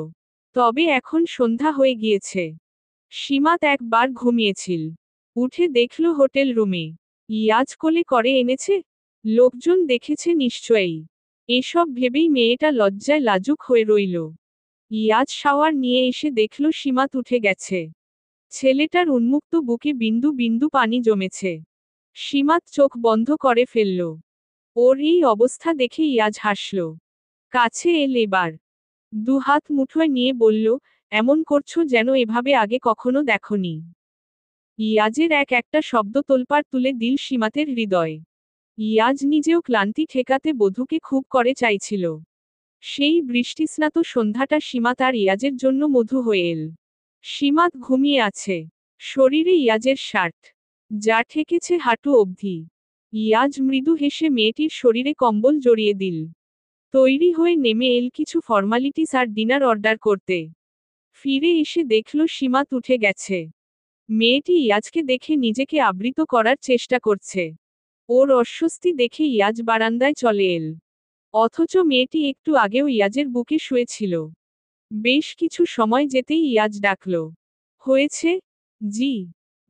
তবে এখন সন্ধ্যা হয়ে গিয়েছে। সীমাত একবার ঘুমিয়েছিল। উঠে দেখল হোটেল রুমে। ইয়াজ কোলে করে এনেছে। লোকজন দেখেছে নিশ্চয়ই। এসব ভেবেই মেয়েটা লজ্জায় লাজুক হয়ে রইল। ইয়াজ শাওয়ার নিয়ে এসে দেখল সীমাত উঠে গেছে। ছেলেটার উন্মুক্ত বুকে বিন্দু বিন্দু পানি জমেছে। সীমাত চোখ বন্ধ করে ফেলল। ওর এই অবস্থা দেখে ইয়াজ হাসল। কাছে এল এবার। দুহাত মুঠোয় নিয়ে বলল, এমন করছো যেন এভাবে আগে কখনো দেখনি। ইয়াজের এক একটা শব্দ তোলপাড় তুলে দিল সীমাতের হৃদয়। ইয়াজ নিজেও ক্লান্তি ঠেকাতে বধূকে খুব করে চাইছিল। সেই বৃষ্টিস্নাত সন্ধ্যাটা সীমাত আর ইয়াজের জন্য মধু হয়ে এল। সীমাত ঘুমিয়ে আছে। শরীরে ইয়াজের শার্ট, যা ঠেকেছে হাঁটু অবধি। ইয়াজ মৃদু হেসে মেয়েটির শরীরে কম্বল জড়িয়ে দিল। তৈরি হয়ে নেমে এল কিছু ফর্মালিটিস আর ডিনার অর্ডার করতে। ফিরে এসে দেখল সীমাত উঠে গেছে। মেয়েটি ইয়াজকে দেখে নিজেকে আবৃত করার চেষ্টা করছে। ওর অস্বস্তি দেখে ইয়াজ বারান্দায় চলে এল। অথচ মেয়েটি একটু আগেও ইয়াজের বুকে শুয়েছিল। বেশ কিছু সময় যেতেই ইয়াজ ডাকল। হয়েছে? জি।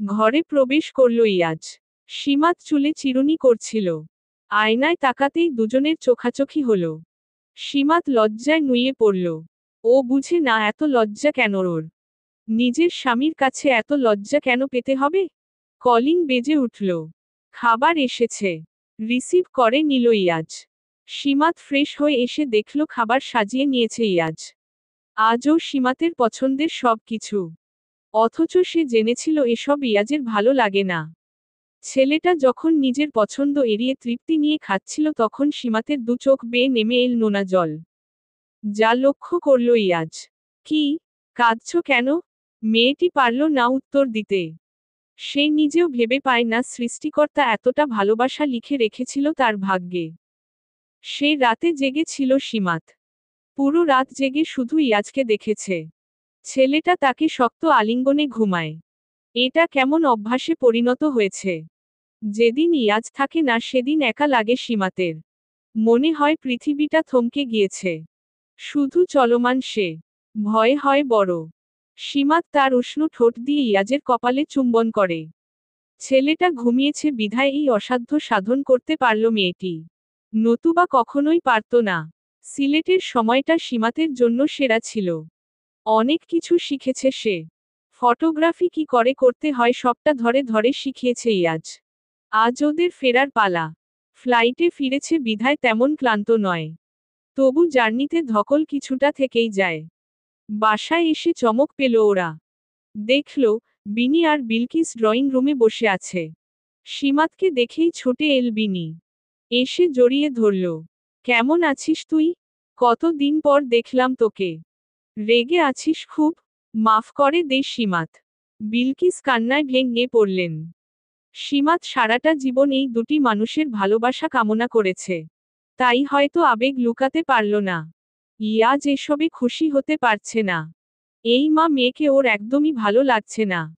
ঘরে প্রবেশ করল ইয়াজ। সীমাত চুলে চিরুনি করছিল। আয়নায় তাকাতেই দুজনের চোখাচোখি হল। সীমাত লজ্জায় নুয়ে পড়ল। ও বুঝে না এত লজ্জা কেন ওর। নিজের স্বামীর কাছে এত লজ্জা কেন পেতে হবে? কলিং বেজে উঠল। খাবার এসেছে। রিসিভ করে নিল ইয়াজ। সীমাত ফ্রেশ হয়ে এসে দেখল খাবার সাজিয়ে নিয়েছে ইয়াজ। আজও সীমাতের পছন্দের সব কিছু। অথচ সে জেনেছিল এসব ইয়াজের ভালো লাগে না। ছেলেটা যখন নিজের পছন্দ এড়িয়ে তৃপ্তি নিয়ে খাচ্ছিল তখন সীমাতের দু চোখ বেয়ে নেমে এল নোনা জল। যা লক্ষ্য করল ইয়াজ। কি, কাঁদছ কেন? মেয়েটি পারল না উত্তর দিতে। সে নিজেও ভেবে পায় না সৃষ্টিকর্তা এতটা ভালোবাসা লিখে রেখেছিল তার ভাগ্যে। সে রাতে জেগেছিল সীমাত। পুরো রাত জেগে শুধু ইয়াজকে দেখেছে। ছেলেটা তাকে শক্ত আলিঙ্গনে ঘুমায়। এটা কেমন অভ্যাসে পরিণত হয়েছে। যেদিন ইয়াজ থাকে না সেদিন একা লাগে সীমাতের। মনে হয় পৃথিবীটা থমকে গিয়েছে। শুধু চলমান সে। ভয় হয় বড়। সীমাত তার উষ্ণ ঠোঁট দিয়ে ইয়াজের কপালে চুম্বন করে। ছেলেটা ঘুমিয়েছে বিধায় এই অসাধ্য সাধন করতে পারল মেয়েটি। নতুবা কখনোই পারত না। সিলেটের সময়টা সীমাতের জন্য সেরা ছিল। অনেক কিছু শিখেছে সে। ফটোগ্রাফি কি করে করতে হয় সবটা ধরে ধরে শিখিয়েছে ইয়াজ। আজ ওদের ফেরার পালা। ফ্লাইটে ফিরেছে বিধায় তেমন ক্লান্ত নয়। তবু জার্নিতে ধকল কিছুটা থেকেই যায়। বাসায় এসে চমক পেল ওরা। দেখল, বিনি আর বিলকিস ড্রয়িং রুমে বসে আছে। সীমাতকে দেখেই ছুটে এল বিনি। এসে জড়িয়ে ধরল। কেমন আছিস তুই? কতদিন পর দেখলাম তোকে। রেগে আছিস খুব? মাফ করে দে সীমাত। বিলকিস কান্নায় ভেঙে পড়লেন। সীমাত সারাটা জীবন এই দুটি মানুষের ভালোবাসা কামনা করেছে। তাই হয়তো আবেগ লুকাতে পারল না। ইয়াজ এসবে খুশি হতে পারছে না। এই মা মেয়েকে ওর একদমই ভালো লাগছে না।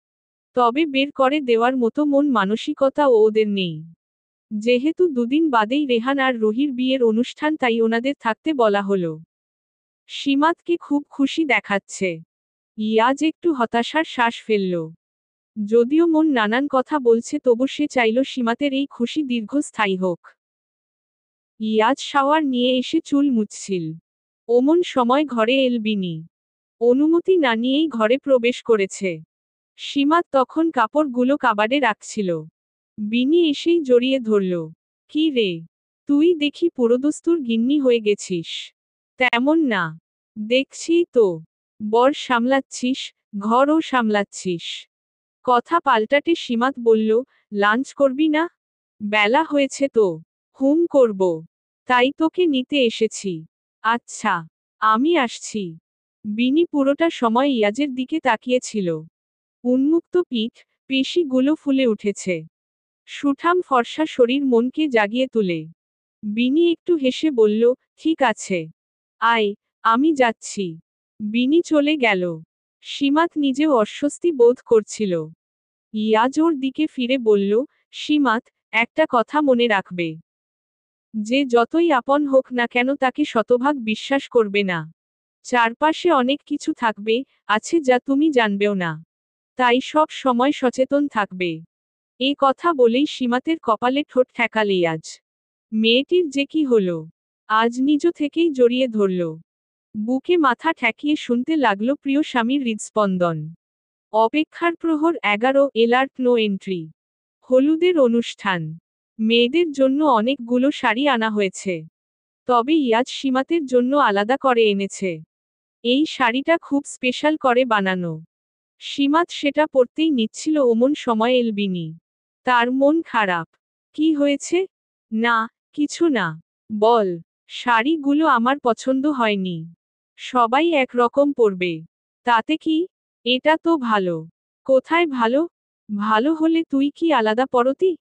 তবে বের করে দেওয়ার মতো মন মানসিকতা ওদের নেই। যেহেতু দুদিন বাদেই রেহান আর রুহির বিয়ের অনুষ্ঠান তাই ওনাদের থাকতে বলা হলো। সীমাতকে খুব খুশি দেখাচ্ছে। ইয়াজ একটু হতাশার শ্বাস ফেলল। যদিও মন নানান কথা বলছে তবু সে চাইল সীমাতের এই খুশি দীর্ঘস্থায়ী হোক। ইয়াজ শাওয়ার নিয়ে এসে চুল মুছছিল। ওমন সময় ঘরে এল বিনি। অনুমতি না নিয়েই ঘরে প্রবেশ করেছে। সীমাত তখন কাপড়গুলো কাবাডে রাখছিল। বিনি এসেই জড়িয়ে ধরল। কি রে, তুই দেখি পুরোদস্তুর গিন্নি হয়ে গেছিস। তেমন না। দেখছি তো। বর সামলাচ্ছিস, ঘরও সামলাচ্ছিস। কথা পাল্টাতে সীমাত বলল, লাঞ্চ করবি না? বেলা হয়েছে তো। হুম করব। তাই তোকে নিতে এসেছি। আচ্ছা, আমি আসছি। বিনি পুরোটা সময় ইয়াজের দিকে তাকিয়েছিল। উন্মুক্ত পিঠ, পেশিগুলো ফুলে উঠেছে। সুঠাম ফর্সা শরীর মনকে জাগিয়ে তুলে। বিনি একটু হেসে বলল, ঠিক আছে। আয়, আমি যাচ্ছি। বিনি চলে গেল। সীমাত নিজেও অস্বস্তি বোধ করছিল। ইয়াজ ওর দিকে ফিরে বলল, সীমাত, একটা কথা মনে রাখবে। যে যতই আপন হোক না কেন তাকে শতভাগ বিশ্বাস করবে না। চারপাশে অনেক কিছু থাকবে, আছে যা তুমি জানবেও না। তাই সব সময় সচেতন থাকবে। এ কথা বলেই সীমাতের কপালে ঠোঁট ঠেকাল ইয়াজ। মেয়েটির যে কি হলো। আজ নিজ থেকেই জড়িয়ে ধরল। বুকে মাথা ঠেকিয়ে শুনতে লাগল প্রিয় স্বামীর হৃদস্পন্দন। অপেক্ষার প্রহর 11 এলার্ট নো এন্ট্রি। হলুদের অনুষ্ঠান। মেয়েদের জন্য অনেকগুলো শাড়ি আনা হয়েছে। তবে ইয়াজ সীমাতের জন্য আলাদা করে এনেছে। এই শাড়িটা খুব স্পেশাল করে বানানো। সীমাত সেটা পরতেই নিচ্ছিল ওমন সময় এল বিনি। তার মন খারাপ। কি হয়েছে? না, কিছু না। বল। শাড়িগুলো আমার পছন্দ হয়নি। সবাই একরকম পরবে। তাতে কি? এটা তো ভালো। কোথায় ভালো? ভালো হলে তুই কি আলাদা পরতি?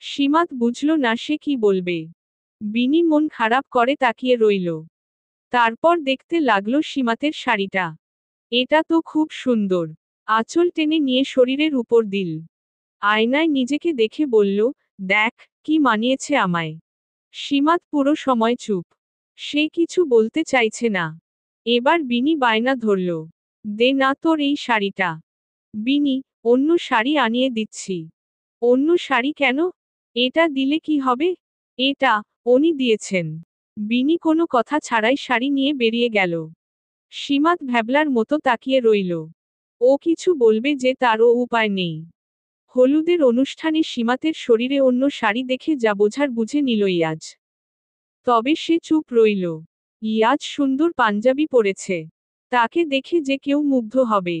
সীমাত বুঝল না সে কি বলবে। বিনি মন খারাপ করে তাকিয়ে রইল। তারপর দেখতে লাগলো সীমাতের শাড়িটা। এটা তো খুব সুন্দর। আঁচল টেনে নিয়ে শরীরের উপর দিল। আয়নায় নিজেকে দেখে বলল, দেখ, কি মানিয়েছে আমায়। সীমাত পুরো সময় চুপ। সে কিছু বলতে চাইছে না। এবার বিনি বায়না ধরল। দে না তোর এই শাড়িটা। বিনি, অন্য শাড়ি আনিয়ে দিচ্ছি। অন্য শাড়ি কেন? এটা দিলে কি হবে? এটা, উনি দিয়েছেন। বিনি কোনো কথা ছাড়াই শাড়ি নিয়ে বেরিয়ে গেল। সীমাত ভ্যাবলার মতো তাকিয়ে রইল। ও কিছু বলবে যে তারও উপায় নেই। হলুদের অনুষ্ঠানে সীমাতের শরীরে অন্য শাড়ি দেখে যা বোঝার বুঝে নিল ইয়াজ। তবে সে চুপ রইল। ইয়াজ সুন্দর পাঞ্জাবি পরেছে। তাকে দেখে যে কেউ মুগ্ধ হবে।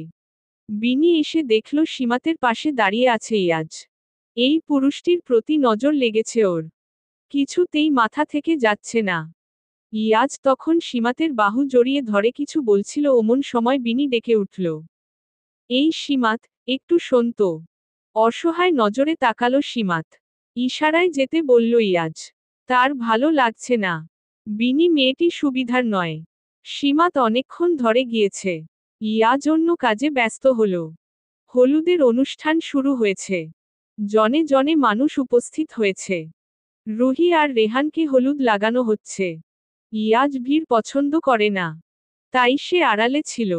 বিনি এসে দেখল সীমাতের পাশে দাঁড়িয়ে আছে ইয়াজ। এই পুরুষটির প্রতি নজর লেগেছে ওর। কিছুতেই মাথা থেকে যাচ্ছে না। ইয়াজ তখন সীমাতের বাহু জড়িয়ে ধরে কিছু বলছিল, অমন সময় বিনি ডেকে উঠল। এই সীমাত, একটু শোন তো। অসহায় নজরে তাকালো সীমাত। ইশারায় যেতে বলল ইয়াজ। তার ভালো লাগছে না। বিনি মেয়েটি সুবিধার নয়। সীমাত অনেকক্ষণ ধরে গিয়েছে। ইয়াজ অন্য কাজে ব্যস্ত হল। হলুদের অনুষ্ঠান শুরু হয়েছে। জনে জনে মানুষ উপস্থিত হয়েছে। রুহি আর রেহানকে হলুদ লাগানো হচ্ছে। ইয়াজ ভিড় পছন্দ করে না। তাই সে আড়ালে ছিল।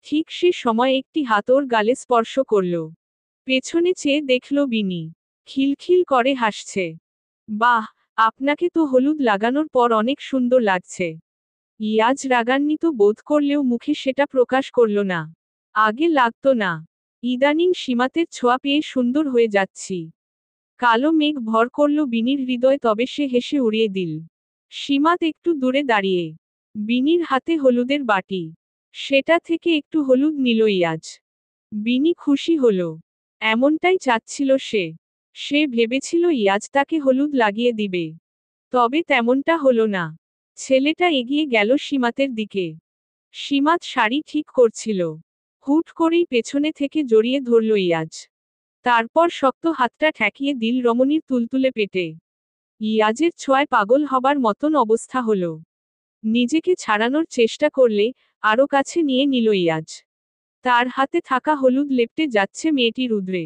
ঠিক সে সময় একটি হাত ওর গালে স্পর্শ করল। পেছনে চেয়ে দেখল বিনি। খিলখিল করে হাসছে। বাহ, আপনাকে তো হলুদ লাগানোর পর অনেক সুন্দর লাগছে। ইয়াজ রাগান্বিত বোধ করলেও মুখে সেটা প্রকাশ করল না। আগে লাগতো না। ইদানিং সীমাতের ছোঁয়া পেয়ে সুন্দর হয়ে যাচ্ছি। কালো মেঘ ভর করল বিনির হৃদয়, তবে সে হেসে উড়িয়ে দিল। সীমাত একটু দূরে দাঁড়িয়ে। বিনির হাতে হলুদের বাটি। সেটা থেকে একটু হলুদ নিল ইয়াজ। বিনি খুশি হল। এমনটাই চাচ্ছিল সে। সে ভেবেছিল ইয়াজ তাকে হলুদ লাগিয়ে দিবে। তবে তেমনটা হলো না। ছেলেটা এগিয়ে গেল সীমাতের দিকে। সীমাত শাড়ি ঠিক করছিল। হুট করেই পেছনে থেকে জড়িয়ে ধরল ইয়াজ। তারপর শক্ত হাতটা ঠেকিয়ে দিল রমণীর তুলতুলে পেটে। ইয়াজের ছোঁয়ায় পাগল হবার মতন অবস্থা হলো। নিজেকে ছাড়ানোর চেষ্টা করলে আরো কাছে নিয়ে নিল ইয়াজ। তার হাতে থাকা হলুদ লেপ্টে যাচ্ছে মেয়েটির উদরে।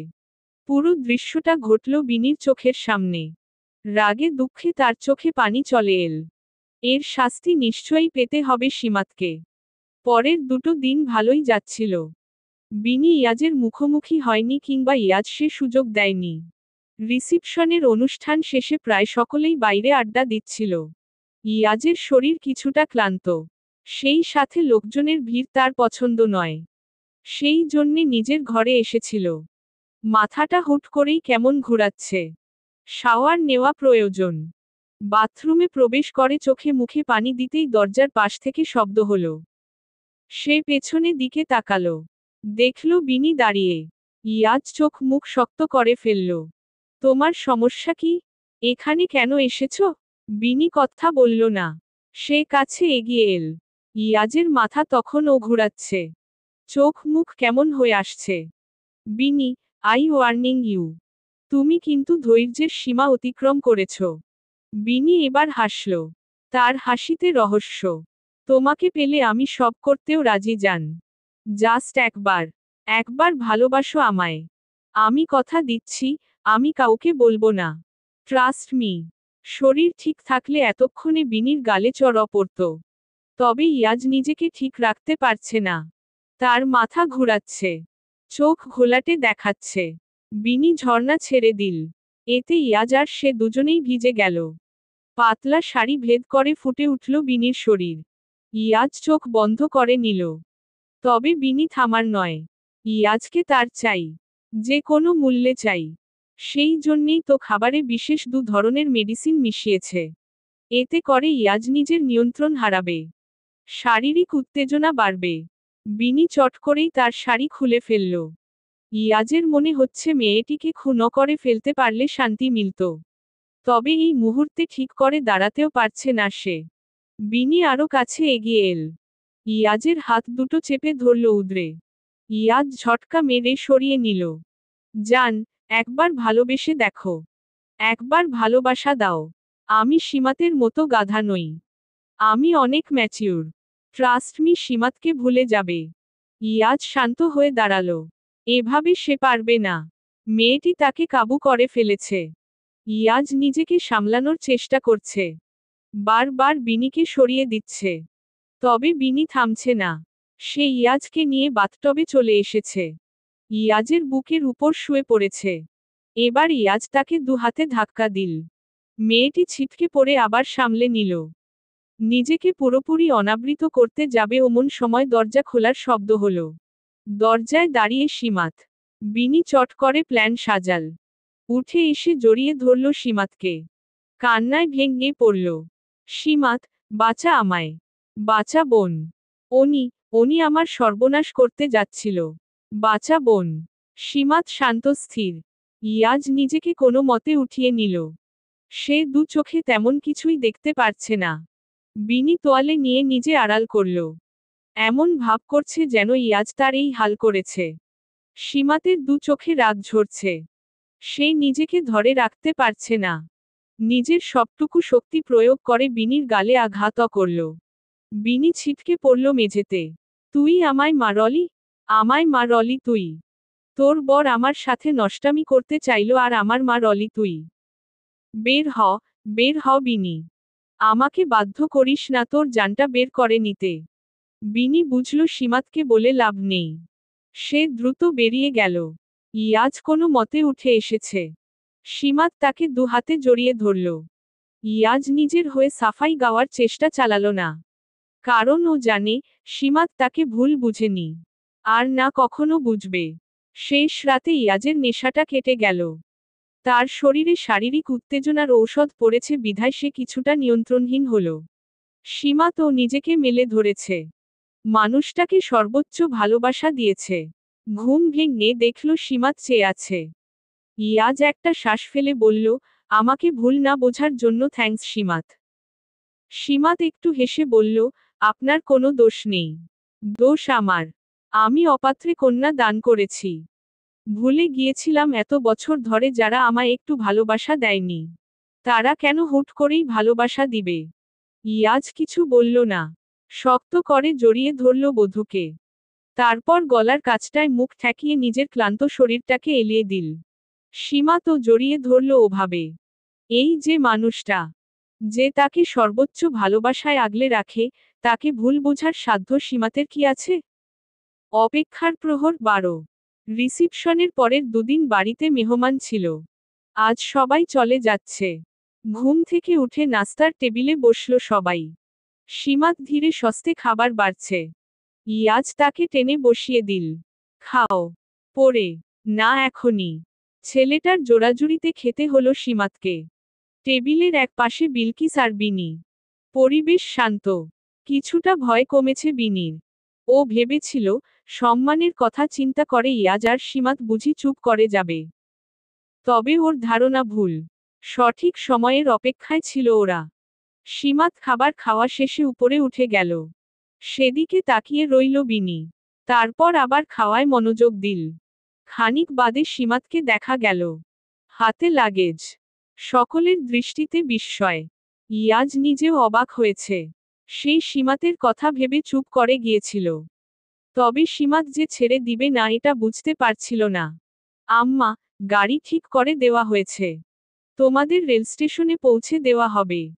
পুরো দৃশ্যটা ঘটল বিনির চোখের সামনে। রাগে দুঃখে তার চোখে পানি চলে এল। এর শাস্তি নিশ্চয়ই পেতে হবে সীমাতকে। পরের দুটো দিন ভালোই যাচ্ছিল। বিনি ইয়াজের মুখোমুখি হয়নি, কিংবা ইয়াজ সে সুযোগ দেয়নি। রিসিপশনের অনুষ্ঠান শেষে প্রায় সকলেই বাইরে আড্ডা দিচ্ছিল। ইয়াজের শরীর কিছুটা ক্লান্ত। সেই সাথে লোকজনের ভিড় তার পছন্দ নয়। সেই জন্যে নিজের ঘরে এসেছিল। মাথাটা হুট করেই কেমন ঘুরাচ্ছে। শাওয়ার নেওয়া প্রয়োজন। বাথরুমে প্রবেশ করে চোখে মুখে পানি দিতেই দরজার পাশ থেকে শব্দ হলো। সে পেছনে দিকে তাকালো। দেখল বিনি দাঁড়িয়ে। ইয়াজ চোখ মুখ শক্ত করে ফেলল। তোমার সমস্যা কি? এখানে কেন এসেছ? বিনি কথা বলল না। সে কাছে এগিয়ে এল। ইয়াজের মাথা তখনও ঘুরাচ্ছে। চোখ মুখ কেমন হয়ে আসছে। বিনি, আই ওয়ার্নিং ইউ। তুমি কিন্তু ধৈর্যের সীমা অতিক্রম করেছ। বিনি এবার হাসল। তার হাসিতে রহস্য। তোমাকে পেলে আমি সব করতেও রাজি জান। জাস্ট একবার। একবার ভালোবাসো আমায়। আমি কথা দিচ্ছি, আমি কাউকে বলবো না। Trust me. শরীর ঠিক থাকলে এতক্ষণে বিনির গালে চড় পড়ত। তবে ইয়াজ নিজেকে ঠিক রাখতে পারছে না। তার মাথা ঘুরাচ্ছে। চোখ ঘোলাটে দেখাচ্ছে। বিনি ঝর্ণা ছেড়ে দিল। এতে ইয়াজ আর সে দুজনেই ভিজে গেল। পাতলা শাড়ি ভেদ করে ফুটে উঠল বিনির শরীর। ইয়াজ চোখ বন্ধ করে নিল। তবে বিনি থামার নয়। ইয়াজকে তার চাই। যে কোনো মূল্যে চাই। সেই জন্যেই তো খাবারে বিশেষ ধরনের মেডিসিন মিশিয়েছে। এতে করে ইয়াজ নিজের নিয়ন্ত্রণ হারাবে। শারীরিক উত্তেজনা বাড়বে। বিনি চট করেই তার শাড়ি খুলে ফেলল। ইয়াজের মনে হচ্ছে মেয়েটিকে খুন করে ফেলতে পারলে শান্তি মিলত। তবে এই মুহূর্তে ঠিক করে দাঁড়াতেও পারছে না সে। বিনি আরো কাছে এগিয়ে এল। ইয়াজের হাত দুটো চেপে ধরল উদরে। ইয়াজ ঝটকা মেরে সরিয়ে নিল। জান, একবার ভালোবেসে দেখো। একবার ভালোবাসা দাও। আমি সীমাতের মতো গাধা নই। আমি অনেক ম্যাচিউর। ট্রাস্ট মি, সীমাতকে ভুলে যাবে। ইয়াজ শান্ত হয়ে দাঁড়ালো। এভাবে সে পারবে না। মেয়েটি তাকে কাবু করে ফেলেছে। ইয়াজ নিজেকে সামলানোর চেষ্টা করছে। বারবার বিনিকে সরিয়ে দিচ্ছে। তবে বিনি থামছে না। সে ইয়াজকে নিয়ে বাথটবে চলে এসেছে। ইয়াজের বুকের উপর শুয়ে পড়েছে। এবার ইয়াজ তাকে দু হাতে ধাক্কা দিল। মেয়েটি ছিটকে পড়ে আবার সামলে নিল। নিজেকে পুরোপুরি অনাবৃত করতে যাবে অমন সময় দরজা খোলার শব্দ হলো। দরজায় দাঁড়িয়ে সীমাত। বিনি চট করে প্ল্যান সাজাল। উঠে এসে জড়িয়ে ধরল সীমাতকে। কান্নায় ভেঙে পড়ল। সীমাত, বাঁচা আমায়। বাঁচা বোন। অনি, অনি আমার সর্বনাশ করতে যাচ্ছিল। বাঁচা বোন। সীমাত শান্ত স্থির। ইয়াজ নিজেকে কোনো মতে উঠিয়ে নিল। সে দু চোখে তেমন কিছুই দেখতে পারছে না। বিনি তোয়ালে নিয়ে নিজে আড়াল করল। এমন ভাব করছে যেন ইয়াজ তার এই হাল করেছে। সীমাতের দু চোখে রাগ ঝরছে। সে নিজেকে ধরে রাখতে পারছে না। নিজের সবটুকু শক্তি প্রয়োগ করে বিনির গালে আঘাত করল। বিনি ছিটকে পড়ল মেঝেতে। তুই আমায় মারলি? আমায় মারলি তুই? তোর বর আমার সাথে নষ্টামি করতে চাইল আর আমার মারলি তুই? বের হ, বের হ বিনি। আমাকে বাধ্য করিস না তোর জানটা বের করে নিতে। বিনি বুঝল সীমাতকে বলে লাভ নেই। সে দ্রুত বেরিয়ে গেল। ইয়াজ কোনো মতে উঠে এসেছে। সীমাত তাকে দু হাতে জড়িয়ে ধরল। ইয়াজ নিজের হয়ে সাফাই গাওয়ার চেষ্টা চালালো না। কারণ ও জানে, সীমাত তাকে ভুল বুঝেনি। আর না কখনো বুঝবে। শেষ রাতে ইয়াজের নেশাটা কেটে গেল। তার শরীরে শারীরিক উত্তেজনার ঔষধ পড়েছে বিধায় সে কিছুটা নিয়ন্ত্রণহীন হল। সীমাত ও নিজেকে মেলে ধরেছে। মানুষটাকে সর্বোচ্চ ভালোবাসা দিয়েছে। ঘুম ভেঙে দেখল সীমাত চেয়ে আছে। ইয়াজ একটা শ্বাস ফেলে বলল, আমাকে ভুল না বোঝার জন্য থ্যাঙ্কস সীমাত। সীমাত একটু হেসে বলল, আপনার কোনো দোষ নেই। দোষ আমার। আমি অপাত্রে কন্যা দান করেছি। ভুলে গিয়েছিলাম এত বছর ধরে যারা আমায় একটু ভালোবাসা দেয়নি, তারা কেন হুট করেই ভালোবাসা দিবে। ইয়াজ কিছু বলল না। শক্ত করে জড়িয়ে ধরল বধূকে। তারপর গলার কাছটায় মুখ ঠেকিয়ে নিজের ক্লান্ত শরীরটাকে এলিয়ে দিল। সীমা তো জড়িয়ে ধরল ওভাবে। এই যে মানুষটা, যে তাকে সর্বোচ্চ ভালোবাসায় আগলে রাখে, তাকে ভুল বোঝার সাধ্য সীমাতের কি আছে? অপেক্ষার প্রহর 12। রিসিপশনের পরের দুদিন বাড়িতে মেহমান ছিল। আজ সবাই চলে যাচ্ছে। ঘুম থেকে উঠে নাস্তার টেবিলে বসল সবাই। সীমাত ধীরে সস্তে খাবার বাড়ছে। ইয়াজ তাকে টেনে বসিয়ে দিল। খাও। পরে। না এখনই। ছেলেটার জোড়াজুড়িতে খেতে হলো সীমাতকে। টেবিলের এক পাশে বিলকিস আর বিনি। পরিবেশ শান্ত। কিছুটা ভয় কমেছে বিনির। ও ভেবেছিল, সম্মানের কথা চিন্তা করে ইয়াজ আর সীমাত বুঝি চুপ করে যাবে। তবে ওর ধারণা ভুল। সঠিক সময়ের অপেক্ষায় ছিল ওরা। সীমাত খাবার খাওয়া শেষে উপরে উঠে গেল। সেদিকে তাকিয়ে রইল বিনি। তারপর আবার খাওয়ায় মনোযোগ দিল। খানিক বাদে সীমাতকে দেখা গেল। হাতে লাগেজ। সকলের দৃষ্টিতে বিস্ময়। ইয়াজ নিজেও অবাক হয়েছে। সেই সীমাতের কথা ভেবে চুপ করে গিয়েছিল। তবে সীমাত যে ছেড়ে দিবে না এটা বুঝতে পারছিল না। আম্মা, গাড়ি ঠিক করে দেওয়া হয়েছে। তোমাদের রেল স্টেশনে পৌঁছে দেওয়া হবে।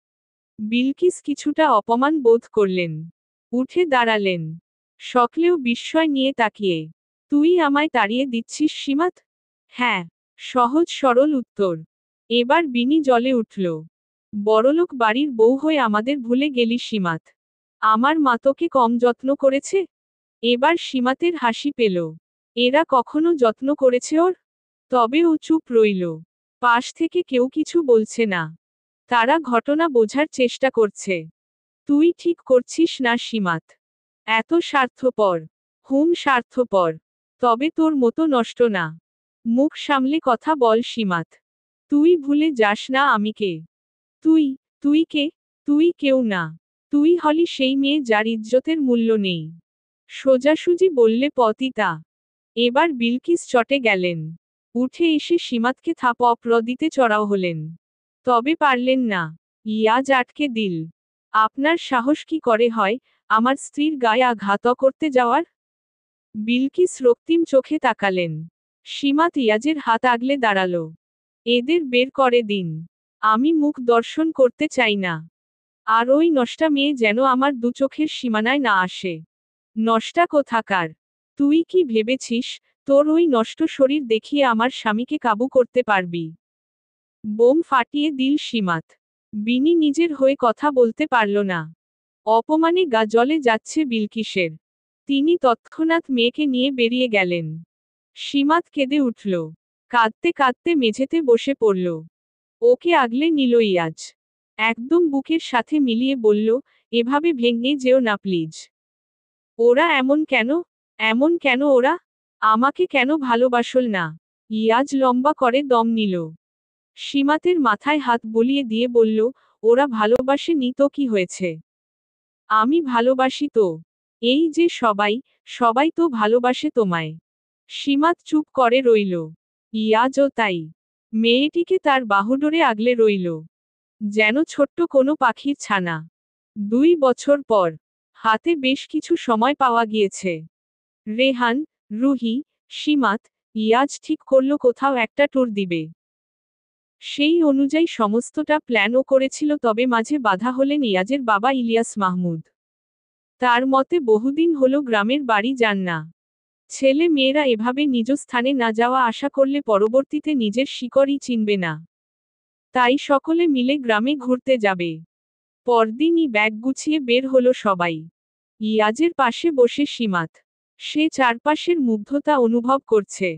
বিলকিস কিছুটা অপমান বোধ করলেন। উঠে দাঁড়ালেন। সকলেও বিস্ময় নিয়ে তাকিয়ে। তুই আমায় তাড়িয়ে দিচ্ছিস সীমাত? হ্যাঁ। সহজ সরল উত্তর। এবার বিনি জ্বলে উঠল। বড়লোক বাড়ির বউ হয়ে আমাদের ভুলে গেলি সীমাত। আমার মা তোকে কম যত্ন করেছে? এবার সীমাতের হাসি পেল। এরা কখনো যত্ন করেছে ওর? তবে ও চুপ রইল। পাশ থেকে কেউ কিছু বলছে না। তারা ঘটনা বোঝার চেষ্টা করছে। তুই ঠিক করছিস না সীমাত। এত স্বার্থপর। হুম স্বার্থপর। তবে তোর মতো নষ্ট না। মুখ সামলে কথা বল সীমাত। তুই ভুলে যাস না আমি কে। তুই, তুই কে? তুই কেউ না। তুই হলি সেই মেয়ে যার ইজ্জতের মূল্য নেই। সোজাসুজি বললে পতিতা। এবার বিলকিস চটে গেলেন। উঠে এসে সীমাতকে থাপড় দিতে চড়াও হলেন। তবে পারলেন না। ইয়াজ আটকে দিল। আপনার সাহস কি করে হয়, আমার স্ত্রীর গায়ে আঘাত করতে যাওয়ার? বিলকিস রক্তিম চোখে তাকালেন। সীমাত ইয়াজের হাত আগলে দাঁড়াল। এদের বের করে দিন। আমি মুখ দর্শন করতে চাই না। আর ওই নষ্টা মেয়ে যেন আমার দু চোখের সীমানায় না আসে। নষ্টা কোথাকার? তুই কি ভেবেছিস, তোর ওই নষ্ট শরীর দেখিয়ে আমার স্বামীকে কাবু করতে পারবি? বোম ফাটিয়ে দিল সীমাত। বিনি নিজের হয়ে কথা বলতে পারল না। অপমানে গা জ্বলে যাচ্ছে বিলকিসের। তিনি তৎক্ষণাৎ মেয়েকে নিয়ে বেরিয়ে গেলেন। সীমাত কেঁদে উঠল। কাঁদতে কাঁদতে মেঝেতে বসে পড়ল। ওকে আগলে নিল ইয়াজ। একদম বুকের সাথে মিলিয়ে বলল, এভাবে ভেঙে যেও না প্লিজ। ওরা এমন কেন? এমন কেন ওরা? আমাকে কেন ভালোবাসল না? ইয়াজ লম্বা করে দম নিল। সীমাতের মাথায় হাত বুলিয়ে দিয়ে বলল, ওরা ভালোবাসেনি তো কি হয়েছে? আমি ভালোবাসি তো। এই যে সবাই, সবাই তো ভালোবাসে তোমায়। সীমাত চুপ করে রইল। ইয়াজও তাই। মেয়েটিকে তার বাহুডোরে আগলে রইল। যেন ছোট্ট কোনো পাখির ছানা। 2 বছর পর। হাতে বেশ কিছু সময় পাওয়া গিয়েছে। রেহান, রুহি, সীমাত, ইয়াজ ঠিক করল কোথাও একটা ট্যুর দিবে। সেই অনুযায়ী সমস্তটা প্ল্যানও করেছিল, তবে মাঝে বাধা হলেন ইয়াজের বাবা ইলিয়াস মাহমুদ। তার মতে বহুদিন হলো গ্রামের বাড়ি যান না। ছেলে মেয়েরা এভাবে নিজ স্থানে না যাওয়া আশা করলে পরবর্তীতে নিজের শিকড়ই চিনবে না। তাই সকলে মিলে গ্রামে ঘুরতে যাবে। পরদিনই ব্যাগ গুছিয়ে বের হলো সবাই। ইয়াজের পাশে বসে সীমাত। সে চারপাশের মুগ্ধতা অনুভব করছে।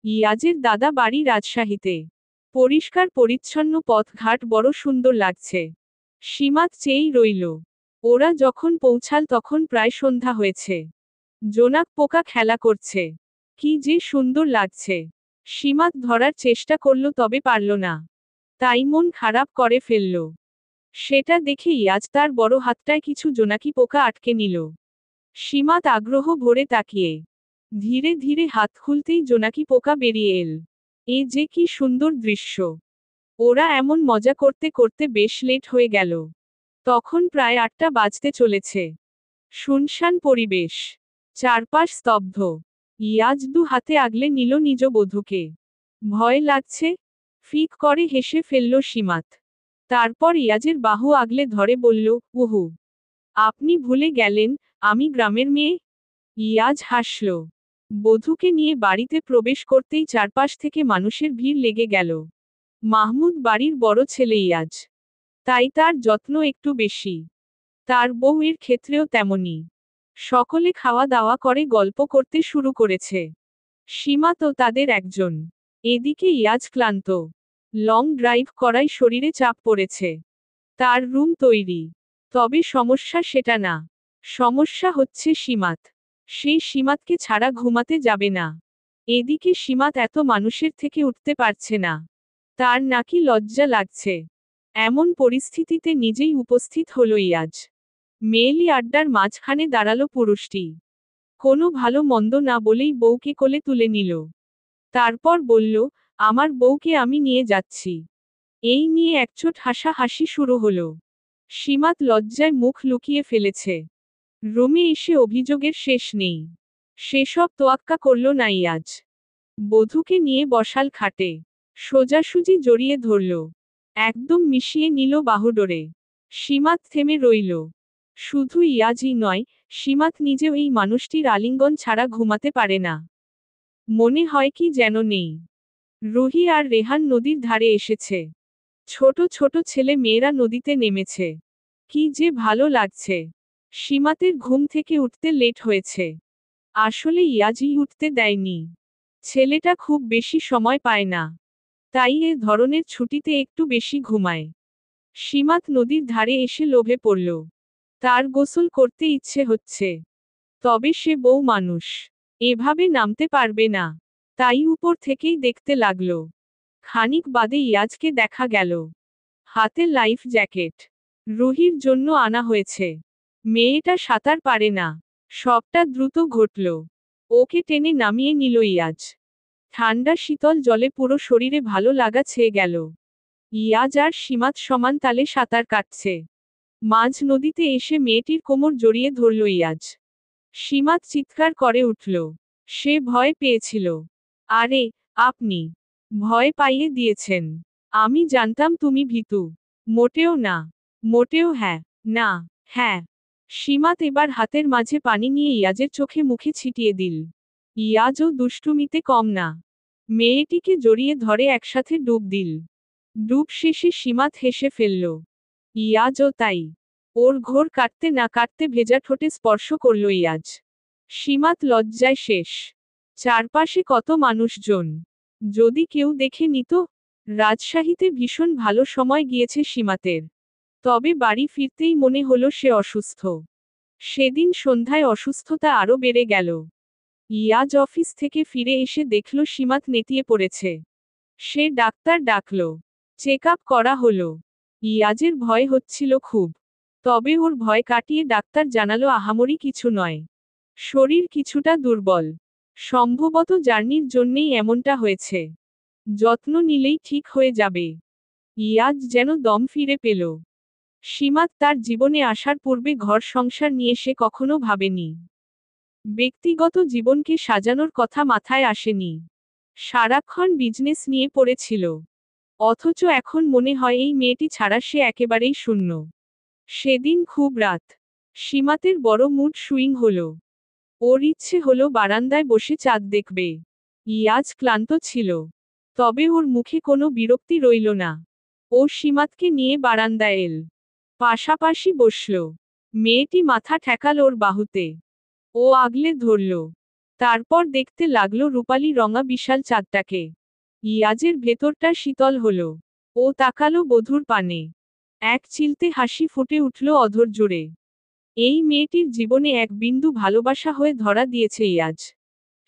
ইয়াজের দাদা বাড়ি রাজশাহীতে। পরিষ্কার পরিচ্ছন্ন পথঘাট বড় সুন্দর লাগছে। সীমাত চেয়েই রইল। ওরা যখন পৌঁছাল তখন প্রায় সন্ধ্যা হয়েছে। জোনাক পোকা খেলা করছে। কি যে সুন্দর লাগছে। সীমাত ধরার চেষ্টা করল, তবে পারল না। তাই মন খারাপ করে ফেলল। সেটা দেখে ইয়াজ তার বড় হাতটায় কিছু জোনাকি পোকা আটকে নিল। সীমাত আগ্রহ ভরে তাকিয়ে। ধীরে ধীরে হাত খুলতেই জোনাকি পোকা বেরিয়ে এল। এ যে কি সুন্দর দৃশ্য। ওরা এমন মজা করতে করতে বেশ লেট হয়ে গেল। তখন প্রায় 8টা বাজতে চলেছে। শুনশান পরিবেশ। চারপাশ স্তব্ধ। ইয়াজ দু হাতে আগলে নিল নিজ বধূকে। ভয় লাগছে? ফিক করে হেসে ফেলল সীমাত। তারপর ইয়াজের বাহু আগলে ধরে বলল, উহু, আপনি ভুলে গেলেন, আমি গ্রামের মেয়ে? ইয়াজ হাসল। বধূকে নিয়ে বাড়িতে প্রবেশ করতেই চারপাশ থেকে মানুষের ভিড় লেগে গেল। মাহমুদ বাড়ির বড় ছেলে ইয়াজ। তাই তার যত্ন একটু বেশি। তার বউয়ের ক্ষেত্রেও তেমনি। সকলে খাওয়া দাওয়া করে গল্প করতে শুরু করেছে। সীমা তো তাদের একজন। এদিকে ইয়াজ ক্লান্ত। লং ড্রাইভ করায় শরীরে চাপ পড়েছে। তার রুম তৈরি। তবে সমস্যা সেটা না। সমস্যা হচ্ছে সীমাত। সেই সীমাতকে ছাড়া ঘুমাতে যাবে না। এদিকে সীমাত এত মানুষের থেকে উঠতে পারছে না। তার নাকি লজ্জা লাগছে। এমন পরিস্থিতিতে নিজেই উপস্থিত হলো ইয়াজ। মেয়েলি আড্ডার মাঝখানে দাঁড়ালো পুরুষটি। কোনো ভালো মন্দ না বলেই বউকে কোলে তুলে নিল। তারপর বলল, আমার বউকে আমি নিয়ে যাচ্ছি। এই নিয়ে একচোট হাসাহাসি শুরু হলো। সীমাত লজ্জায় মুখ লুকিয়ে ফেলেছে। রুমে এসে অভিযোগের শেষ নেই। সেসব তোয়াক্কা করল না ইয়াজ। বধূকে নিয়ে বসাল খাটে। সোজাসুজি জড়িয়ে ধরল। একদম মিশিয়ে নিল বাহুডোরে। সীমাত থেমে রইল। শুধু ইয়াজই নয়, সীমাত নিজেও এই মানুষটির আলিঙ্গন ছাড়া ঘুমাতে পারে না। মনে হয় কি যেন নেই। রুহি আর রেহান নদীর ধারে এসেছে। ছোট ছোট ছেলে মেয়েরা নদীতে নেমেছে। কি যে ভালো লাগছে। সীমাতের ঘুম থেকে উঠতে লেট হয়েছে। আসলে ইয়াজই উঠতে দেয়নি। ছেলেটা খুব বেশি সময় পায় না। তাই এ ধরনের ছুটিতে একটু বেশি ঘুমায়। সীমাত নদীর ধারে এসে লোভে পড়ল। তার গোসল করতে ইচ্ছে হচ্ছে। তবে সে বউ মানুষ। এভাবে নামতে পারবে না। তাই উপর থেকেই দেখতে লাগল। খানিক বাদে ইয়াজকে দেখা গেল। হাতে লাইফ জ্যাকেট। রুহির জন্য আনা হয়েছে। মেয়েটা সাঁতার পারে না। সবটা দ্রুত ঘটল। ওকে টেনে নামিয়ে নিল ইয়াজ। ঠান্ডা শীতল জলে পুরো শরীরে ভালো লাগা ছেয়ে গেল। ইয়াজ আর সীমাত সমান তালে সাঁতার কাটছে। মাঝ নদীতে এসে মেয়েটির কোমর জড়িয়ে ধরল ইয়াজ। সীমাত চিৎকার করে উঠল। সে ভয় পেয়েছিল। আরে, আপনি ভয় পাইয়ে দিয়েছেন। আমি জানতাম তুমি ভীতু। মোটেও না। মোটেও হ্যাঁ। না। হ্যাঁ। সীমাত এবার হাতের মাঝে পানি নিয়ে ইয়াজের চোখে মুখে ছিটিয়ে দিল। ইয়াজও দুষ্টুমিতে কম না। মেয়েটিকে জড়িয়ে ধরে একসাথে ডুব দিল। ডুব শেষে সীমাত হেসে ফেলল। ইয়াজও তাই। ওর ঘোর কাটতে না কাটতে ভেজা ঠোঁটে স্পর্শ করল ইয়াজ। সীমাত লজ্জায় শেষ। চারপাশে কত মানুষজন। যদি কেউ দেখে নিত। রাজশাহীতে ভীষণ ভালো সময় গিয়েছে সীমাতের। তবে বাড়ি ফিরতেই মনে হলো সে অসুস্থ। সেদিন সন্ধ্যায় অসুস্থতা আরও বেড়ে গেল। ইয়াজ অফিস থেকে ফিরে এসে দেখল সীমাত নেতিয়ে পড়েছে। সে ডাক্তার ডাকল। চেক আপ করা হলো। ইয়াজের ভয় হচ্ছিল খুব। তবে ওর ভয় কাটিয়ে ডাক্তার জানালো আহামরি কিছু নয়। শরীর কিছুটা দুর্বল। সম্ভবত জার্নির জন্যেই এমনটা হয়েছে। যত্ন নিলেই ঠিক হয়ে যাবে। ইয়াজ যেন দম ফিরে পেল। সীমাত তার জীবনে আসার পূর্বে ঘর সংসার নিয়ে সে কখনো ভাবেনি। ব্যক্তিগত জীবনকে সাজানোর কথা মাথায় আসেনি। সারাক্ষণ বিজনেস নিয়ে পড়েছিল। অথচ এখন মনে হয় এই মেয়েটি ছাড়া সে একেবারেই শূন্য। সেদিন খুব রাত। সীমাতের বড় মুড সুইং হলো। ওর ইচ্ছে হলো বারান্দায় বসে চাঁদ দেখবে। ইয়াজ ক্লান্ত ছিল। তবে ওর মুখে কোনো বিরক্তি রইল না। ও সীমাতকে নিয়ে বারান্দায় এল। পাশাপাশি বসল। মেয়েটি মাথা ঠেকাল ওর বাহুতে। ও আগলে ধরল। তারপর দেখতে লাগলো রূপালি রঙা বিশাল চাঁদটাকে। ইয়াজের ভেতরটা শীতল হলো। ও তাকালো বধূর পানে। এক চিলতে হাসি ফুটে উঠল অধর জুড়ে। এই মেয়েটির জীবনে এক বিন্দু ভালোবাসা হয়ে ধরা দিয়েছে ইয়াজ।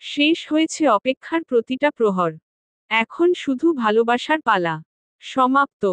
শেষ হয়েছে অপেক্ষার প্রতিটা প্রহর। এখন শুধু ভালোবাসার পালা। সমাপ্ত।